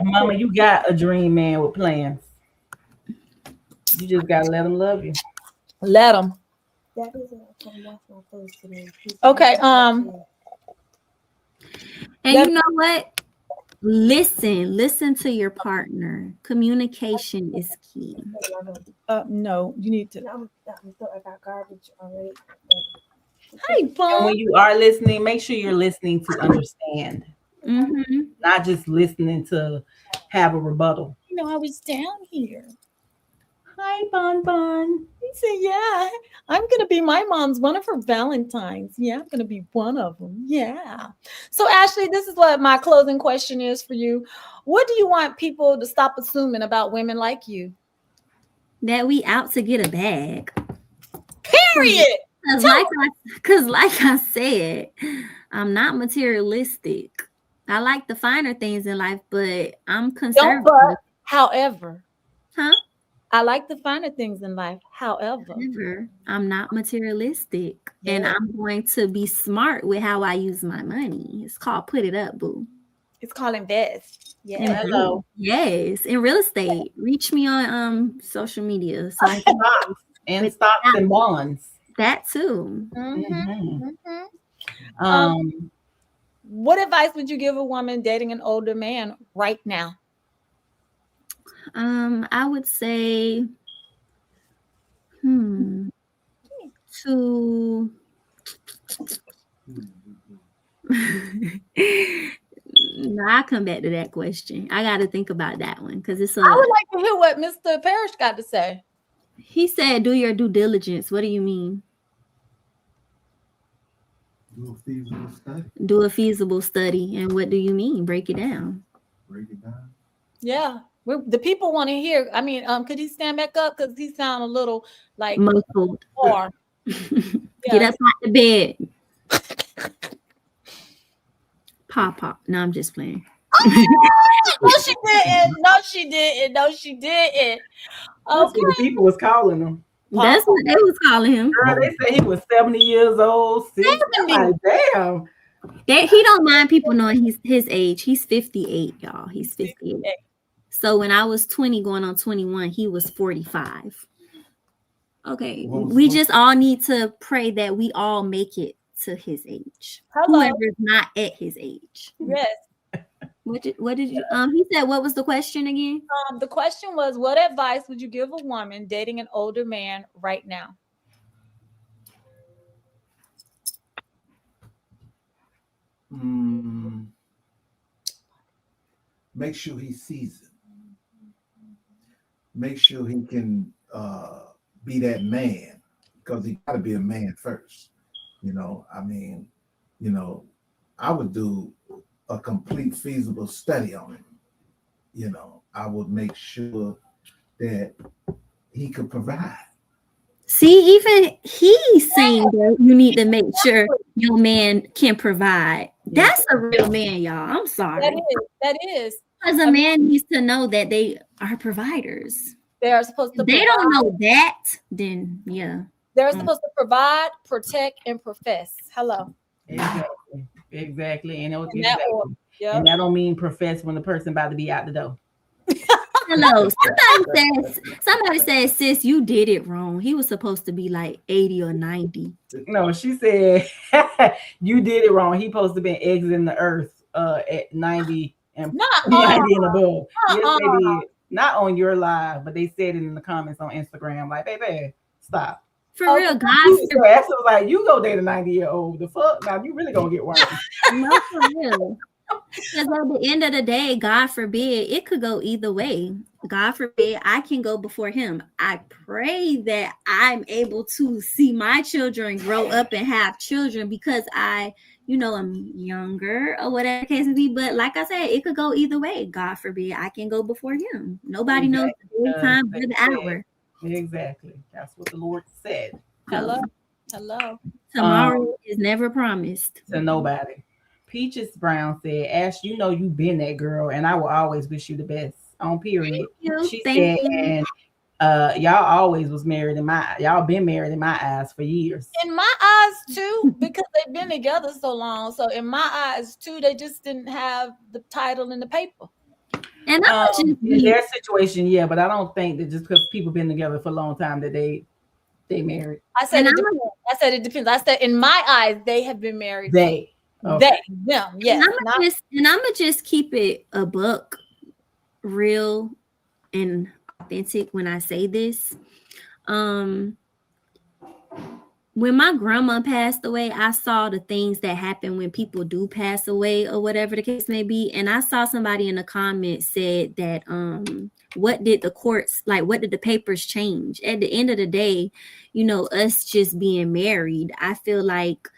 Mama, you got a dream man with plans. You just gotta let him love you. Let him. Okay. And you know what? Listen to your partner. Communication is key. No, you need to. I got garbage already. Hey, And Bob. when you are listening, make sure you're listening to understand, not just listening to have a rebuttal. You know, I was down here. Hi, Bon. He said, "Yeah, I'm gonna be my mom's one of her Valentines. Yeah, I'm gonna be one of them. Yeah." So, Ashley, this is what my closing question is for you. What do you want people to stop assuming about women like you? That we out to get a bag. Period. Because like I said, I'm not materialistic. I like the finer things in life, but I'm conservative. However. Huh? I like the finer things in life. However, I'm not materialistic, and I'm going to be smart with how I use my money. It's called put it up, boo. It's called invest. Yeah. Hello. Yes, in real estate. Reach me on social media. So stocks and bonds. That too. What advice would you give a woman dating an older man right now? I would say to no, I'll come back to that question. I got to think about that one because I would like to hear what Mr. Parrish got to say. He said, "Do your due diligence." What do you mean? Do a feasible study. Do a feasible study, and what do you mean? Break it down. Break it down. Yeah. The people want to hear. I mean, could he stand back up? Because he sound a little like Muffled. or Get yes. up out the bed. Pop. No, I'm just playing. No, she didn't. No, she didn't. No, she didn't. That's Okay. what the people was calling him. That's what they was calling him. Girl, they said he was 70 years old. 60. I'm like, damn. He don't mind people knowing his age. He's 58, y'all. He's 58. So when I was 20 going on 21, he was 45. Okay. We just all need to pray that we all make it to his age. Hello. Whoever's not at his age. Yes. What did you he said what was the question again? The question was, what advice would you give a woman dating an older man right now? Make sure he sees it. Make sure he can be that man, because he got to be a man first. I mean, I would do a complete feasible study on him. I would make sure that he could provide. See, even he's saying that you need to make sure your man can provide. That's a real man, y'all. I'm sorry. That is. Because a man needs to know that they are providers. They are supposed to. If they don't know that, then yeah. They're supposed to provide, protect, and profess. Hello. Exactly. And Yep. And that don't mean profess when the person about to be out the door. Hello. Somebody says, sis, you did it wrong. He was supposed to be like 80 or 90. No, she said you did it wrong. He supposed to be exiting the earth at 90 and 90 and above. Yes, they did. Not on your live, but they said it in the comments on Instagram. Like, baby, stop. For real, guys. That's like, you go date a 90-year-old. The fuck? Now you really gonna get worse. No, for real. Because at the end of the day, God forbid, it could go either way. God forbid, I can go before him. I pray that I'm able to see my children grow up and have children because I'm younger or whatever the case may be. But like I said, it could go either way. God forbid, I can go before him. Nobody knows the time or the hour. Exactly. That's what the Lord said. Hello. Tomorrow is never promised to nobody. Peaches Brown said, Ash, you've been that girl, and I will always wish you the best. On period. Thank you. And y'all always was married y'all been married in my eyes for years. In my eyes too, because they've been together so long. So in my eyes too, they just didn't have the title in the paper. And in their situation, yeah, but I don't think that just because people been together for a long time that they married. I said it depends. I said in my eyes, they have been married. Them, yes. And I'm gonna just keep it a buck, real and authentic when I say this. When my grandma passed away, I saw the things that happen when people do pass away or whatever the case may be. And I saw somebody in the comments said that what did the papers change? At the end of the day, us just being married, I feel like,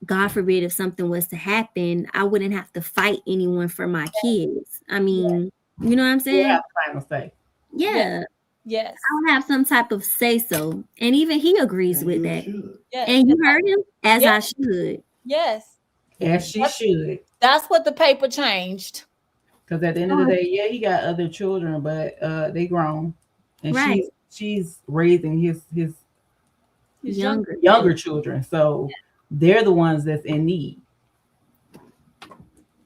God forbid, if something was to happen, I wouldn't have to fight anyone for my kids. I mean, you know what I'm saying? Yeah, final say. Yeah. Yes. I'll have some type of say so. And even he agrees with that. Yes. And you heard him? As I should. Yes. As she should. That's what the paper changed. Because at the end of the day, yeah, he got other children, but they grown. And she's raising his younger children. So they're the ones that's in need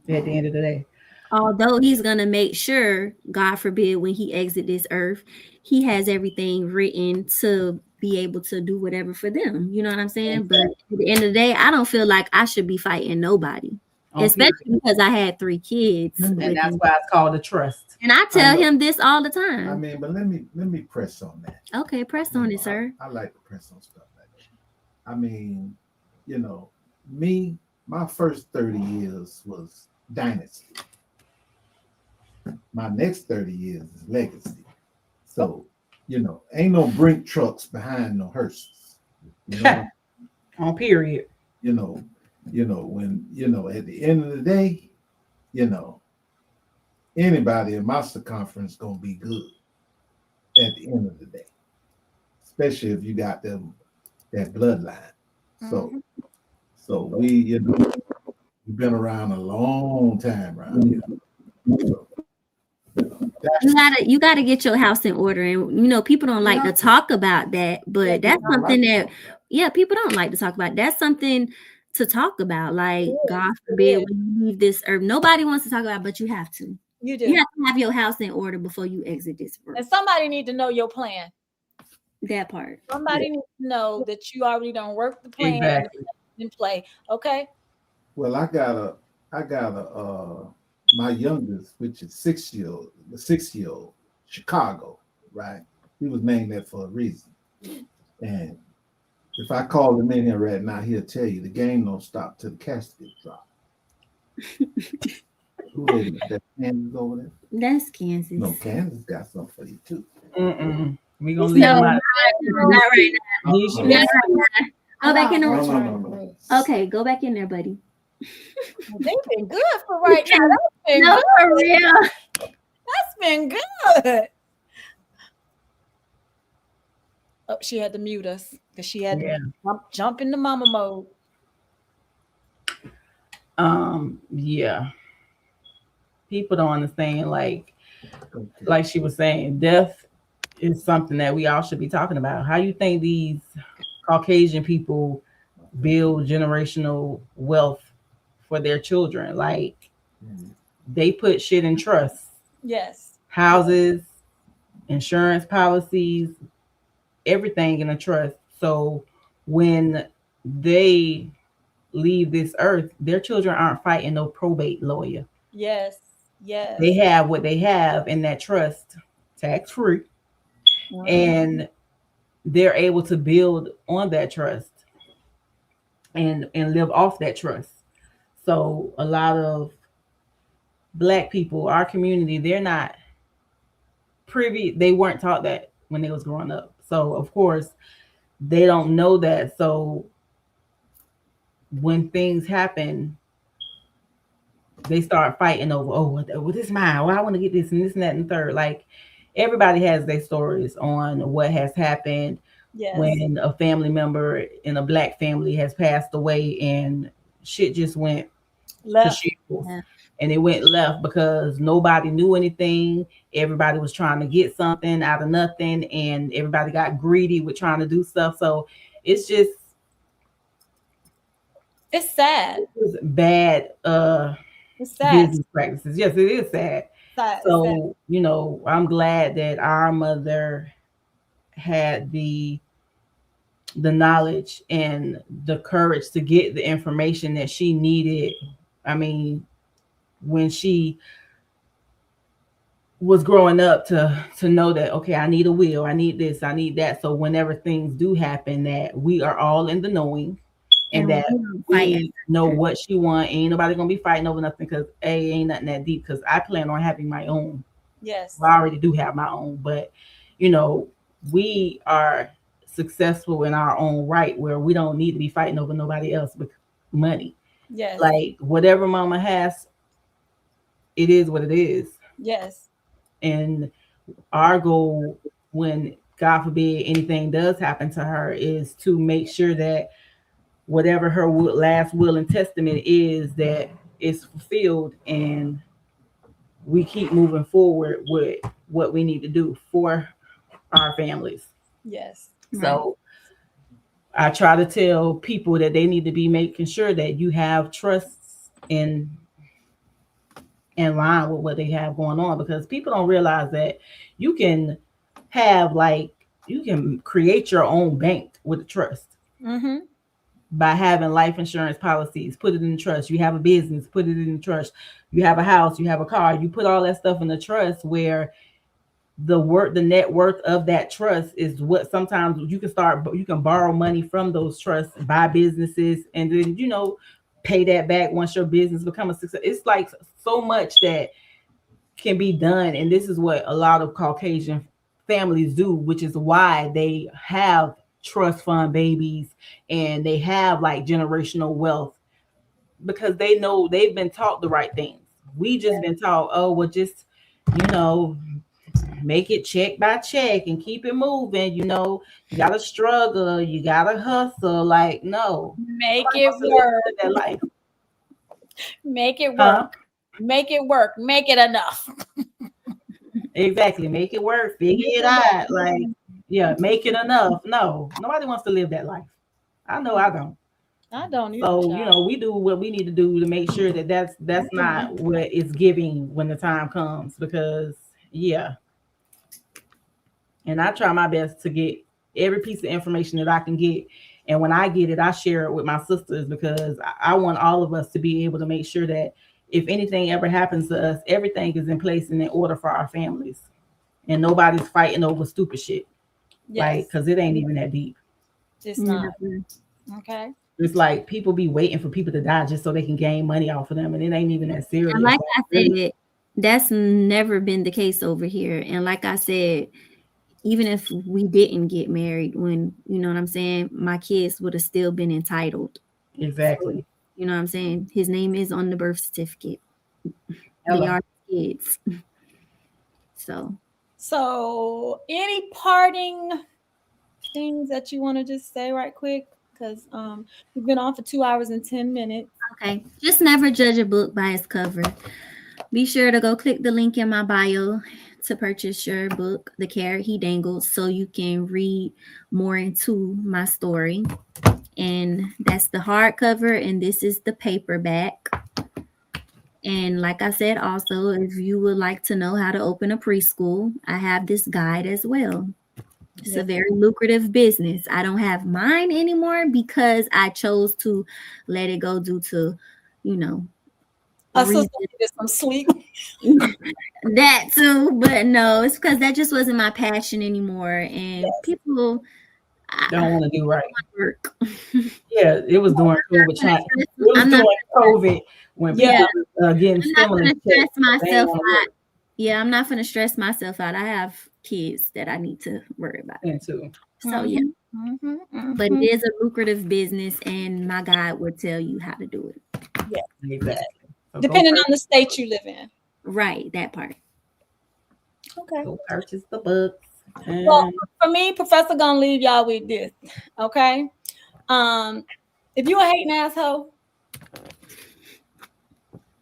at the end of the day. Although he's going to make sure, God forbid, when he exit this earth, he has everything written to be able to do whatever for them. You know what I'm saying? But at the end of the day, I don't feel like I should be fighting nobody. Especially because I had 3 kids. And that's why it's called a trust. And I tell him this all the time. I mean, but let me press on that. Okay, press on it, sir. I like to press on stuff like that. I mean, me, my first 30 years was dynasty. My next 30 years is legacy. So, ain't no brink trucks behind no hearses. On period. When at the end of the day, anybody in my circumference gonna be good at the end of the day, especially if you got them that bloodline. So, Mhm. so we've been around a long time around here. So, that's You gotta get your house in order, and people don't like to talk about that, Yeah, but you that's know, something that people don't like to talk about. That's something to talk about. it Like, God is. It forbid is. when you leave this earth, nobody wants to talk about it, but you have to. You You do. have to have your house in order before you exit this And earth. somebody need to know your plan. That part. Yeah, Somebody needs to know that you already done work the plan and exactly. it's in play. Okay. well, I got a my youngest, which is 6 year old, Chicago, right? He was named that for a reason. And if I call him in here right now, he'll tell you the game don't stop till the casket drop. Who is that? Kansas over there? That's Kansas. No, Kansas got something for you too. We gonna leave No, him not, out. not right He should now. be. Not right now. Go back in No, there. no, no, no. Okay, go back in there, buddy. They've been good for right now. That's been No, good. for real. That's been good. Oh, she had to mute us because she had Yeah. to jump into mama mode. Yeah. People don't understand. Okay. Like she was saying, death is something that we all should be talking about. How you think these Caucasian people build generational wealth for their children? Like Mhm. they put shit in trust, Yes. houses, insurance policies, everything in a trust. So when they leave this earth, their children aren't fighting no probate lawyer. Yes. Yes. They have what they have in that trust, tax free, Mhm. and they're able to build on that trust and live off that trust. So a lot of black people, our community, they're not privy. They weren't taught that when they was growing up. So of course they don't know that. So when things happen, they start fighting over, oh, what is mine? Well, I want to get this and this and that and third. Like everybody has their stories on what has happened Yes. when a family member in a black family has passed away and shit just went to Left. shambles. Yeah. And it went left because nobody knew anything. Everybody was trying to get something out of nothing, and everybody got greedy with trying to do stuff. So it's just It's sad. it's bad It's sad. business practices. Yes, it is sad. Sad. It's sad. So, I'm glad that our mother had the knowledge and the courage to get the information that she needed. I mean, when she was growing up to know that, okay, I need a will, I need this, I need that. So whenever things do happen, that we are all in the knowing and that we don't we fight. know what she want. Ain't nobody gonna be fighting over nothing because ain't nothing that deep. Because I plan on having my own. Yes. Well, I already do have my own, but you know, we are successful in our own right where we don't need to be fighting over nobody else with money. Yes. Like whatever mama has, it is what it is. Yes. And our goal when God forbid anything does happen to her is to make sure that whatever her last will and testament is, that it's fulfilled and we keep moving forward with what we need to do for our families. Yes. So I try to tell people that they need to be making sure that you have trusts in line with what they have going on, because people don't realize that you can you can create your own bank with a trust. Mm-hmm. By having life insurance policies, put it in trust. You have a business, put it in trust. You have a house, you have a car, you put all that stuff in the trust, where the net worth of that trust is what sometimes you can borrow money from those trusts, buy businesses, and then pay that back once your business become a success. It's like so much that can be done, and this is what a lot of Caucasian families do, which is why they have trust fund babies and they have like generational wealth, because they know they've been taught the right things. We just been taught, oh, well, just, you know, make it check by check and keep it moving. You gotta struggle, you gotta hustle. Like, no, Make nobody it wants to work. live that life. Make it Huh? work. Make it work. Make it enough. Exactly. Make it work. Figure it out. Like, yeah, make it enough. No, nobody wants to live that life. I know I don't. I don't either, So, child. we do what we need to do to make sure that that's not what it's giving when the time comes. Because, yeah, and I try my best to get every piece of information that I can get. And when I get it, I share it with my sisters because I want all of us to be able to make sure that if anything ever happens to us, everything is in place and in order for our families. And nobody's fighting over stupid shit. Yes, Because it ain't even that deep. it's not. Never. Okay. It's like people be waiting for people to die just so they can gain money off of them. And it ain't even that And serious. like Like, I really? said, that's never been the case over here. And like I said, even if we didn't get married, when you know what I'm saying, my kids would have still been entitled. Exactly. You know what I'm saying? His name is on the birth certificate. They Hello. are kids. So So, any parting things that you want to just say right quick? Because we've been on for 2 hours and 10 minutes. okay, just never judge a book by its cover. Be sure to go click the link in my bio to purchase your book, The Carrot He Dangled, so you can read more into my story. And that's the hardcover, and this is the paperback. And like I said, also, if you would like to know how to open a preschool, I have this guide as well. It's a very lucrative business. I don't have mine anymore because I chose to let it go due to, Our sister reasons. needed some sleep. That too, but no, it's because that just wasn't my passion anymore. And people, They don't I want to do right. work. Yeah, it was during COVID time. It was I'm not. during COVID when people Yeah. was getting I'm not stimulus gonna stress checks. They ain't myself want to out. work Yeah, I'm not gonna stress myself out. I have kids that I need to worry about. into. So yeah, but it is a lucrative business, and my guide would tell you how to do it. Exactly. So Depending on the state you live in. Right, that part. Okay. go purchase the books. Well, for me, Professor gonna leave y'all with this. Okay. If you a hating asshole,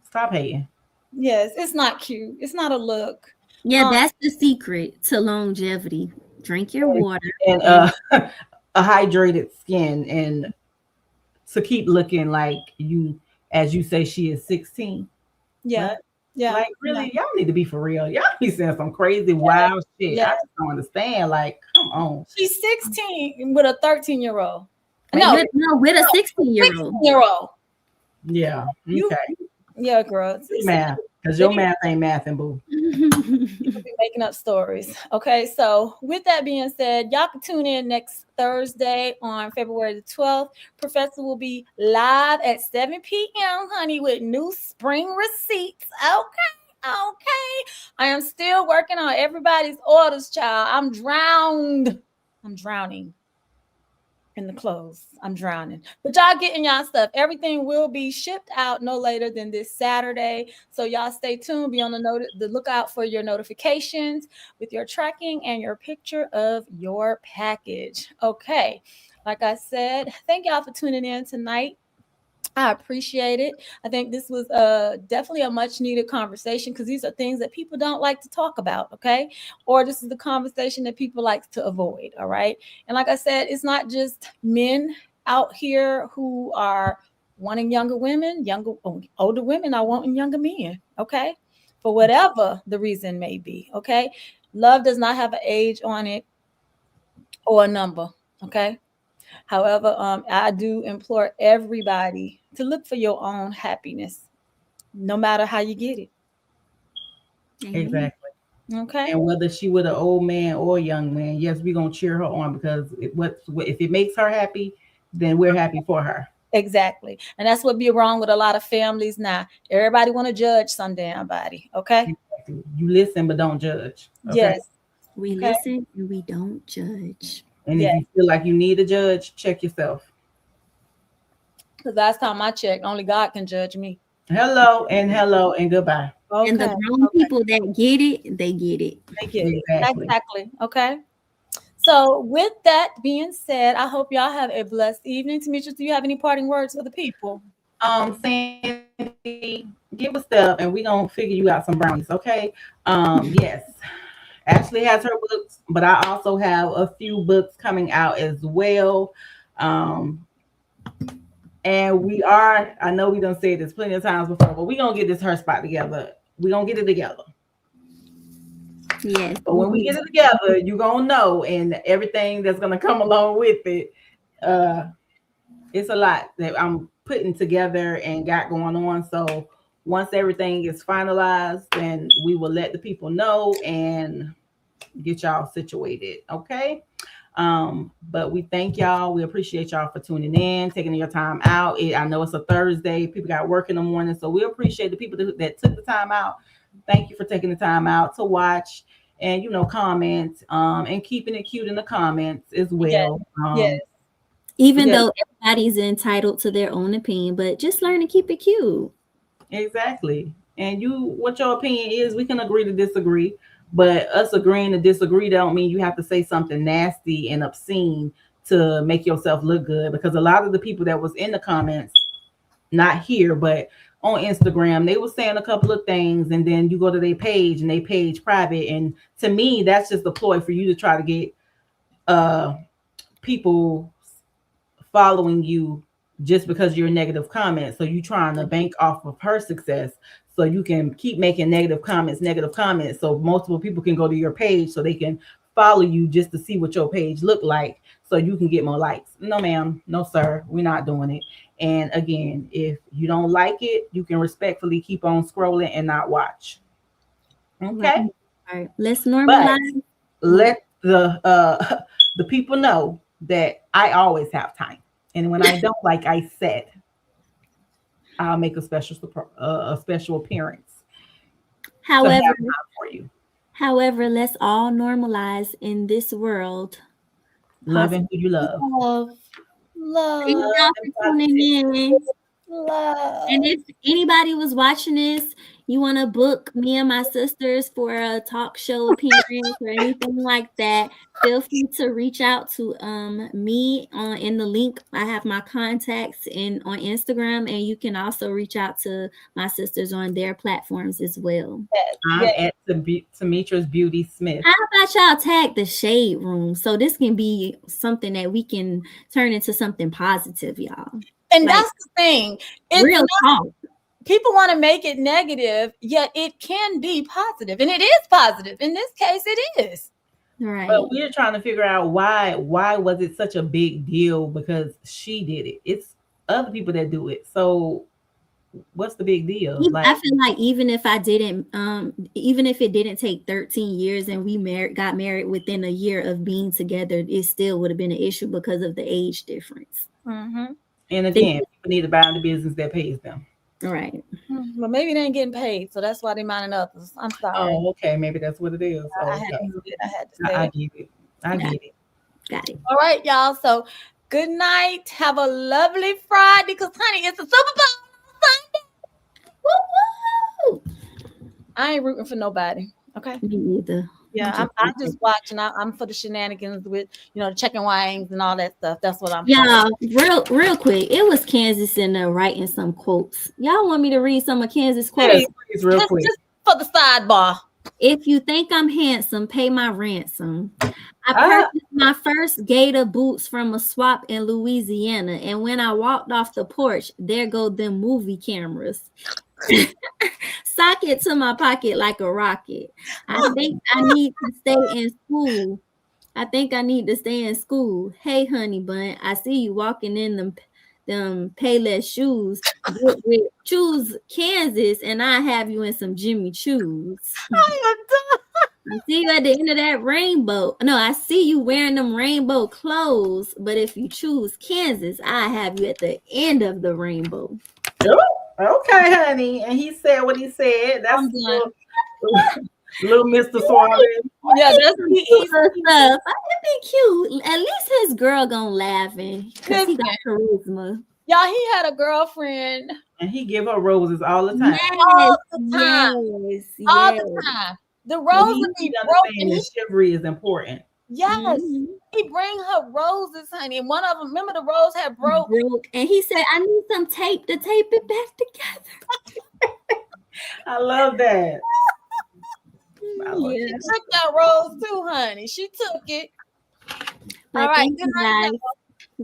Stop hating. yes, it's not cute. It's not a look. Yeah, that's the secret to longevity. Drink your water. And a hydrated skin, and to keep looking like you, as you say, she is 16. Yeah. What? Yeah. Like, really, y'all need to be for real. Y'all be saying some crazy, wild shit. Yeah. I just don't understand. Like, come on. She's 16 with a 13-year-old. With a 16-year-old. 16-year-old. Yeah. You- Okay. Yeah, girl. Math. Because your math ain't math and boo. People be making up stories. Okay, so with that being said, y'all can tune in next Thursday on February the 12th. Professor will be live at 7 p.m., honey, with new spring receipts. Okay. I am still working on everybody's orders, child. I'm drowning in the clothes. I'm drowning. But y'all getting y'all stuff. Everything will be shipped out no later than this Saturday. So y'all stay tuned. Be on the lookout for your notifications with your tracking and your picture of your package. Okay. Like I said, thank y'all for tuning in tonight. I appreciate it. I think this was definitely a much needed conversation because these are things that people don't like to talk about, okay? Or this is the conversation that people like to avoid, all right? And like I said, it's not just men out here who are wanting younger women, older women are wanting younger men, okay? For whatever the reason may be, okay? Love does not have an age on it or a number, okay? However, I do implore everybody to look for your own happiness, no matter how you get it. Exactly. Okay. And whether she with an old man or a young man, yes, we're gonna cheer her on because if it makes her happy, then we're happy for her. Exactly. And that's what be wrong with a lot of families now. Everybody want to judge some damn body. Okay. Exactly. You listen, but don't judge. Okay? Yes. We listen and we don't judge. And if you feel like you need a judge, check yourself. Because last time I checked, only God can judge me. hello and goodbye. And the Okay. grown Okay. people that get it, they get it. They get it. Exactly. Exactly. Okay. So, with that being said, I hope y'all have a blessed evening. Demetrius, do you have any parting words for the people? Sandy, give a step and we gonna figure you out some brownies, okay? Yes. Ashley has her books, but I also have a few books coming out as well. Um, and I know we done said this plenty of times before, but we gonna get this her spot together. We gonna get it together. Yes. But when we get it together, you gonna know, and everything that's gonna come along with it. Uh, it's a lot that I'm putting together and got going on. So once everything is finalized, then we will let the people know and get y'all situated. Okay. But we thank y'all. We appreciate y'all for tuning in, taking your time out. I know it's a Thursday. People got work in the morning. So we appreciate the people that took the time out. Thank you for taking the time out to watch and comment and keeping it cute in the comments as Yes. well. Yes. Even Because though everybody's entitled to their own opinion, but just learn to keep it cute. exactly. And what your opinion is, we can agree to disagree. But us agreeing to disagree don't mean you have to say something nasty and obscene to make yourself look good. Because a lot of the people that was in the comments, not here, but on Instagram, they were saying a couple of things, and then you go to their page and they page private. And to me, that's just a ploy for you to try to get people following you just because you're a negative comment. So you trying to bank off of her success so you can keep making negative comments. So multiple people can go to your page so they can follow you just to see what your page look like so you can get more likes. No, ma'am. No, sir. We're not doing it. And again, if you don't like it, you can respectfully keep on scrolling and not watch. Right. Okay. All right. Let's But normalize. let the people know that I always have time. And when I don't, like I said, I'll make a special appearance to have However, time for you. let's all normalize in this world. Loving who you love. Love. Thank Love. y'all for tuning in. And Love. if anybody was watching this, you want to book me and my sisters for a talk show appearance or anything like that, feel free to reach out to me in the link. I have my contacts in on Instagram, and you can also reach out to my sisters on their platforms as well. Yes. I'm Yes. at Tamitra's Beauty Smith. How about y'all tag the shade room so this can be something that we can turn into something positive, y'all? And Like, that's the thing. It's real talk. people want to make it negative, yet it can be positive, and it is positive. In this case, it is. Right. But we're trying to figure out why was it such a big deal because she did it. It's other people that do it. So what's the big deal? I feel like even if it didn't take 13 years and we got married within a year of being together, it still would have been an issue because of the age difference. Mm-hmm. And again, people need to buy the business that pays them. Right. Well, maybe they ain't getting paid, so that's why they minding others. I'm sorry. Oh, okay. Maybe that's what it is. I had to say I it. get it. I get it. Got it. All right, y'all. So good night. Have a lovely Friday, because honey, it's a Super Bowl Sunday. Woo-woo! I ain't rooting for nobody. Okay. Me neither. Yeah, I'm just watching. I'm for the shenanigans with the chicken wings and all that stuff. That's what I'm. Yeah, real quick. It was Kansas in there writing some quotes. Y'all want me to read some of Kansas quotes? Please, real quick. Just for the sidebar. If you think I'm handsome, pay my ransom. I purchased my first gator boots from a swap in Louisiana, and when I walked off the porch, there go them movie cameras. Sock it to my pocket like a rocket. I think I need to stay in school. Hey, honey bun, I see you walking in them Payless shoes. Choose Kansas, and I have you in some Jimmy Choos. I I see you at the end of that rainbow. No, I see you wearing them rainbow clothes. But if you choose Kansas, I have you at the end of the rainbow. Okay, honey. And he said what he said. That's little Mr. Suarez. Yeah, that's Cute stuff. It'd be cute. At least his girl gonna laugh because he got charisma. Y'all, he had a girlfriend And he give her roses all the time. all the time. Yes. All Yes. the time. The So rose he would be need to broken. understand that chivalry is important. Yes, Mhm. he bring her roses, honey. And one of them, remember the rose had broke. And he said, I need some tape to tape it back together. I love that. I love She Yeah. took that rose too, honey. She took it. But All right, thank good you night, guys.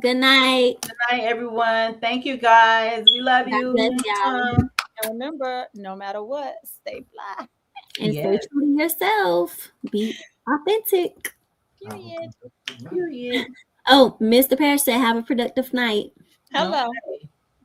Good night. Good night, everyone. Thank you, guys. We love God you. bless y'all. And remember, no matter what, stay fly. And stay Yes. true to yourself. Be authentic. Period. Period. Oh, Mr. Parrish said, have a productive night. Hello. Okay.